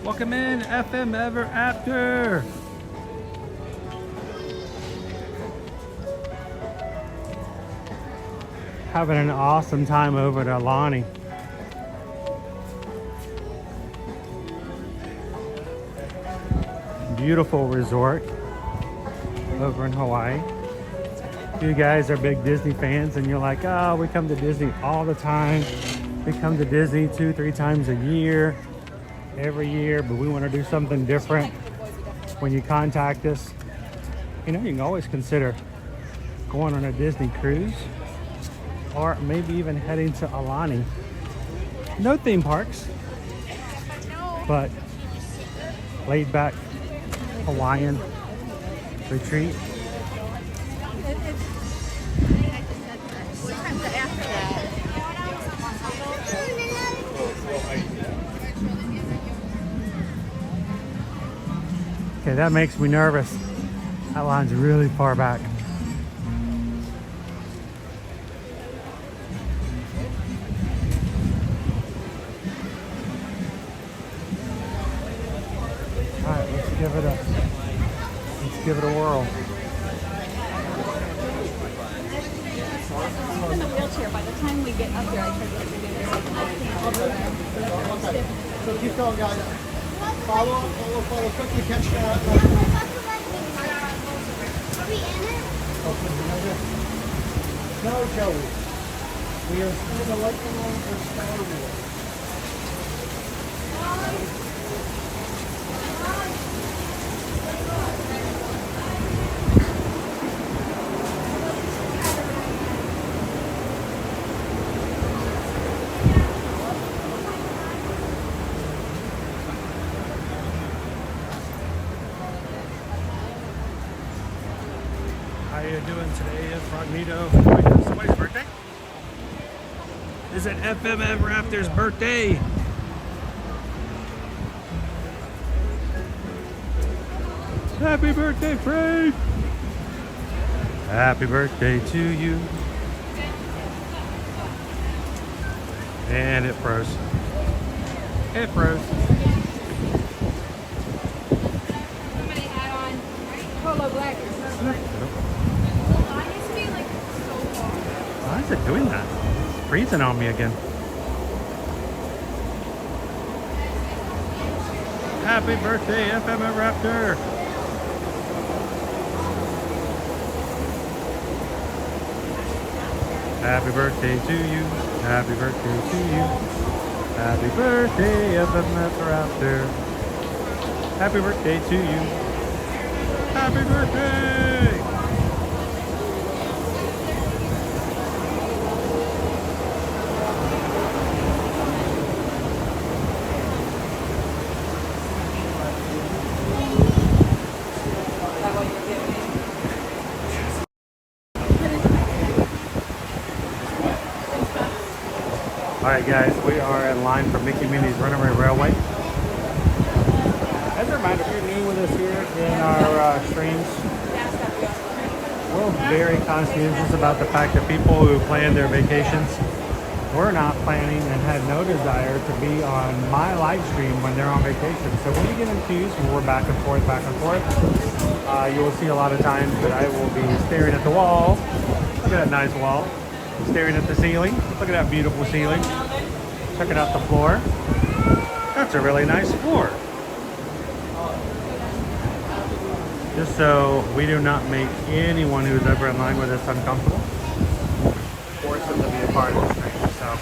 Welcome in, FM Ever After. Having an awesome time over to Lonnie. Beautiful resort over in Hawaii. You guys are big Disney fans and you're like, oh, we come to Disney all the time. We come to Disney 2-3 times a year, every year, but we want to do something different. When you contact us, you know, you can always consider going on a Disney cruise or maybe even heading to Aulani. No theme parks, but laid back Hawaiian retreat. Okay, that makes me nervous. That line's really far back. Alright, let's give it a whirl. I'm in the wheelchair. By the time we get up there, I try to get it. I'll go there. Okay. So keep going, guys. Follow, quickly catch that. Are we in it? No, Joey. We are still the lightning room for Star Wars. How you doing today, Incognito? Wait, somebody's birthday? Is it FM Ever After's birthday? Happy birthday, Frank! Happy birthday to you. And it froze. It froze. Somebody had on polo black or something. Why is it doing that? It's freezing on me again. Happy birthday, FM Ever After! Happy birthday to you. Happy birthday to you. Happy birthday, FM Ever After. Happy birthday to you. Happy birthday! Alright guys, we are in line for Mickey Minnie's Runaway Railway. As a reminder, if you're new with us here in our streams, we're very conscientious about the fact that people who plan their vacations, we're not planning and had no desire to be on my live stream when they're on vacation. So when you get in queues, when we're back and forth, you will see a lot of times that I will be staring at the wall. Look at that nice wall. Staring at the ceiling. Look at that beautiful ceiling. Checking out the floor. That's a really nice floor. Just so we do not make anyone who's ever in line with us uncomfortable. Force them to be a part of the stream. So.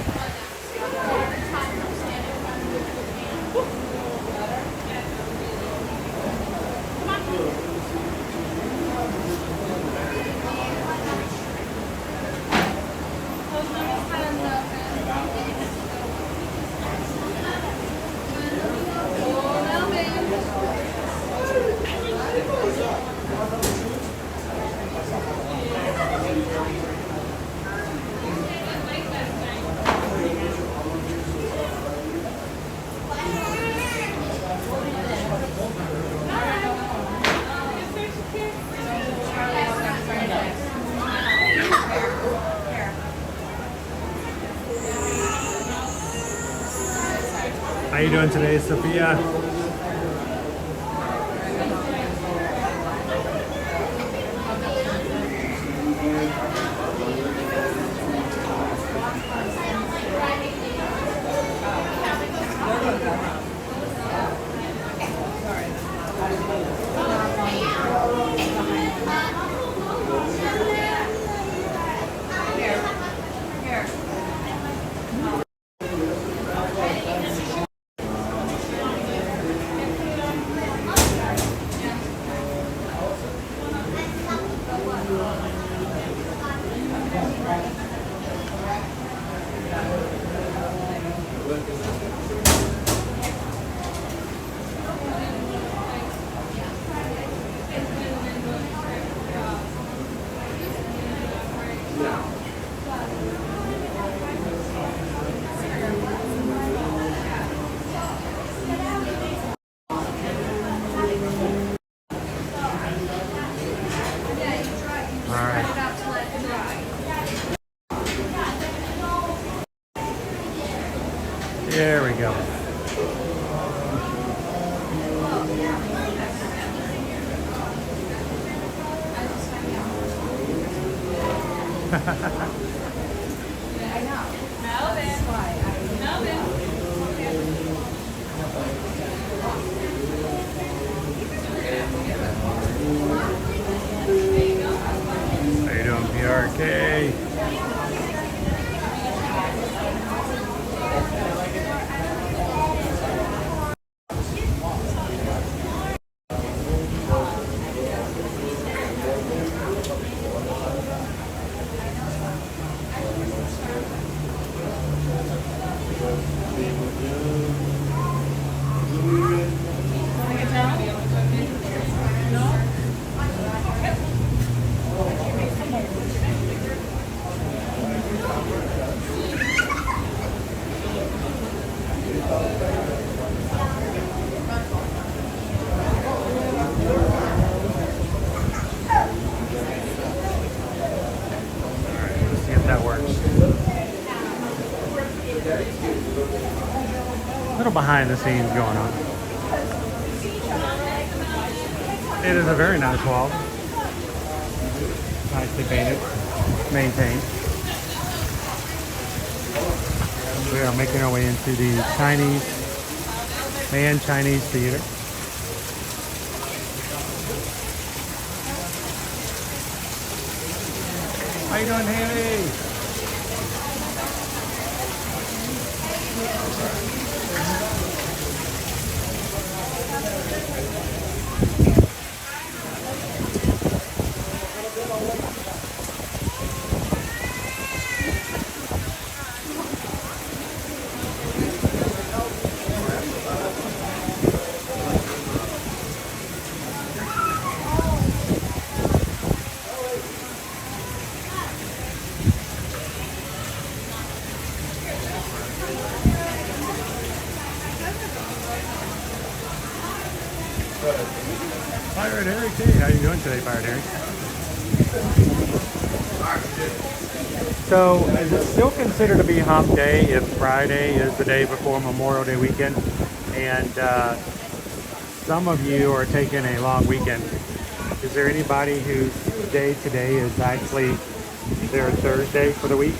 doing today, Sophia? There we go. How you doing, PRK? Behind the scenes going on. It is a very nice wall. Nicely painted, maintained. We are making our way into the Chinese Theater. How you doing, Haley? Pirate Eric, hey, how you doing today, Pirate Eric? So, is it still considered to be hump day if Friday is the day before Memorial Day weekend? And some of you are taking a long weekend. Is there anybody whose day today is actually their Thursday for the week?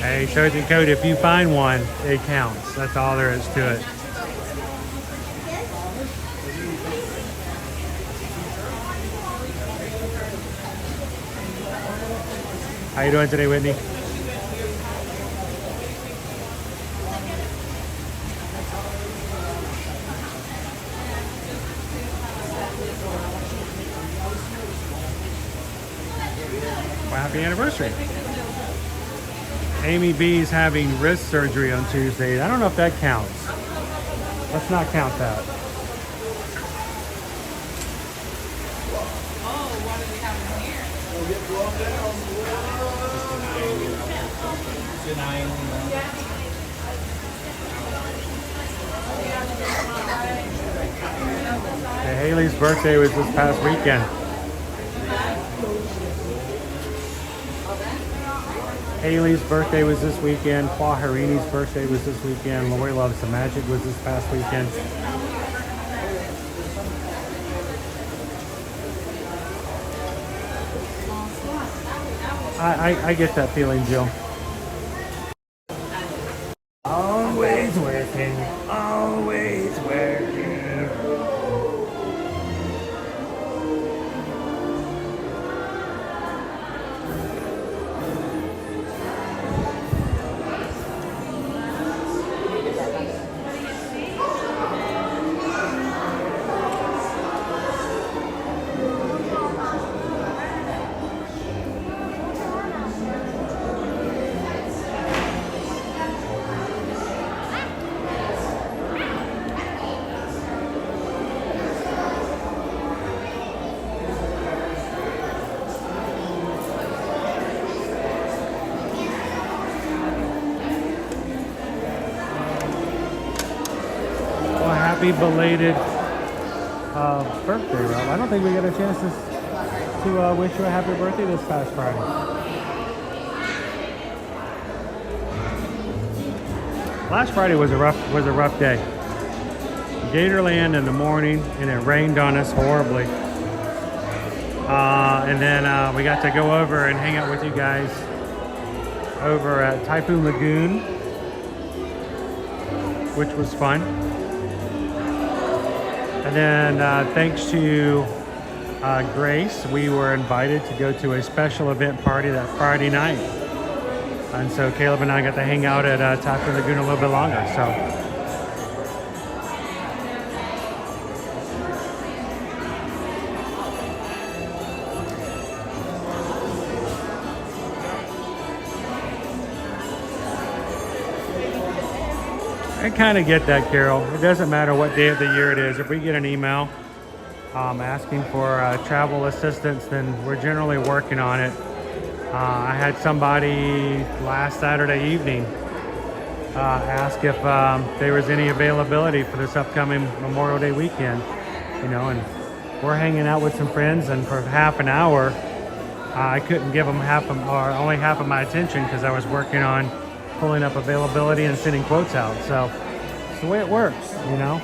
Hey, Sergeant Code, if you find one, it counts. That's all there is to it. How you doing today, Whitney? Well, happy anniversary. Amy B's having wrist surgery on Tuesday. I don't know if that counts. Let's not count that. Oh, what do we have in here? Haley's birthday was this past weekend. Haley's birthday was this weekend. Quaharini's birthday was this weekend. Lori Loves the Magic was this past weekend. I get that feeling, Jill. Always working, always working. Happy belated birthday, Rob. I don't think we got a chance to wish you a happy birthday this past Friday. Last Friday was a rough day. Gatorland in the morning, and it rained on us horribly. And then we got to go over and hang out with you guys over at Typhoon Lagoon, which was fun. And then thanks to Grace, we were invited to go to a special event party that Friday night. And so Caleb and I got to hang out at Typhoon Lagoon a little bit longer. So I kind of get that, Carol. It doesn't matter what day of the year it is. If we get an email asking for travel assistance, then we're generally working on it. I had somebody last Saturday evening ask if there was any availability for this upcoming Memorial Day weekend. You know, and we're hanging out with some friends, and for half an hour, I couldn't give them only half of my attention because I was working on pulling up availability and sending quotes out. So it's the way it works, you know.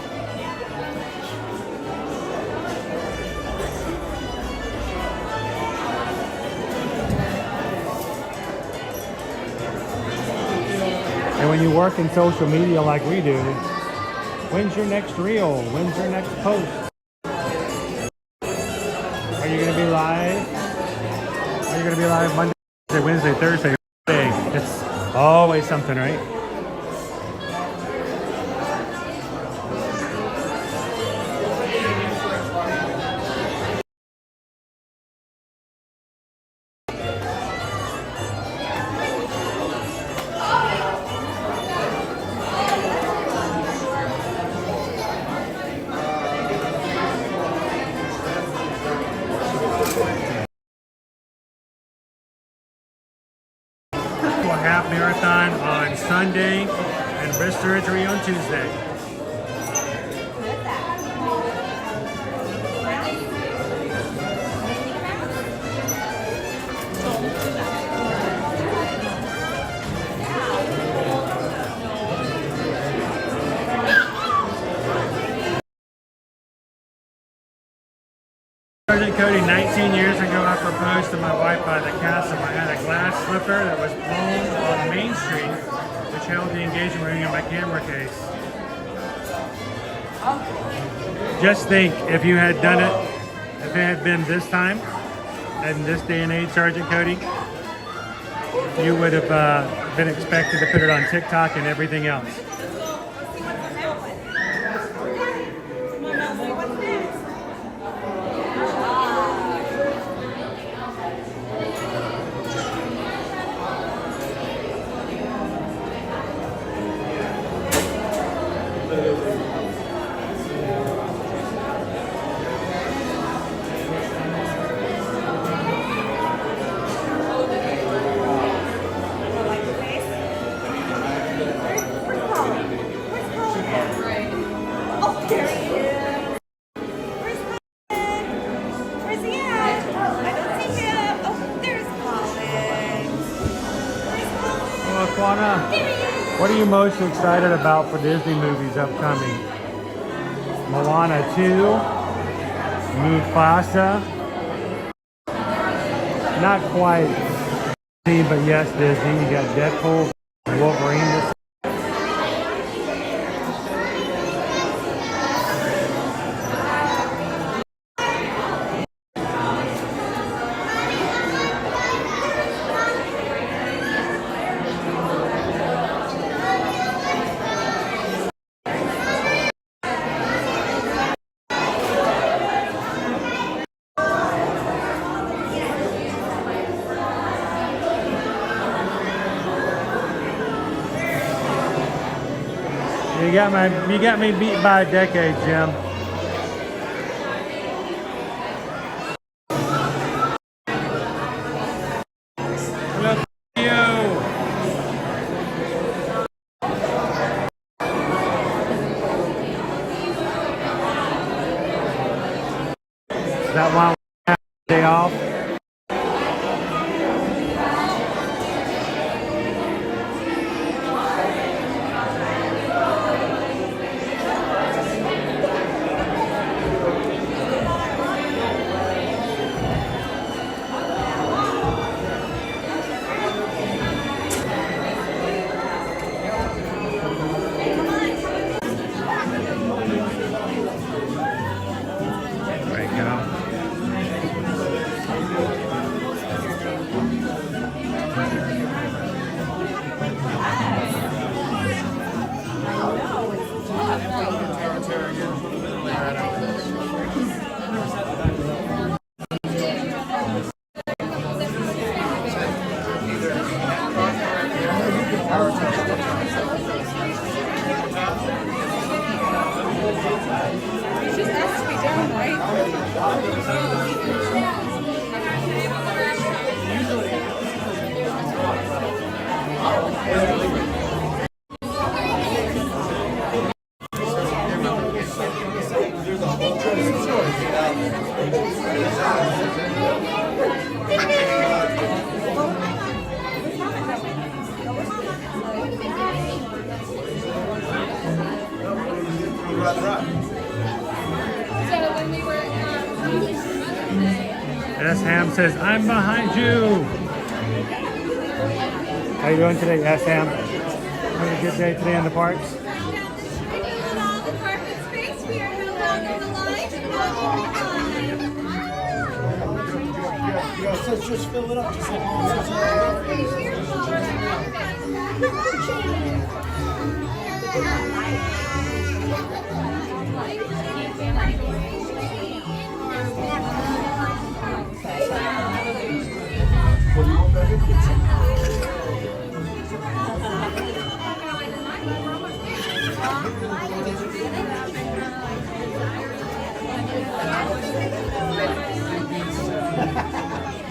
And when you work in social media like we do, when's your next reel? When's your next post? Are you going to be live? Are you going to be live Monday, Wednesday, Thursday, Friday? It's always something, right? Half marathon on Sunday and wrist surgery on Tuesday. Sergeant Cody, 19 years ago, I proposed to my wife by the castle. I had a glass slipper that was blown on Main Street, which held the engagement ring in my camera case. Just think, if you had done it, if it had been this time, and this day and age, Sergeant Cody, you would have been expected to put it on TikTok and everything else. Shauna, what are you most excited about for Disney movies upcoming? Moana 2, Mufasa. Not quite Disney, but yes, Disney. You got Deadpool, Wolverine. You got me beat by a decade, Jim. Look at you. Is that why we have a day off? S-Ham says, I'm behind you. How you doing today, S-Ham? Having a good day today in the parks? Just fill it up.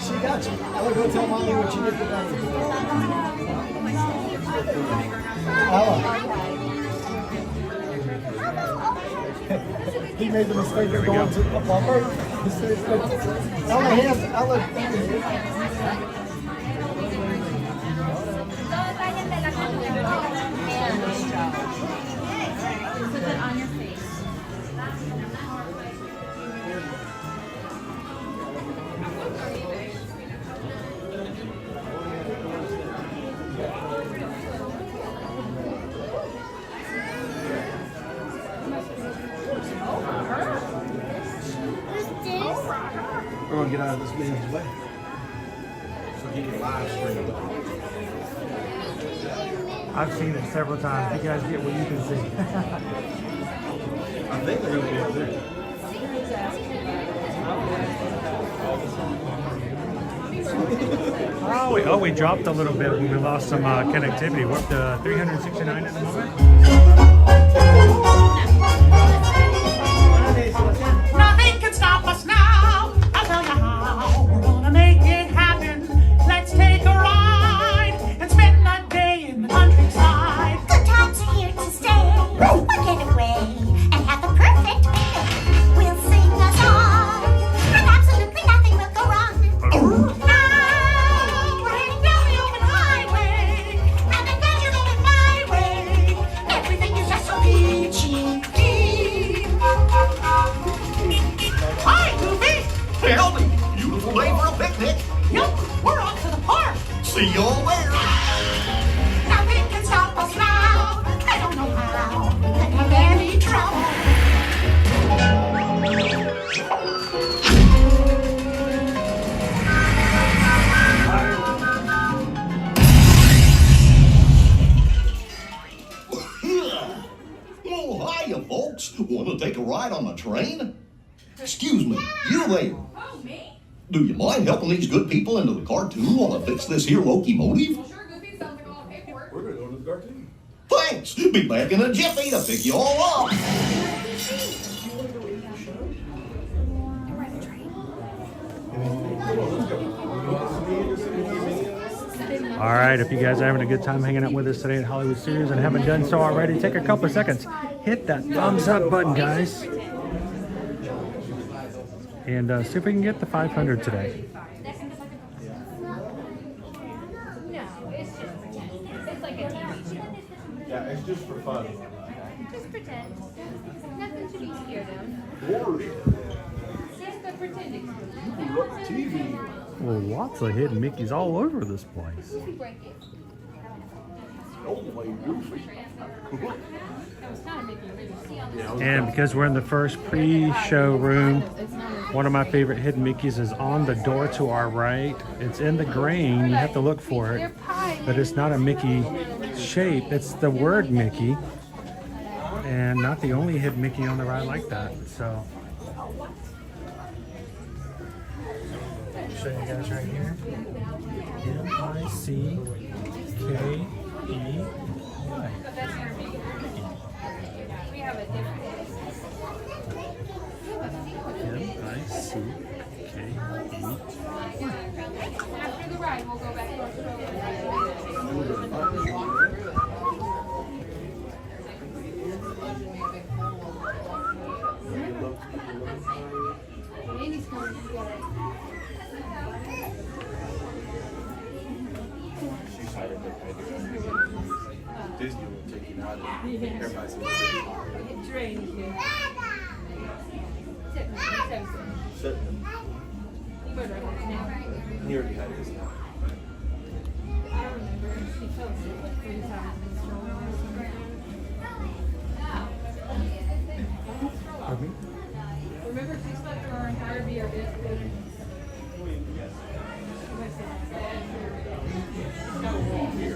She got you. I would go tell Molly what you did for that. He made the mistake of going to a bumper. Ella, hands. Ella. Put it on your face. We're going to get out of this man's way. So he can live stream. I've seen it several times. You guys get what you can see. I think they're going to be up there. Oh, we dropped a little bit when we lost some connectivity. We're up to 369 at the moment. Nothing can stop us now. I'll tell you how. We're gonna make it happen. Let's take a ride and spend a day in the countryside. Good times are here to stay. We'll get away and have the perfect meal. We'll sing a song, and absolutely nothing will go wrong. Now we're heading down the open highway, and the have any trouble. Oh, hiya, folks. Want to take a ride on the train? Excuse me, you there. Oh, me? Do you mind helping these good people into the cartoon while I fix this here locomotive? Sure, Goofy. Sounds like a lot of paperwork. We're going to go to the cartoon. Thanks. Be back in a jiffy to pick you all up. All right, if you guys are having a good time hanging out with us today at Hollywood Studios and haven't done so already, take a couple of seconds. Hit that thumbs up button, guys. And see if we can get the 500 today. Yeah, it's just for fun. Just pretend. Nothing to be scared of. Just the pretending. TV. Well, lots of hidden Mickeys all over this place. Goofy break it. And because we're in the first pre-show room, one of my favorite hidden Mickeys is on the door to our right. It's in the grain, you have to look for it, but it's not a Mickey shape, it's the word Mickey. And not the only hidden Mickey on the ride like that, so. Show you guys right here. M-I-C-K-E-Y. We have a different. M-I-C-K-E-Y. After the ride, we'll go back to our Minnie's coming to get it. Disney will take you out of everybody's It drains you. Sit. You go right now. He already had his. I remember she fell asleep like 3 times in the stroller or something. Remember she slept through our entire beer bit.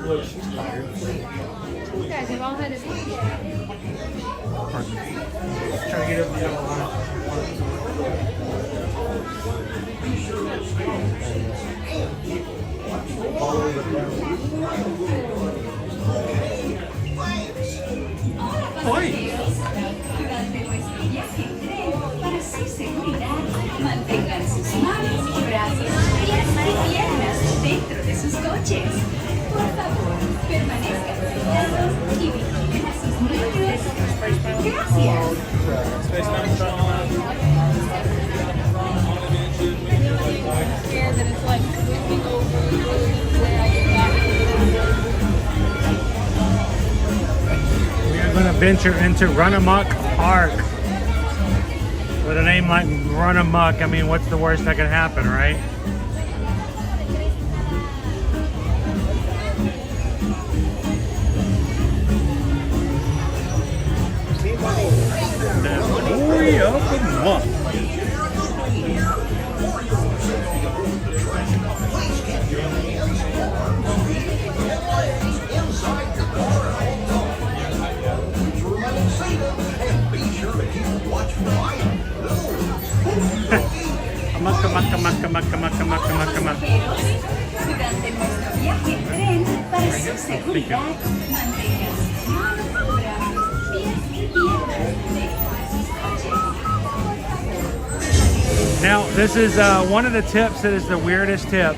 Look, she's tired. You guys have all had a baby. Trying to get up the yellow line. Durante nuestro viaje en tren, para su seguridad, mantengan sus manos, brazos, pies y piernas dentro de sus coches. Por favor, permanezcan sentados y vigilen a sus niños. Gracias. Scared that it's like whipping over where I get back. We are going to venture into Runamok Park. With a name like Runamok, I mean, what's the worst that can happen, right? Hurry up and walk. Durante nuestro viaje en tren, para su seguridad, mantengan sus manos, brazos, pies y piernas dentro de sus coches. Now, this is one of the tips that is the weirdest tip.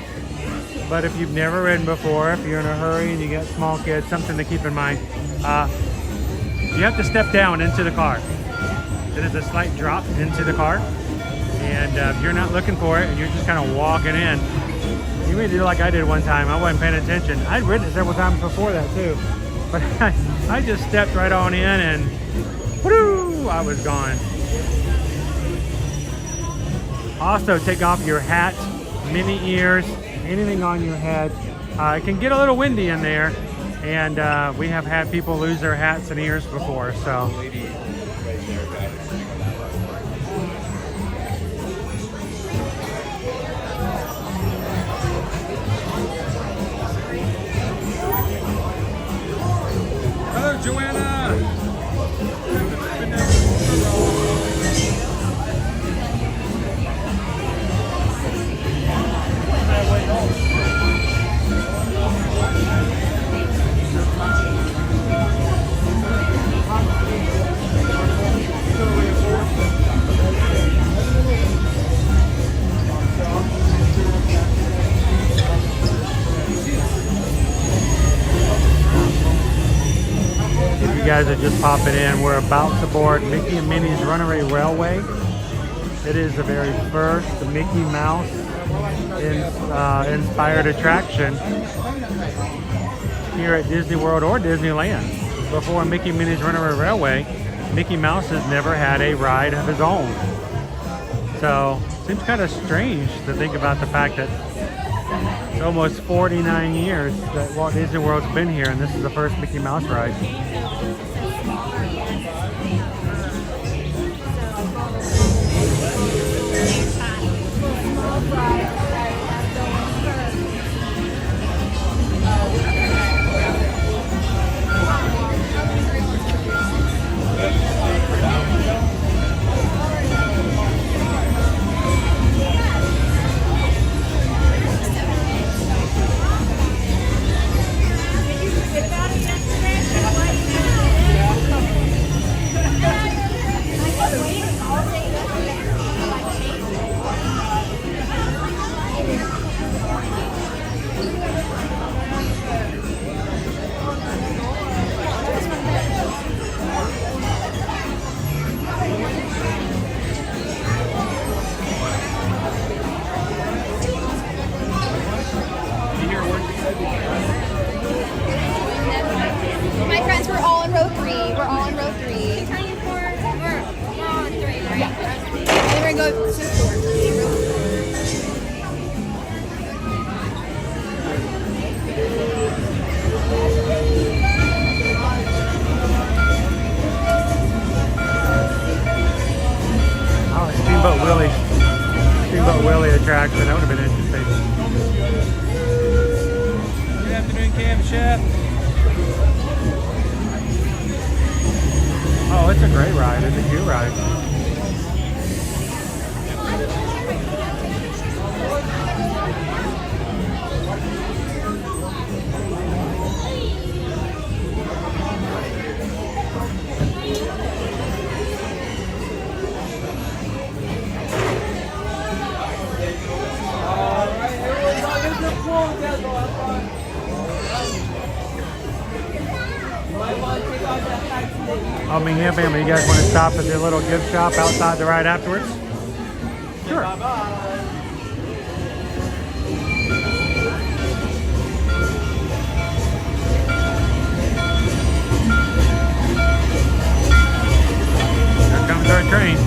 But if you've never ridden before, if you're in a hurry and you got small kids, something to keep in mind. You have to step down into the car. It is a slight drop into the car. And if you're not looking for it and you're just kind of walking in, you may do like I did one time. I wasn't paying attention. I'd ridden it several times before that too. But I just stepped right on in and whoo, I was gone. Also, take off your hat, mini ears, anything on your head. It can get a little windy in there. And we have had people lose their hats and ears before, so. Hello, Joanna. If you guys are just popping in, we're about to board Mickey and Minnie's Runaway Railway. It is the very first Mickey Mouse inspired attraction here at Disney World or Disneyland. Before Mickey and Minnie's Runaway Railway, Mickey Mouse has never had a ride of his own. So it seems kind of strange to think about the fact that it's almost 49 years that Walt Disney World's been here and this is the first Mickey Mouse ride. My friends, we're all in row 3. We're all in row 3. We're all in 3, right? Yeah. And we're going to go to the store. Oh, Steamboat Willie attraction. That would have been interesting. Good afternoon, Cam Chef. Oh, it's a great ride. It's a cute ride. Oh, Minnie family, you guys want to stop at the little gift shop outside the ride afterwards? Sure. Here comes our train.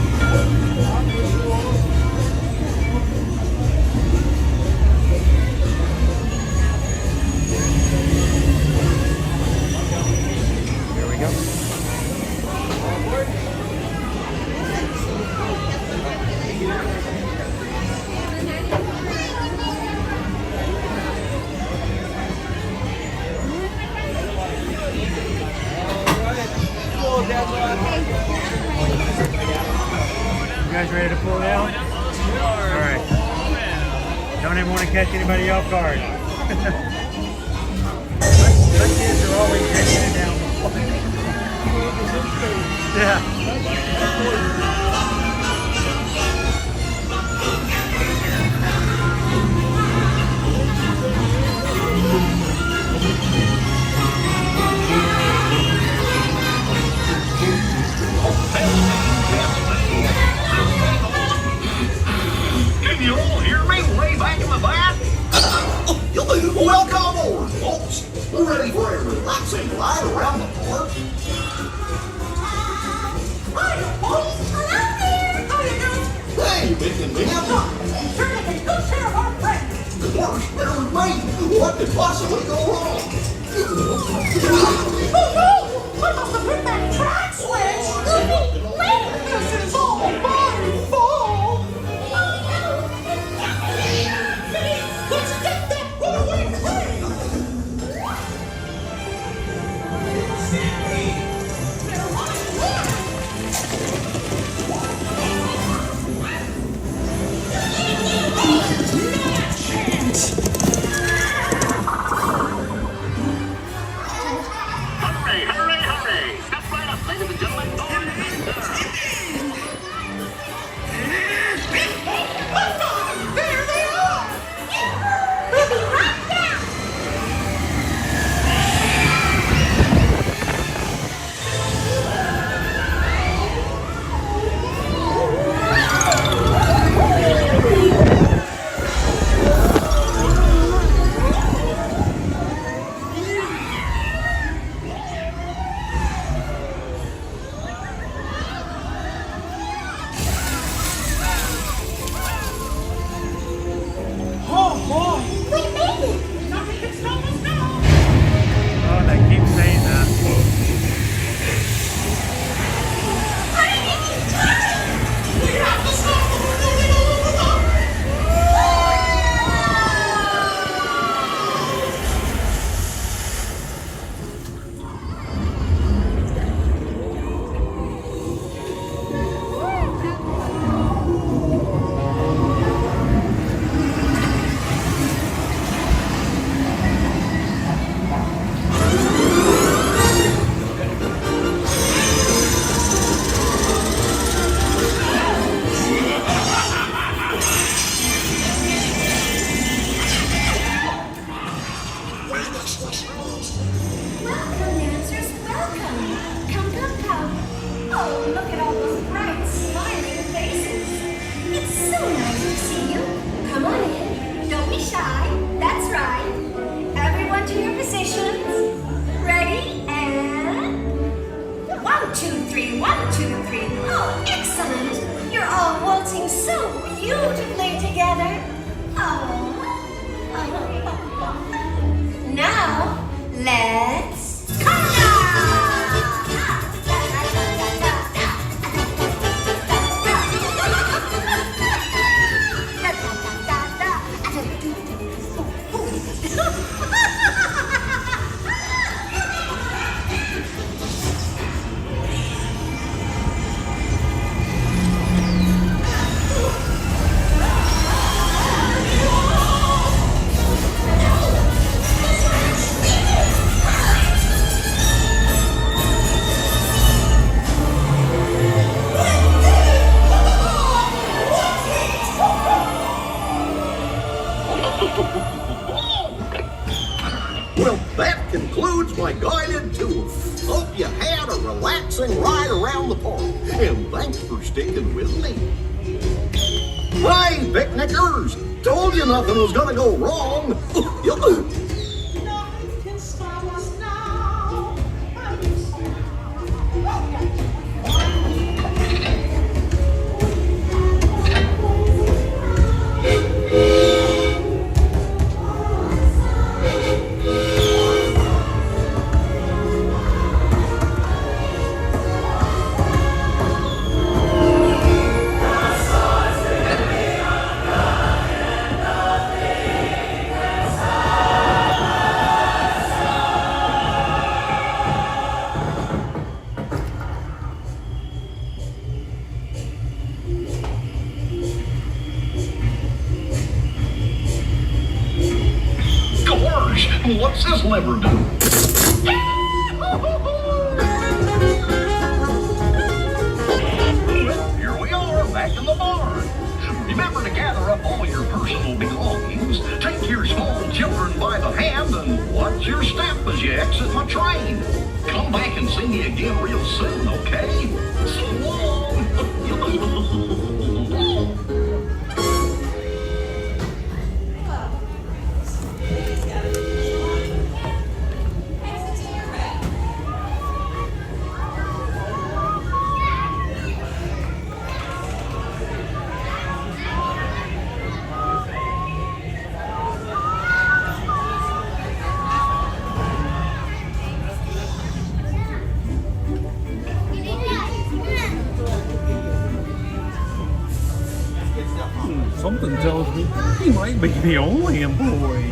Here we go. You guys ready to pull out? All right. Don't even want to catch anybody off guard. My kids are always taking it down. Yeah. Can you all hear me way back in the back? Welcome aboard, folks. We're ready for a relaxing ride around the park. Hey, Mick and Minnie. Works better with me. What could possibly go wrong? Oh, look at all those bright, smiling faces. It's so nice to see you. Come on in. Don't be shy. That's right. Everyone to your positions. Ready? And 1, 2, 3, 1, 2, 3. Oh, excellent. You're all waltzing so beautifully together. Oh. Now, let's conga! Well, that concludes my guided tour. Hope you had a relaxing ride around the park, and thanks for sticking with me. Hey, picnickers! Told you nothing was gonna go wrong. Nothing can stop us now. Gosh, what's this lever do? Here we are, back in the barn. Remember to gather up all your personal belongings, take your small children by the hand, and watch your step as you exit my train. Come back and see me again real soon, okay? So long. Something tells me he might be the only employee.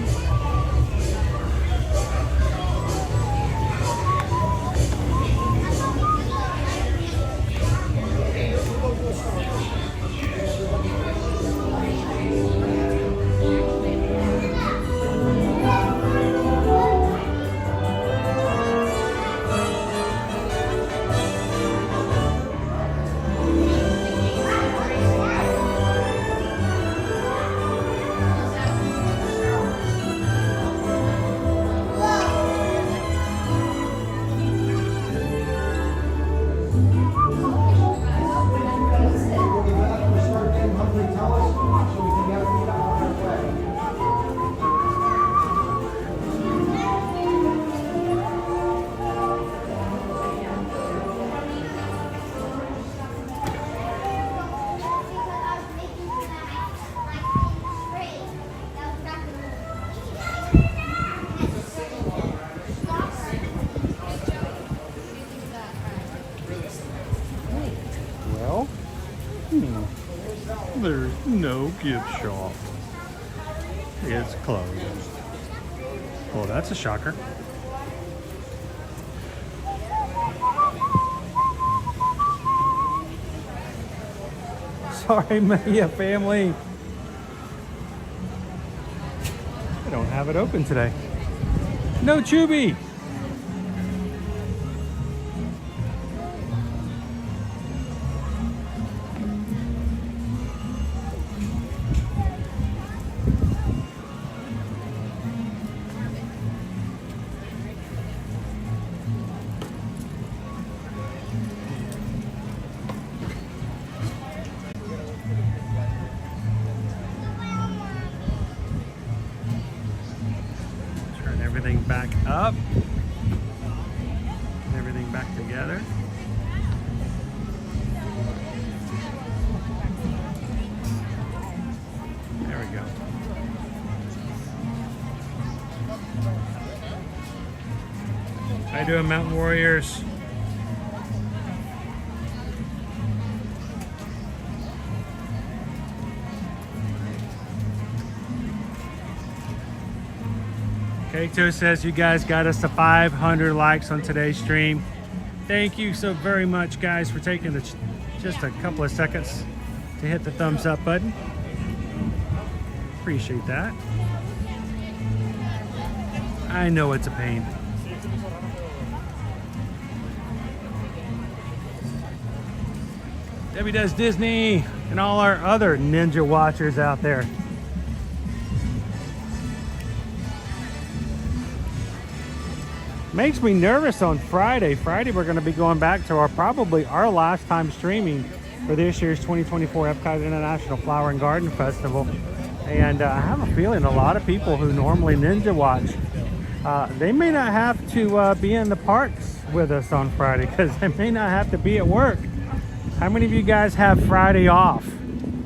There's no gift shop. It's closed. Well, that's a shocker. Sorry, Maya family. I don't have it open today. No Chubby. up. Everything back together. There we go. How you doing, Mountain Warriors? Kato says you guys got us to 500 likes on today's stream. Thank you so very much, guys, for taking just a couple of seconds to hit the thumbs up button. Appreciate that. I know it's a pain. Debbie Does Disney and all our other ninja watchers out there. Makes me nervous on Friday. Friday we're going to be going back to probably our last time streaming for this year's 2024 Epcot International Flower and Garden Festival. And I have a feeling a lot of people who normally ninja watch, they may not have to be in the parks with us on Friday because they may not have to be at work. How many of you guys have Friday off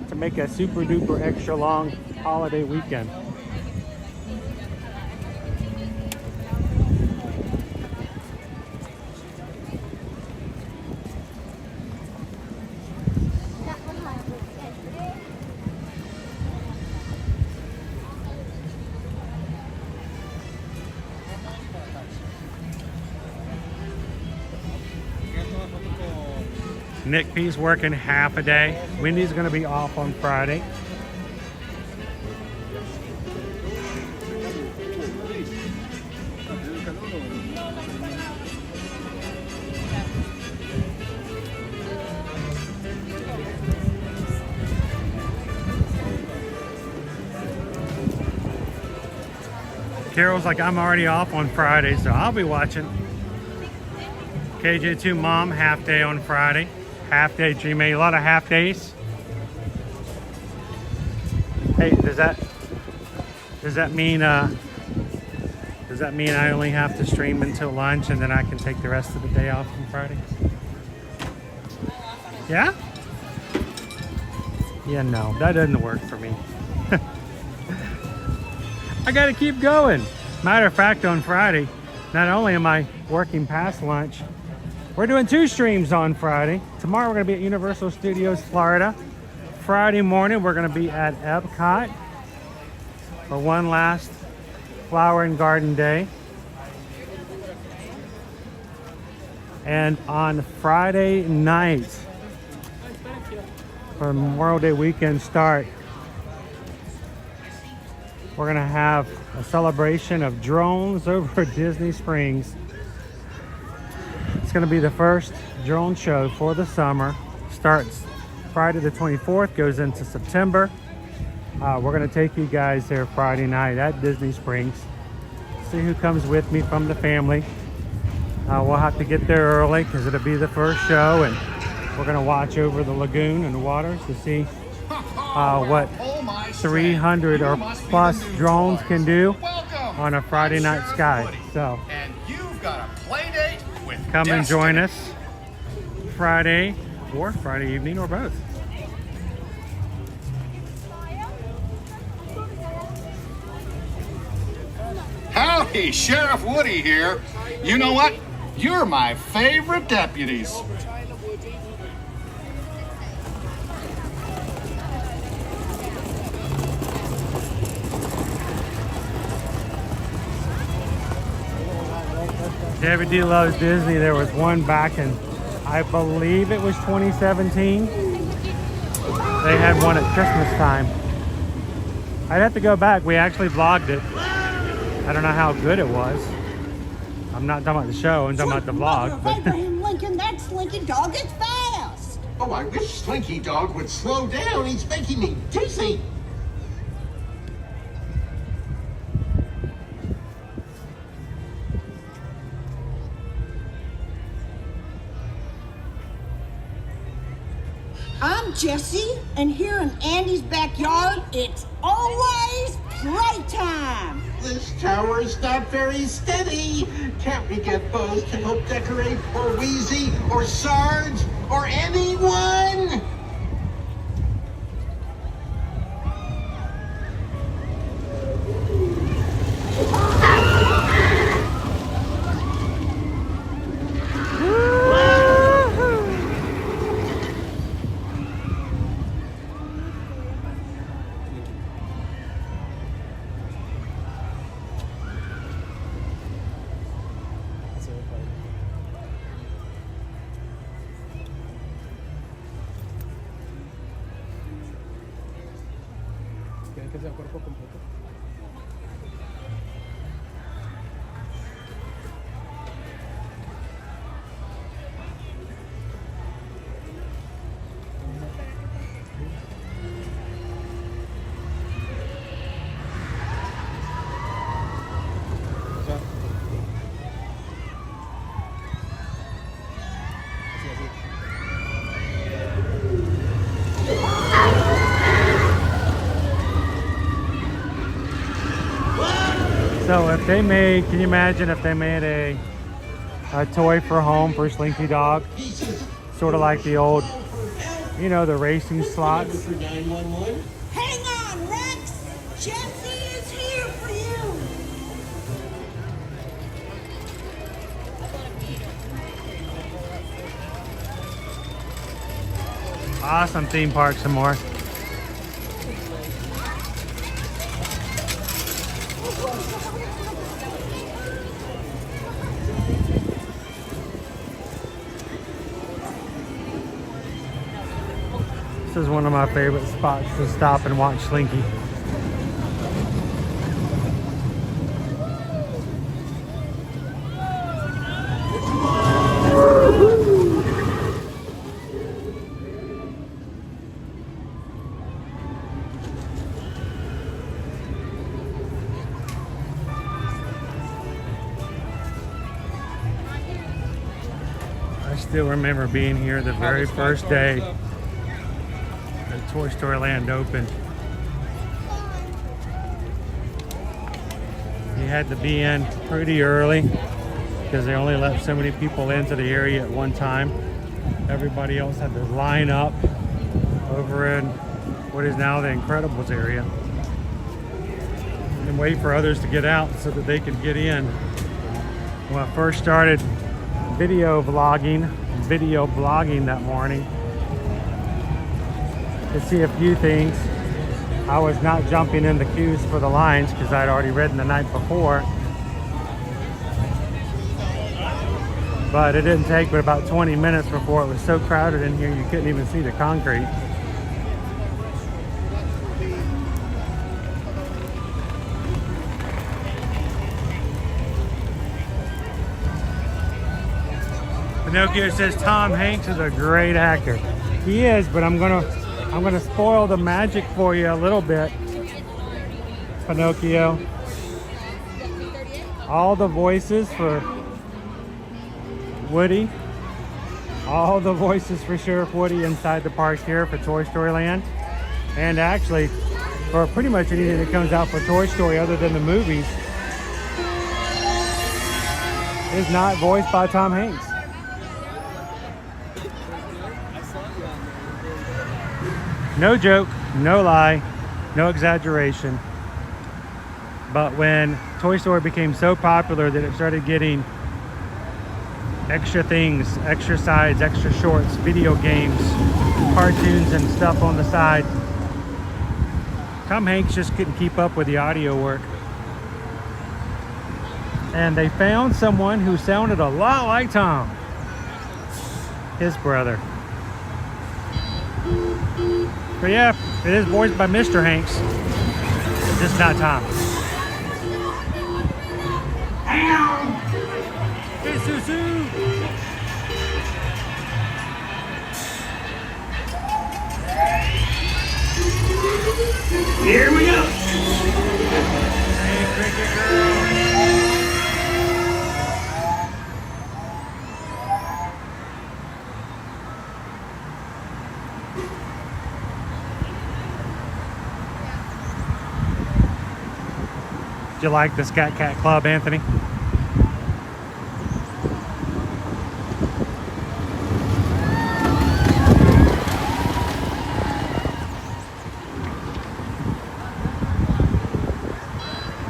to make a super duper extra long holiday weekend? Nick P's working half a day. Wendy's going to be off on Friday. Carol's like, I'm already off on Friday, so I'll be watching. KJ2 Mom, half day on Friday. Half day, G-May, a lot of half days. Hey, does that mean I only have to stream until lunch and then I can take the rest of the day off on Friday? Yeah? Yeah, no, that doesn't work for me. I gotta keep going. Matter of fact, on Friday, not only am I working past lunch, we're doing 2 streams on Friday. Tomorrow we're going to be at Universal Studios, Florida. Friday morning we're going to be at Epcot for one last Flower and Garden Day. And on Friday night, for Memorial Day weekend start, we're going to have a celebration of drones over at Disney Springs. It's going to be the first drone show for the summer. Starts Friday the 24th, goes into September. We're going to take you guys there Friday night at Disney Springs. See who comes with me from the family. We'll have to get there early because it'll be the first show, and we're going to watch over the lagoon and the waters to see what 300 or plus drones can do on a Friday night sky. So come and join us Friday or Friday evening or both. Howdy, Sheriff Woody here. You know what? You're my favorite deputies. David D Loves Disney. There was one back in, I believe it was 2017. They had one at Christmas time. I'd have to go back. We actually vlogged it. I don't know how good it was. I'm not talking about the show, I'm talking about the vlog. But Abraham Lincoln, that Slinky Dog is fast. Oh, I wish Slinky Dog would slow down. He's making me dizzy. I'm Jessie, and here in Andy's backyard, it's always playtime. This tower is not very steady. Can't we get bows to help decorate, or Wheezy, or Sarge, or anyone? So if they made, can you imagine if they made a toy for home for Slinky Dog? Sort of like the old, you know, the racing slots. Hang on, Rex. Jesse is here for you. Awesome theme park some more. This is one of my favorite spots to stop and watch Slinky. I still remember being here the very first day Toy Story Land opened. You had to be in pretty early because they only let so many people into the area at one time. Everybody else had to line up over in what is now the Incredibles area and wait for others to get out so that they could get in. When I first started video blogging that morning, to see a few things, I was not jumping in the queues for the lines because I'd already ridden the night before. But it didn't take but about 20 minutes before it was so crowded in here you couldn't even see the concrete. Pinocchio says Tom Hanks is a great actor. He is, but I'm gonna spoil the magic for you a little bit, Pinocchio. All the voices for Woody, all the voices for Sheriff Woody inside the park here for Toy Story Land, and actually for pretty much anything that comes out for Toy Story other than the movies, is not voiced by Tom Hanks. No joke, no lie, no exaggeration. But when Toy Story became so popular that it started getting extra things, extra sides, extra shorts, video games, cartoons and stuff on the side, Tom Hanks just couldn't keep up with the audio work. And they found someone who sounded a lot like Tom, his brother. But yeah, it is voiced by Mr. Hanks, just not Tom. Hey, Susu! Here we go. Hey, cricket girl. you like the Scat Cat Club, Anthony?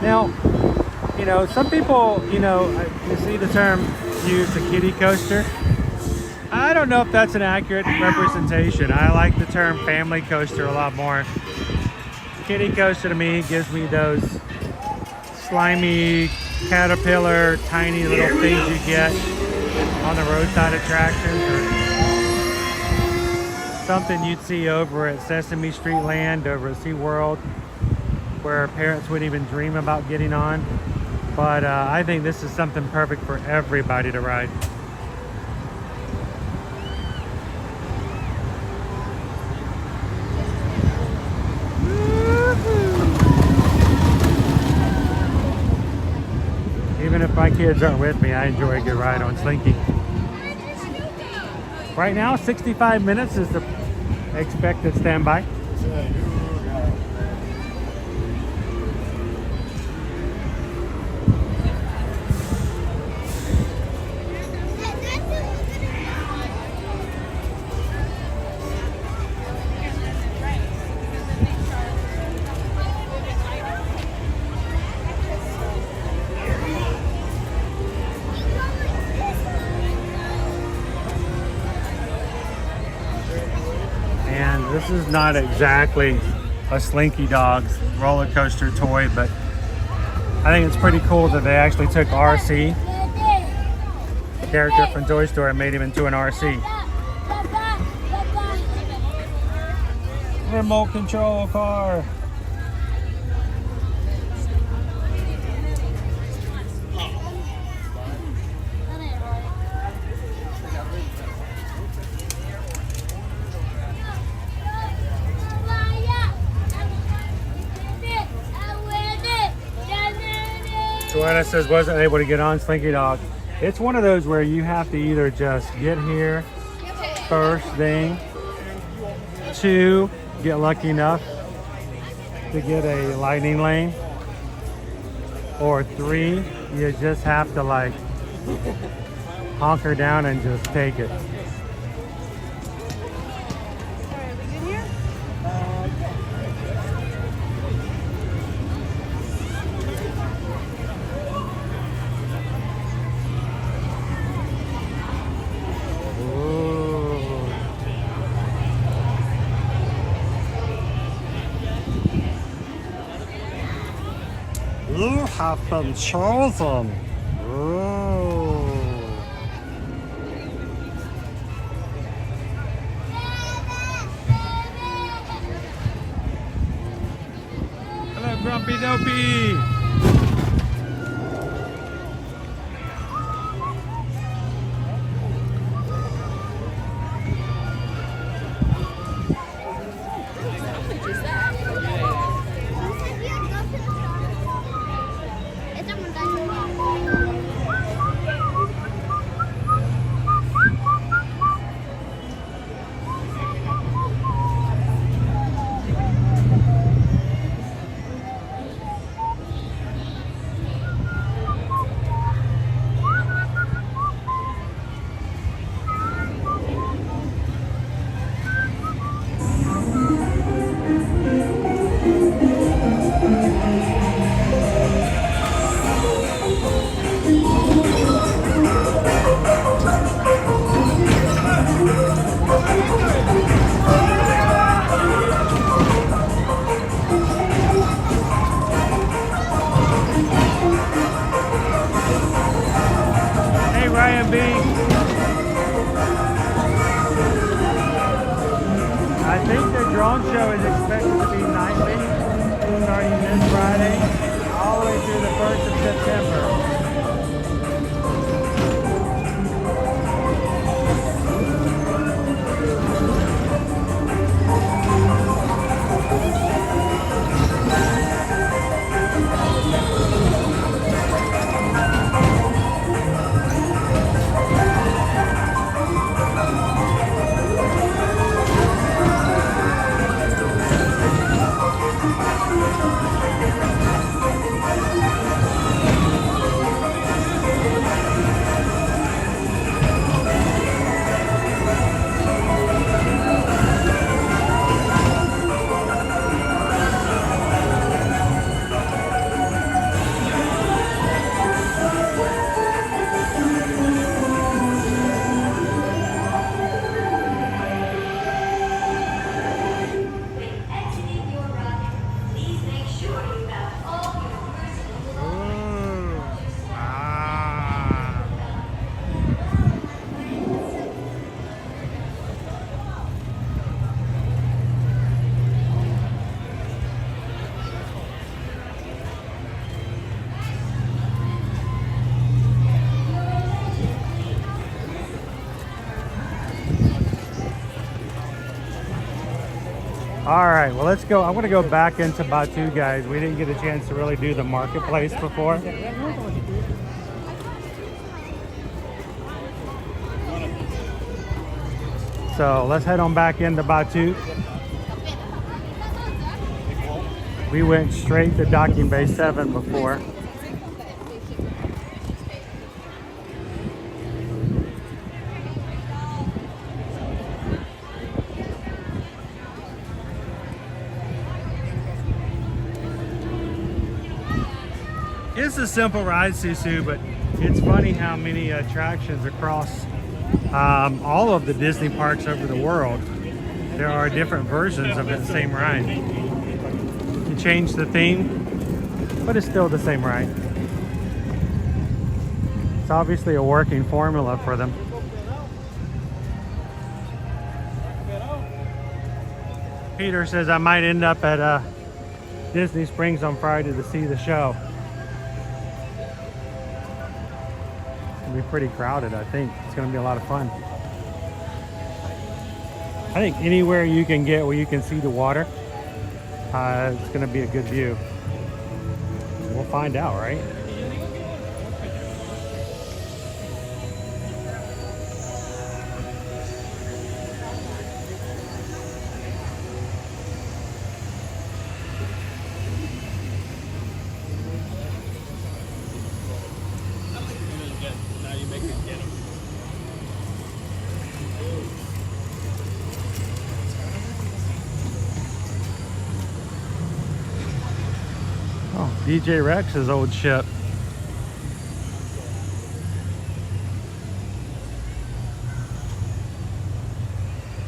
Now, you know, some people, you know, you see the term used, a kiddie coaster. I don't know if that's an accurate representation. I like the term family coaster a lot more. Kiddie coaster to me gives me those slimy caterpillar, tiny little things you get on the roadside attractions, or something you'd see over at Sesame Street Land, over at SeaWorld, where parents wouldn't even dream about getting on. But I think this is something perfect for everybody to ride. Even if my kids aren't with me, I enjoy a good ride on Slinky. Right now, 65 minutes is the expected standby. This is not exactly a Slinky Dog's roller coaster toy, but I think it's pretty cool that they actually took RC, the character from Toy Story, and made him into an RC. Remote control car. Joanna says wasn't able to get on Slinky Dog. It's one of those where you have to either just get here first thing, 2, get lucky enough to get a lightning lane, or 3, you just have to like hunker down and just take it. You have been chosen. Ooh. Hello, Grumpy Dopey. I think the drone show is expected to be nightly, starting this Friday, all the way through the 1st of September. All right, well, let's go. I want to go back into Batu, guys. We didn't get a chance to really do the marketplace before. So let's head on back into Batu. We went straight to Docking Bay 7 before. It's a simple ride, Susu, but it's funny how many attractions across all of the Disney parks over the world, there are different versions of the same ride. You change the theme, but it's still the same ride. It's obviously a working formula for them. Peter says I might end up at Disney Springs on Friday to see the show. Be pretty crowded. I think it's going to be a lot of fun. I think anywhere you can get where you can see the water, it's going to be a good view. We'll find out, right? DJ Rex's old ship.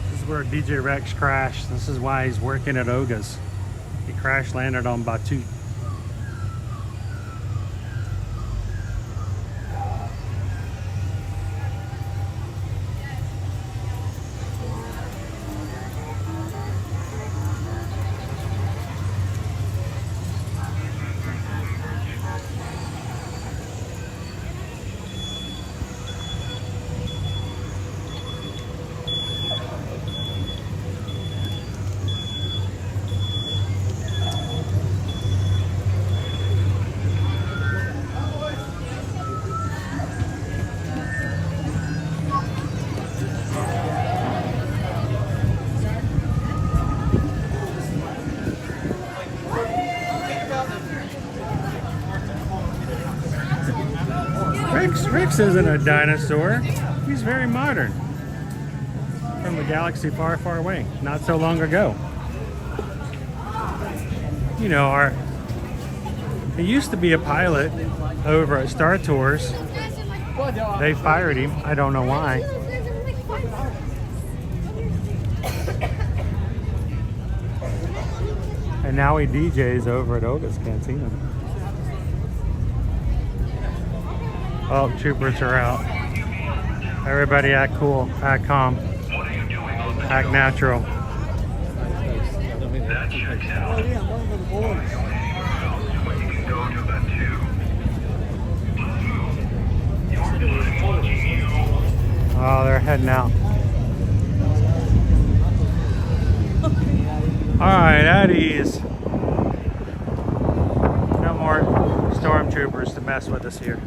This is where DJ Rex crashed. This is why he's working at Oga's. He crash landed on Batu. Rex isn't a dinosaur. He's very modern. From a galaxy far, far away. Not so long ago. You know, he used to be a pilot over at Star Tours. They fired him. I don't know why. And now he DJs over at Oga's Cantina. Oh, troopers are out. Everybody act cool, act calm, act natural. Oh, they're heading out. All right, at ease. No more stormtroopers to mess with us here.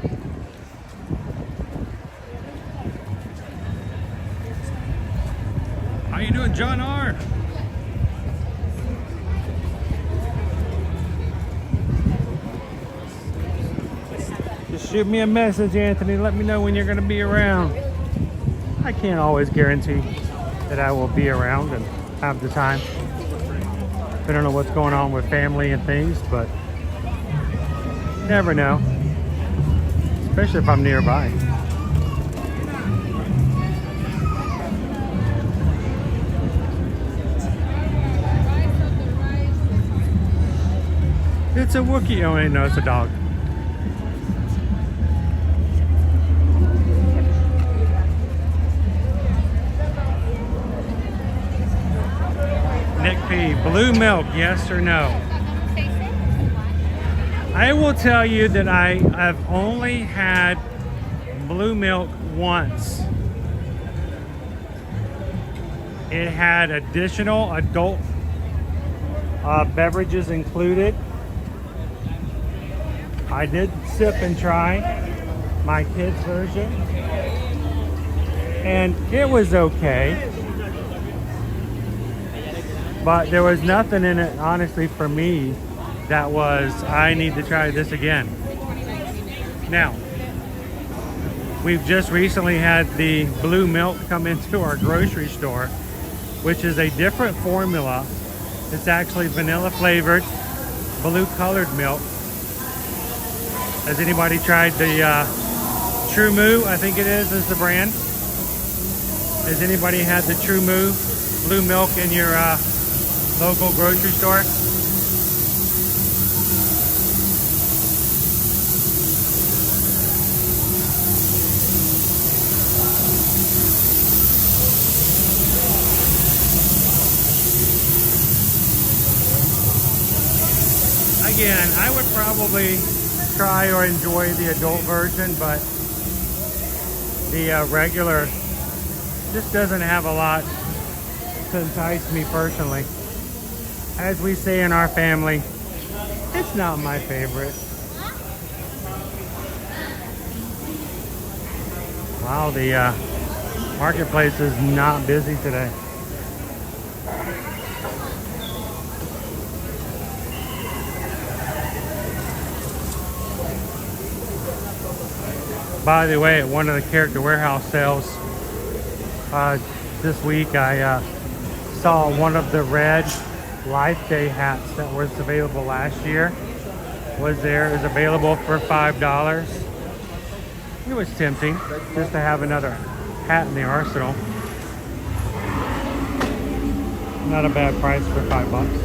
How you doing, John R? Just shoot me a message, Anthony. Let me know when you're going to be around. I can't always guarantee that I will be around and have the time. I don't know what's going on with family and things, but you never know. Especially if I'm nearby. It's a Wookiee. Oh, wait, no, it's a dog. Nick P. Blue milk, yes or no? I will tell you that I have only had blue milk once. It had additional adult beverages included. I did sip and try my kids version, and it was okay, but there was nothing in it, honestly, for me that was, I need to try this again. Now, we've just recently had the blue milk come into our grocery store, which is a different formula. It's actually vanilla flavored, blue colored milk. Has anybody tried the True Moo? I think it is the brand. Has anybody had the True Moo blue milk in your local grocery store? Again, I would probably try or enjoy the adult version, but the regular just doesn't have a lot to entice me personally. As we say in our family, it's not my favorite. Wow, the marketplace is not busy today. By the way, at one of the Character Warehouse sales this week, I saw one of the red Life Day hats that was available last year. Was there? It was available for $5. It was tempting just to have another hat in the arsenal. Not a bad price for $5.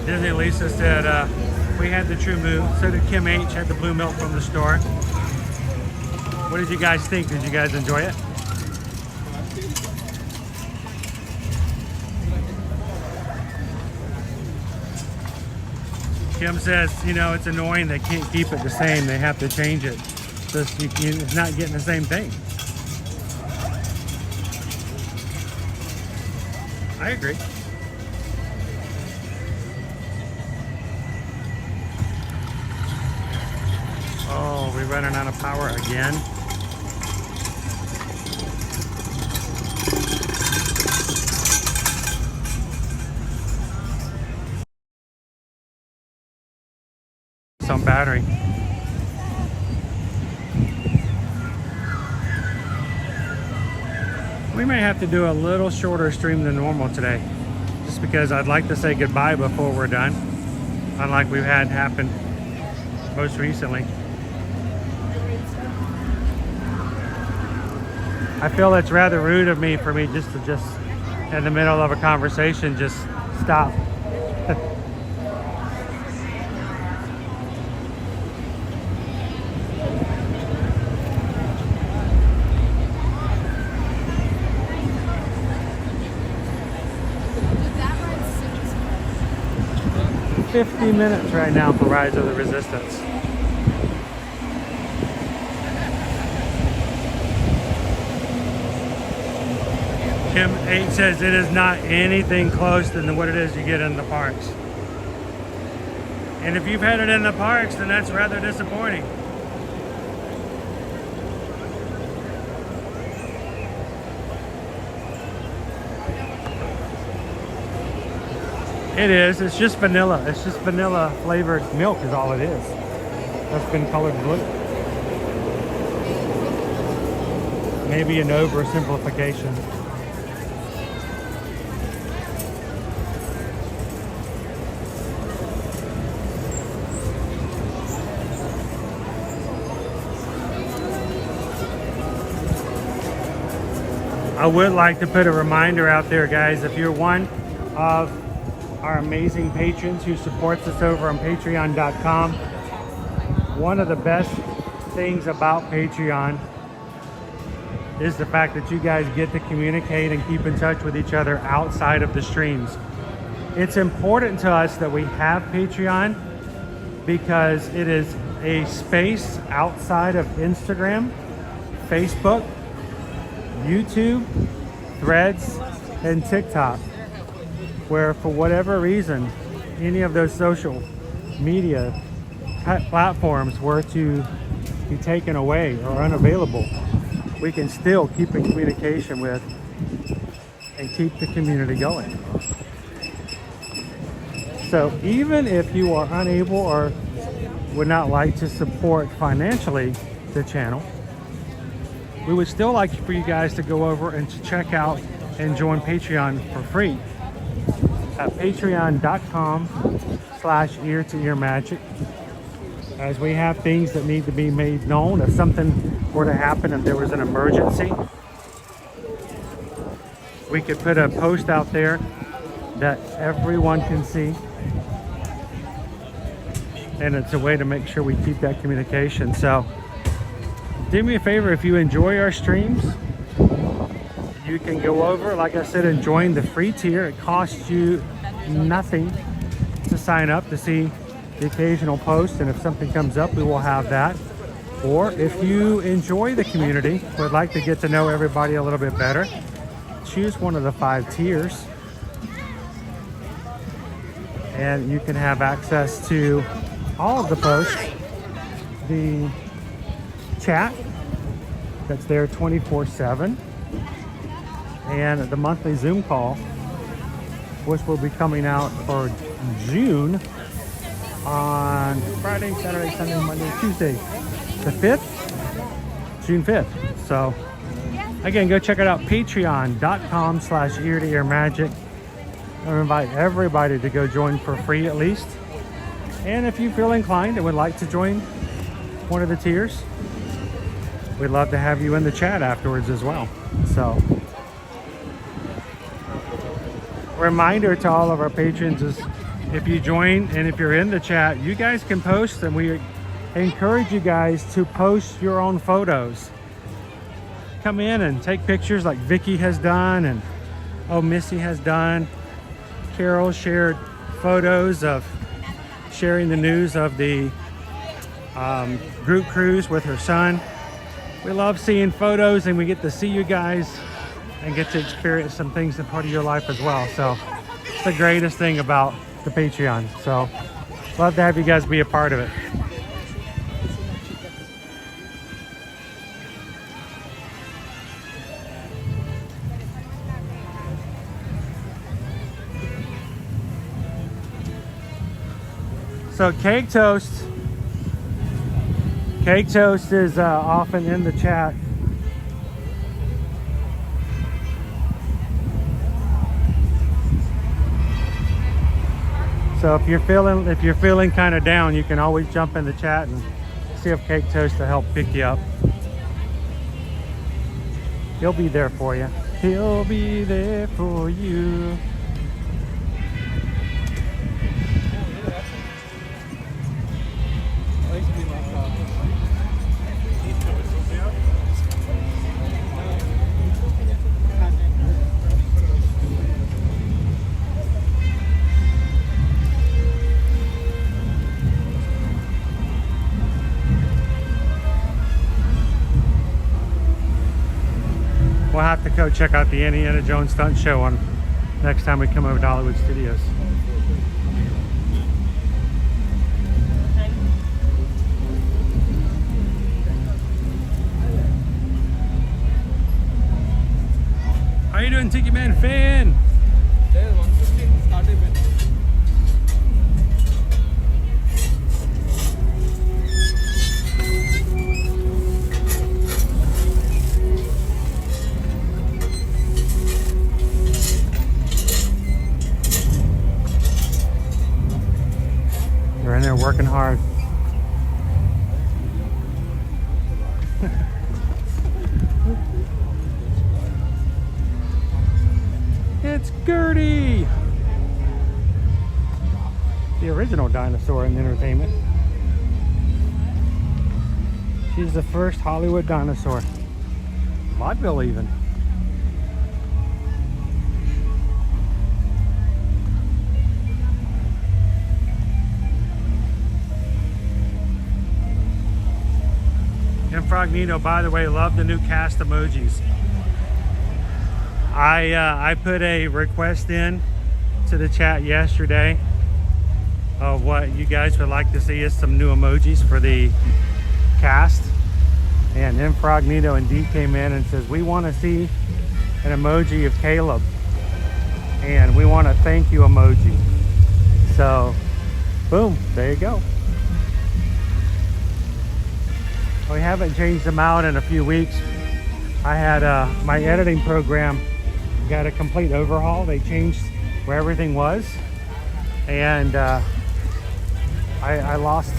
Disney Lisa said we had the True Moo, so did Kim H, had the blue milk from the store. What did you guys think? Did you guys enjoy it? Kim says, you know, it's annoying they can't keep it the same. They have to change it. So it's not getting the same thing. I agree. Oh, we're running out of power again. Some battery. We may have to do a little shorter stream than normal today, just because I'd like to say goodbye before we're done, unlike we've had happen most recently. I feel it's rather rude of me just in the middle of a conversation, just stop. $50 minutes right now for Rise of the Resistance. Kim 8 says it is not anything close than what it is you get in the parks. And if you've had it in the parks, then that's rather disappointing. It is. It's just vanilla. It's just vanilla flavored milk is all it is. That's been colored blue. Maybe an oversimplification. I would like to put a reminder out there, guys. If you're one of our amazing patrons who supports us over on patreon.com, one of the best things about Patreon is the fact that you guys get to communicate and keep in touch with each other outside of the streams. It's important to us that we have Patreon because it is a space outside of Instagram, Facebook, YouTube, Threads, and TikTok, where for whatever reason, any of those social media platforms were to be taken away or unavailable, we can still keep in communication with and keep the community going. So even if you are unable or would not like to support financially the channel, we would still like for you guys to go over and to check out and join Patreon for free at patreon.com/ear-to-ear-magic, as we have things that need to be made known. If something were to happen, if there was an emergency, we could put a post out there that everyone can see, and it's a way to make sure we keep that communication. So do me a favor, if you enjoy our streams, you can go over, like I said, and join the free tier. It costs you nothing to sign up to see the occasional post, and if something comes up, we will have that. Or if you enjoy the community, would like to get to know everybody a little bit better, choose one of the 5 tiers, and you can have access to all of the posts, the chat that's there 24/7, and the monthly Zoom call, which will be coming out for June on Friday, Saturday, Sunday, Monday, Tuesday, the 5th, June 5th. So again, go check it out, patreon.com/ear-to-ear-magic. I invite everybody to go join for free at least. And if you feel inclined and would like to join one of the tiers, we'd love to have you in the chat afterwards as well. So reminder to all of our patrons is, if you join and if you're in the chat, you guys can post, and we encourage you guys to post your own photos. Come in and take pictures like Vicky has done, and Missy has done. Carol shared photos of sharing the news of the group cruise with her son. We love seeing photos, and we get to see you guys and get to experience some things that part of your life as well. So it's the greatest thing about the Patreon. So love to have you guys be a part of it. So Cake Toast is often in the chat. So if you're feeling kind of down, you can always jump in the chat and see if Cake Toast will help pick you up. He'll be there for you. He'll be there for you. We'll have to go check out the Indiana Jones stunt show on next time we come over to Hollywood Studios. How you doing, Tiki Man fan? There's 115 started with. They're in there working hard. It's Gertie, the original dinosaur in entertainment. She's the first Hollywood dinosaur. Vaudeville even. Incognito, by the way, love the new cast emojis. I put a request in to the chat yesterday of what you guys would like to see is some new emojis for the cast. And Incognito indeed came in and says, we want to see an emoji of Caleb. And we want a thank you emoji. So, boom, there you go. We haven't changed them out in a few weeks. I had my editing program got a complete overhaul. They changed where everything was. And I lost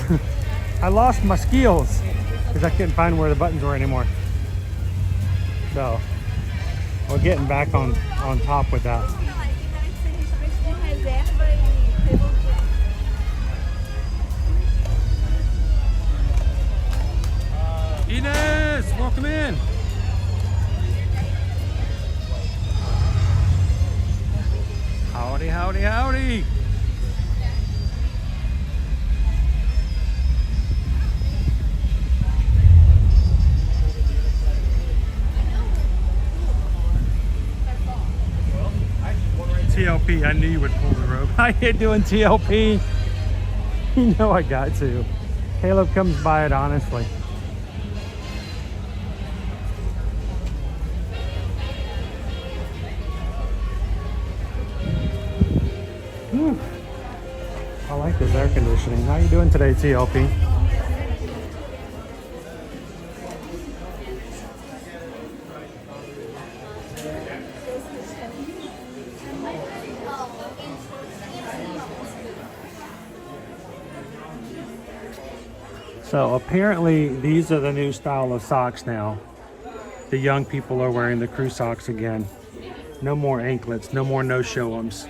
I lost my skills because I couldn't find where the buttons were anymore. So we're getting back on top with that. Ines, welcome in. Howdy, howdy, howdy. TLP, I knew you would pull the rope. How you doing, TLP? You know I got to. Caleb comes by it honestly. Whew. I like this air conditioning. How you doing today, TLP? So apparently these are the new style of socks now. The young people are wearing the crew socks again. No more anklets, no more no-show-ems.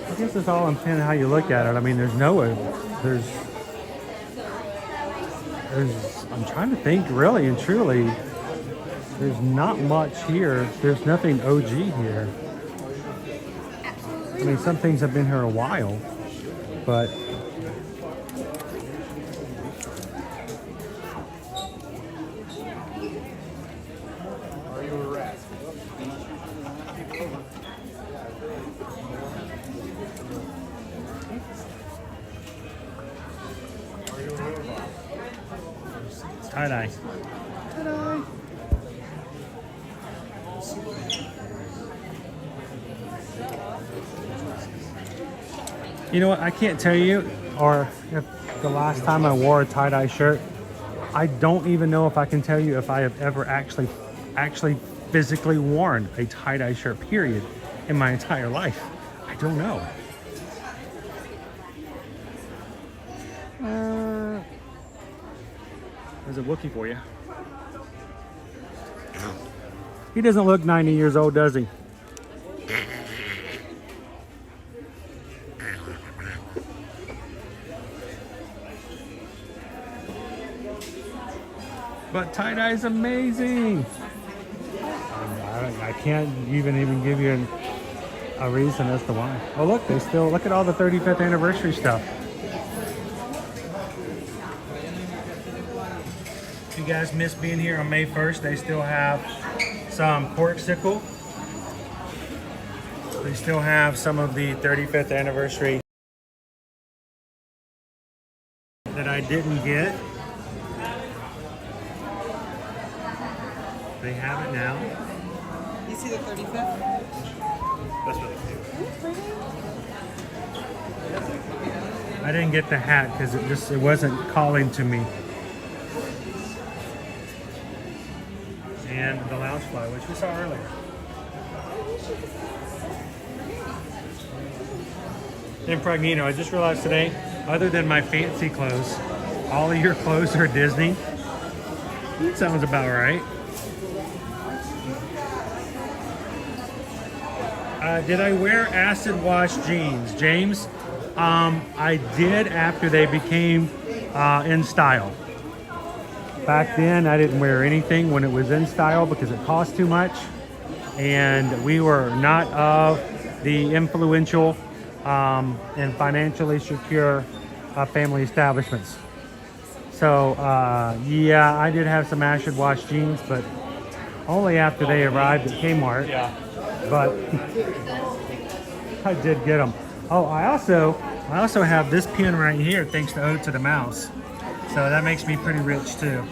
I guess it's all in how you look at it. I mean, I'm trying to think really and truly, there's not much here. There's nothing OG here. I mean, some things have been here a while, but tie-dye. Ta-da! You know what? I can't tell you, or if the last time I wore a tie-dye shirt, I don't even know if I can tell you if I have ever actually physically worn a tie-dye shirt, period, in my entire life. I don't know. There's a Wookiee for you. He doesn't look 90 years old, does he? But tie-dye is amazing. I can't even give you a reason as to why. Oh look, they still look at all the 35th anniversary stuff. If you guys miss being here on May 1st, they still have some Corksicle. They still have some of the 35th anniversary that I didn't get. They have it now. You see the 35th? That's really cute. I didn't get the hat because it wasn't calling to me. And the Loungefly, which we saw earlier. Incognito, I just realized today, other than my fancy clothes, all of your clothes are Disney. That sounds about right. Did I wear acid wash jeans, James? I did after they became in style. Back then, I didn't wear anything when it was in style because it cost too much. And we were not of the influential and financially secure family establishments. So yeah, I did have some acid wash jeans, but only after they arrived at Kmart. Yeah. But I did get them. Oh, I also have this pin right here thanks to Ode to the Mouse. So that makes me pretty rich too.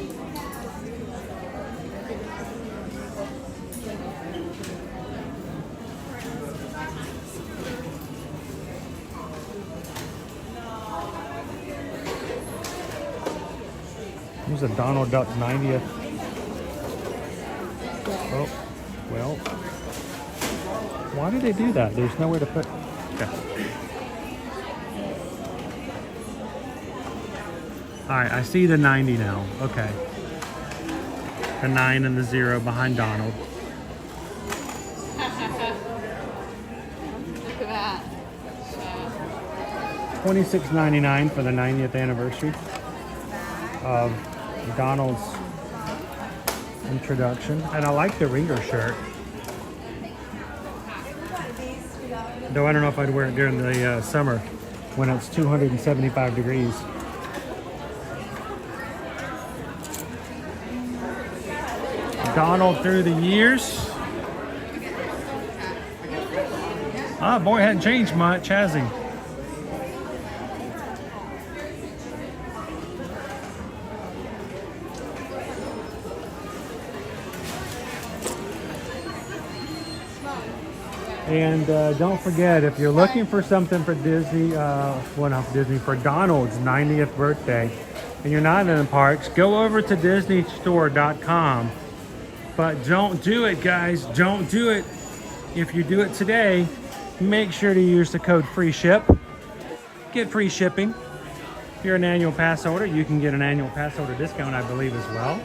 Here's a Donald Duck 90th. Oh, well. Why did they do that? There's nowhere to put. Okay. Alright, I see the 90 now. Okay. The 9 and the 0 behind Donald. Look at that. $26.99 for the 90th anniversary of Donald's introduction. And I like the Ringer shirt. Though I don't know if I'd wear it during the summer when it's 275 degrees. Donald through the years. Ah, boy, hadn't changed much, has he? And don't forget, if you're looking for something for Disney, well, not Disney, for Donald's 90th birthday, and you're not in the parks, go over to disneystore.com. But don't do it, guys. Don't do it. If you do it today, make sure to use the code FREESHIP. Get free shipping. If you're an annual pass holder, you can get an annual pass holder discount, I believe, as well.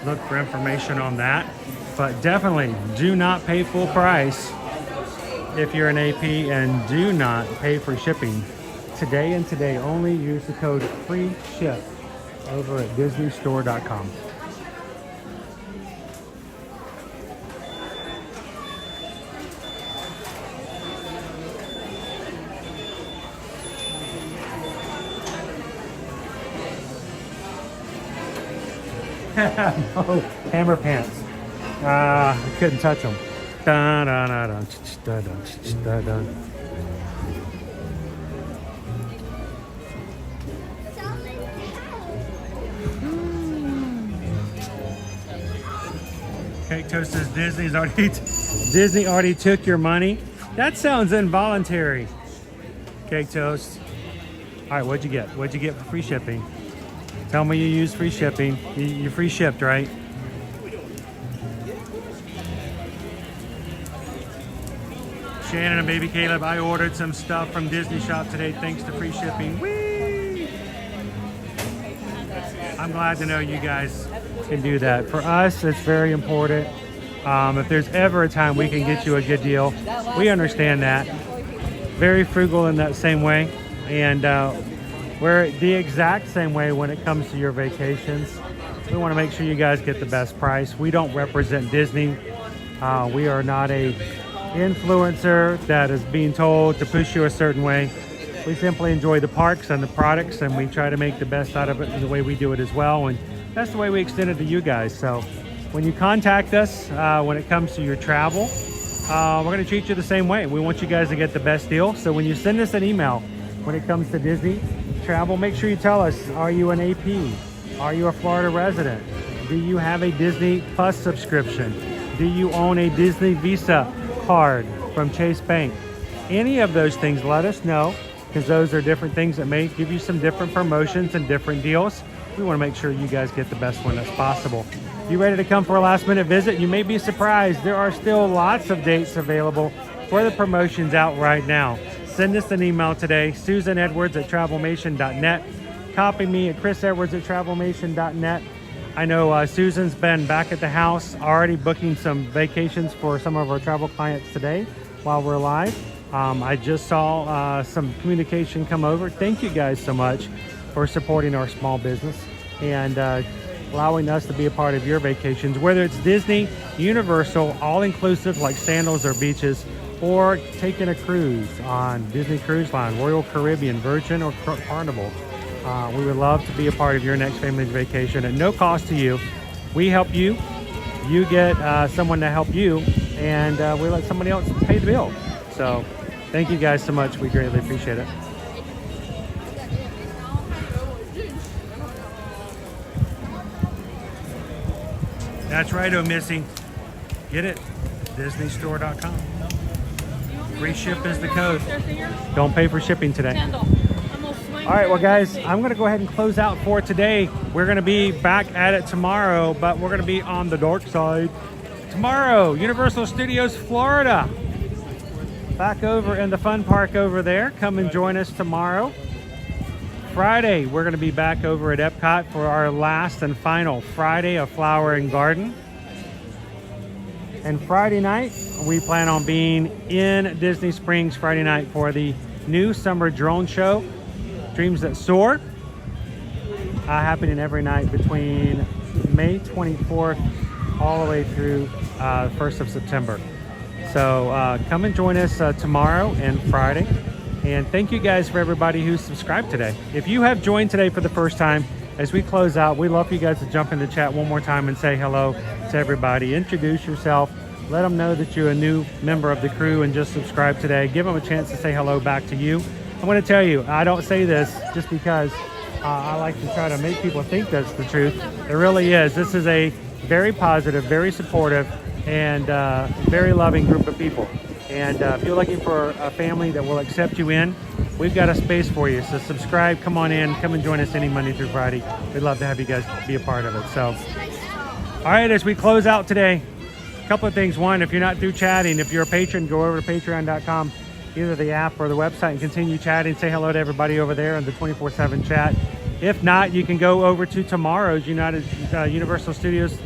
Look for information on that. But definitely do not pay full price if you're an AP, and do not pay for shipping. Today and today only, use the code FREESHIP over at disneystore.com. No, hammer pants. I couldn't touch them. Da, da, da, da, da, da, da. Cake Toast says Disney already took your money. That sounds involuntary. Cake Toast. All right, what'd you get? What'd you get for free shipping? Tell me you use free shipping. You free shipped, right? Shannon and baby Caleb, I ordered some stuff from Disney Shop today thanks to free shipping. Whee! I'm glad to know you guys can do that. For us, it's very important. If there's ever a time we can get you a good deal, we understand that. Very frugal in that same way. And we're the exact same way when it comes to your vacations. We want to make sure you guys get the best price. We don't represent Disney. We are not a influencer that is being told to push you a certain way. We simply enjoy the parks and the products, and we try to make the best out of it in the way we do it as well. And that's the way we extend it to you guys. So when you contact us, when it comes to your travel, we're going to treat you the same way. We want you guys to get the best deal. So when you send us an email, when it comes to Disney travel, make sure you tell us, are you an AP? Are you a Florida resident? Do you have a Disney Plus subscription? Do you own a Disney Visa card from Chase Bank? Any of those things, let us know, because those are different things that may give you some different promotions and different deals. We want to make sure you guys get the best one that's possible. You ready to come for a last minute visit? You may be surprised. There are still lots of dates available for the promotions out right now. Send us an email today, susanedwards@travelmation.net. Copy me at chrisedwards@travelmation.net. I know Susan's been back at the house already booking some vacations for some of our travel clients today while we're live. I just saw some communication come over. Thank you guys so much for supporting our small business. And allowing us to be a part of your vacations, whether it's Disney, Universal, all-inclusive like sandals or beaches, or taking a cruise on Disney Cruise Line, Royal Caribbean, Virgin, or Carnival. We would love to be a part of your next family's vacation at no cost to you. We help you, you get someone to help you, and we let somebody else pay the bill. So thank you guys so much. We greatly appreciate it. That's right, oh Missy. Get it, DisneyStore.com. Free ship is the code. Don't pay for shipping today. All right, well guys, I'm gonna go ahead and close out for today. We're gonna be back at it tomorrow, but we're gonna be on the dark side. Tomorrow, Universal Studios, Florida. Back over in the fun park over there. Come and join us tomorrow. Friday, we're gonna be back over at Epcot for our last and final Friday of Flower and Garden. And Friday night, we plan on being in Disney Springs Friday night for the new summer drone show, Dreams That Soar, happening every night between May 24th all the way through 1st of September. So come and join us tomorrow and Friday. And thank you guys for everybody who subscribed today. If you have joined today for the first time, as we close out, we'd love for you guys to jump in the chat one more time and say hello to everybody. Introduce yourself. Let them know that you're a new member of the crew and just subscribe today. Give them a chance to say hello back to you. I'm going to tell you, I don't say this just because I like to try to make people think that's the truth. It really is. This is a very positive, very supportive, and very loving group of people. And if you're looking for a family that will accept you in, we've got a space for you. So subscribe, come on in, come and join us any Monday through Friday. We'd love to have you guys be a part of it. So, all right, as we close out today, a couple of things. One, if you're not through chatting, if you're a patron, go over to patreon.com, either the app or the website, and continue chatting. Say hello to everybody over there in the 24/7 chat. If not, you can go over to tomorrow's Universal Studios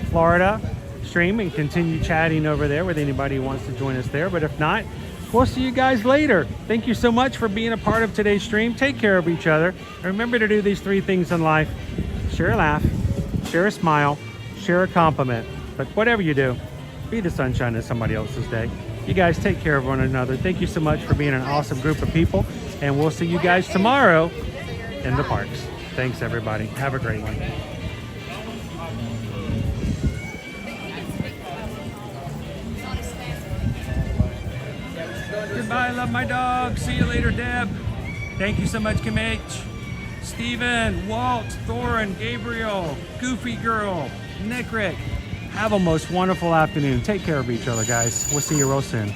Florida stream and continue chatting over there with anybody who wants to join us there. But if not, we'll see you guys later. Thank you so much for being a part of today's stream. Take care of each other. And remember to do these three things in life: share a laugh, share a smile, share a compliment. But whatever you do, be the sunshine in somebody else's day. You guys take care of one another. Thank you so much for being an awesome group of people. And we'll see you guys tomorrow in the parks. Thanks, everybody. Have a great one. Goodbye, love my dog. See you later, Deb. Thank you so much, Kim H. Steven, Walt, Thorin, Gabriel, Goofy Girl, Nick Rick. Have a most wonderful afternoon. Take care of each other, guys. We'll see you real soon.